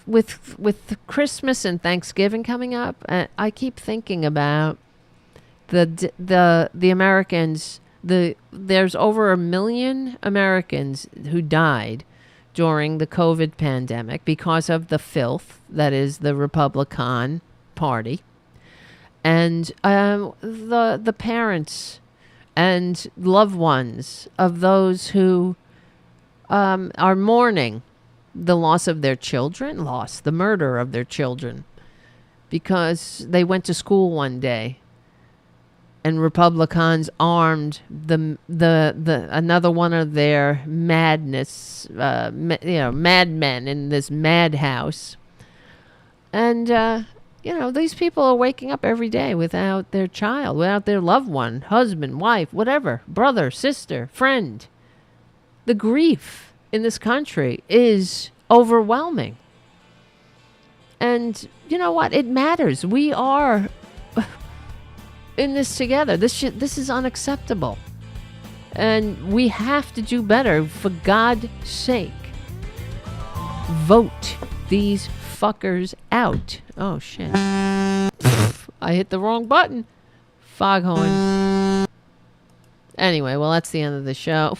with Christmas and Thanksgiving coming up, I keep thinking about the Americans. There's over 1 million Americans who died during the COVID pandemic because of the filth that is the Republican Party. And the parents and loved ones of those who are mourning the loss of their children, the murder of their children, because they went to school one day and Republicans armed the another one of their madness, madmen in this madhouse. And, these people are waking up every day without their child, without their loved one, husband, wife, whatever, brother, sister, friend. The grief in this country is overwhelming. And you know what? It matters. We are in this together. This is unacceptable. And we have to do better. For God's sake, vote these fuckers out. Oh, shit. I hit the wrong button. Foghorn. Anyway, well, that's the end of the show.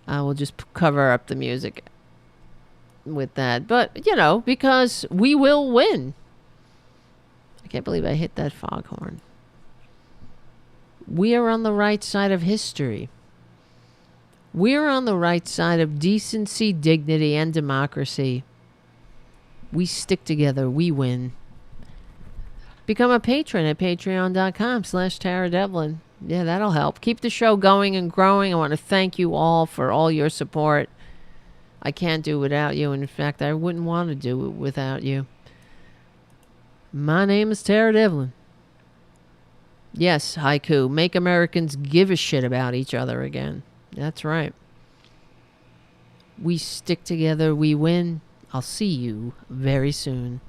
I will just cover up the music with that. But, because we will win. I can't believe I hit that foghorn. We are on the right side of history. We're on the right side of decency, dignity, and democracy. We stick together. We win. Become a patron at patreon.com/Tara Devlin. Yeah, that'll help. Keep the show going and growing. I want to thank you all for all your support. I can't do it without you. And in fact, I wouldn't want to do it without you. My name is Tara Devlin. Yes, haiku. Make Americans give a shit about each other again. That's right. We stick together. We win. I'll see you very soon.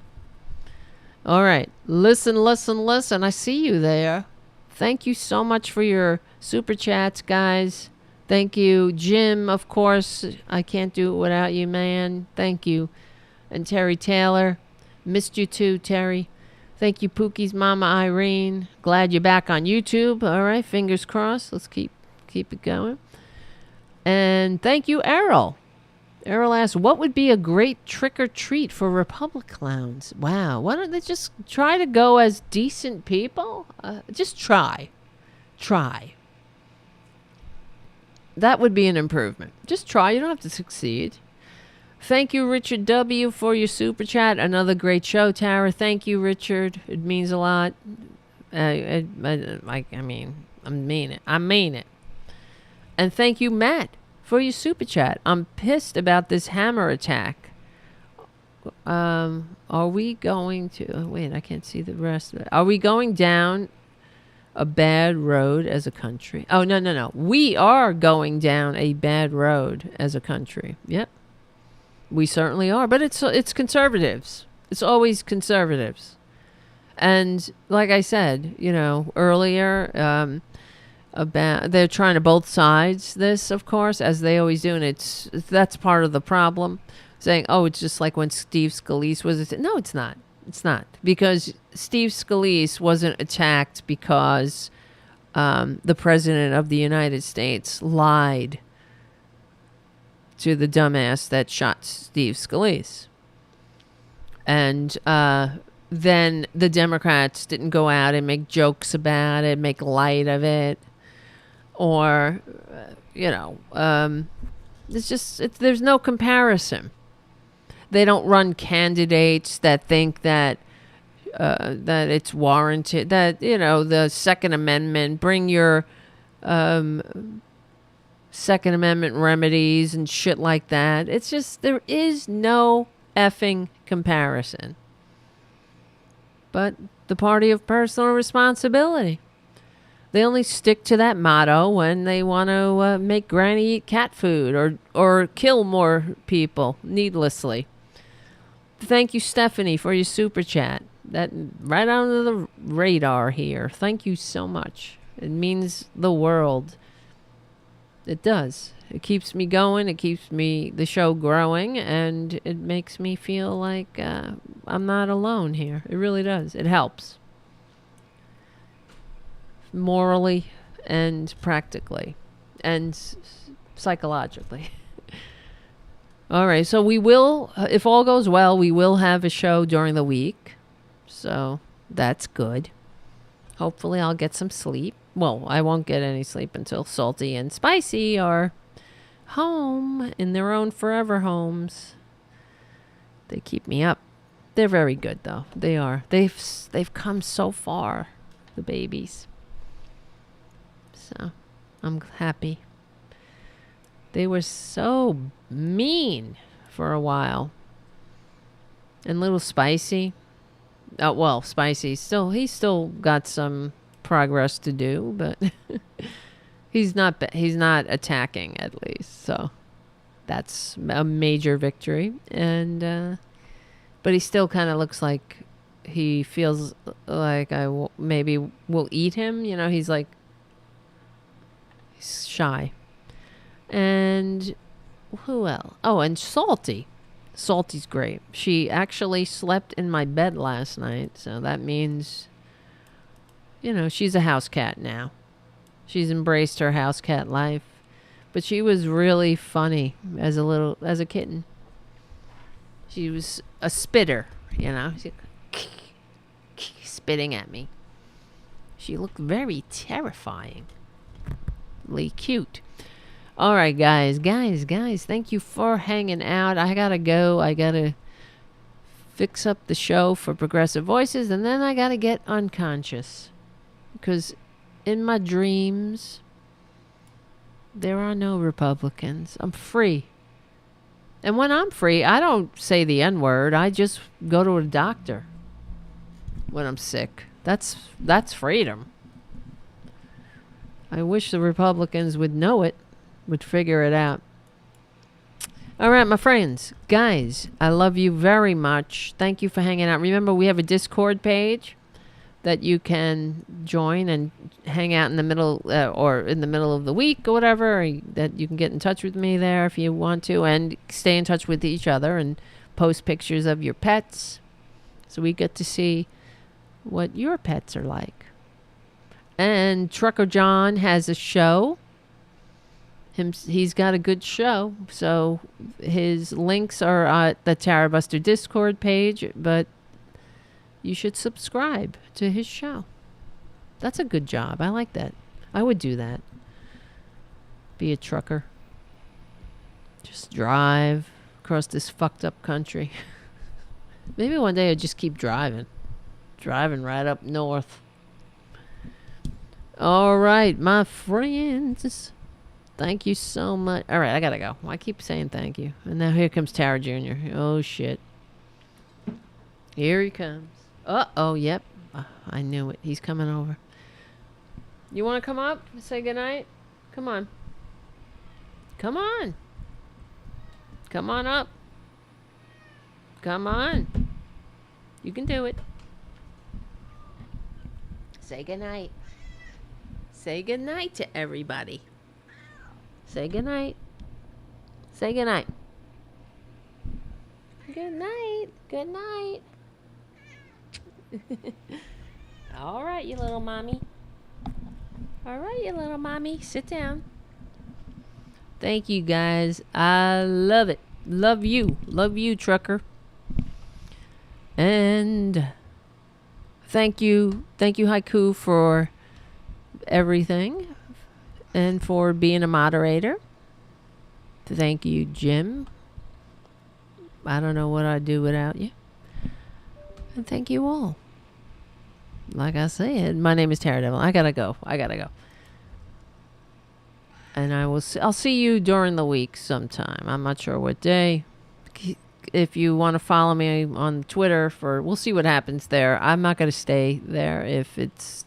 All right. Listen. I see you there. Thank you so much for your super chats, guys. Thank you. Jim, of course. I can't do it without you, man. Thank you. And Terry Taylor. Missed you too, Terry. Thank you, Pookie's Mama Irene. Glad you're back on YouTube. All right. Fingers crossed. Let's keep it going. And thank you, Errol. Errol asks, what would be a great trick or treat for Republicans? Wow. Why don't they just try to go as decent people? Just try. That would be an improvement. Just try. You don't have to succeed. Thank you, Richard W., for your super chat. Another great show, Tara. Thank you, Richard. It means a lot. I mean it. And thank you, Matt, for your super chat. I'm pissed about this hammer attack. Are we going to... wait, I can't see the rest of it. Are we going down a bad road as a country? Oh, no. We are going down a bad road as a country. Yep. We certainly are. But it's conservatives. It's always conservatives. And like I said, earlier... they're trying to both sides this, of course, as they always do, and that's part of the problem. Saying, it's just like when Steve Scalise was... no, it's not. It's not. Because Steve Scalise wasn't attacked because the President of the United States lied to the dumbass that shot Steve Scalise. And then the Democrats didn't go out and make jokes about it, make light of it. Or, there's no comparison. They don't run candidates that think that it's warranted, that, the Second Amendment, bring your Second Amendment remedies and shit like that. It's just, there is no effing comparison. But the party of personal responsibility. They only stick to that motto when they want to make Granny eat cat food or kill more people needlessly. Thank you, Stephanie, for your super chat. That right under the radar here. Thank you so much. It means the world. It does. It keeps me going. It keeps the show growing, and it makes me feel like I'm not alone here. It really does. It helps. Morally and practically and psychologically. All right, so we will, if all goes well, we will have a show during the week. So that's good. Hopefully I'll get some sleep. Well, I won't get any sleep until Salty and Spicy are home in their own forever homes. They keep me up. they're very good though. They are. They've come so far, the babies. So, I'm happy. They were so mean for a while. And little Spicy. Oh, well, Spicy he's still got some progress to do, but he's not attacking at least. So that's a major victory. And but he still kind of looks like he feels like maybe will eat him. You know, he's shy. And who else? Oh, and Salty. Salty's great. She actually slept in my bed last night, so that means, you know, she's a house cat now. She's embraced her house cat life. But she was really funny as a kitten. She was a spitter, you know, spitting at me. She looked very terrifyingly cute. All right, guys, thank you for hanging out. I gotta go. I gotta fix up the show for Progressive Voices, and then I gotta get unconscious. Because in my dreams, there are no Republicans. I'm free. And when I'm free, I don't say the N-word. I just go to a doctor when I'm sick. That's freedom. I wish the Republicans would know it. Would figure it out. All right, my friends, guys, I love you very much. Thank you for hanging out. Remember, we have a Discord page that you can join and hang out in the middle or in the middle of the week or whatever. Or that you can get in touch with me there if you want to, and stay in touch with each other and post pictures of your pets, so we get to see what your pets are like. And Trucker John has a show. He's got a good show, so his links are at the Tarabuster Discord page, but you should subscribe to his show. That's a good job. I like that. I would do that. Be a trucker. Just drive across this fucked up country. Maybe one day I'll just keep driving right up north. All right, my friends. Thank you so much. All right, I gotta go. I keep saying thank you. And now here comes Tara Jr. Oh, shit. Here he comes. Uh-oh, yep. I knew it. He's coming over. You want to come up and say goodnight? Come on. Come on. Come on up. Come on. You can do it. Say goodnight. Say goodnight to everybody. Say goodnight. Say goodnight. Good night. Good night. All right, you little mommy. All right, you little mommy. Sit down. Thank you, guys. I love it. Love you. Love you, trucker. And thank you. Thank you, Haiku, for everything. And for being a moderator. Thank you, Jim. I don't know what I'd do without you. And thank you all. Like I said, my name is Tara Devil. I gotta go. And I'll see you during the week sometime. I'm not sure what day. If you want to follow me on Twitter we'll see what happens there. I'm not gonna stay there if it's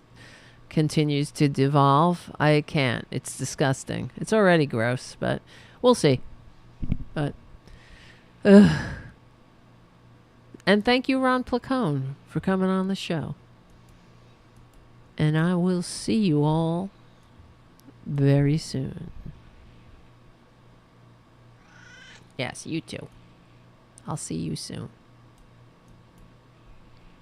continues to devolve. I can't. It's disgusting. It's already gross, but we'll see. But and thank you, Ron Placone, for coming on the show. And I will see you all very soon. Yes, you too. I'll see you soon.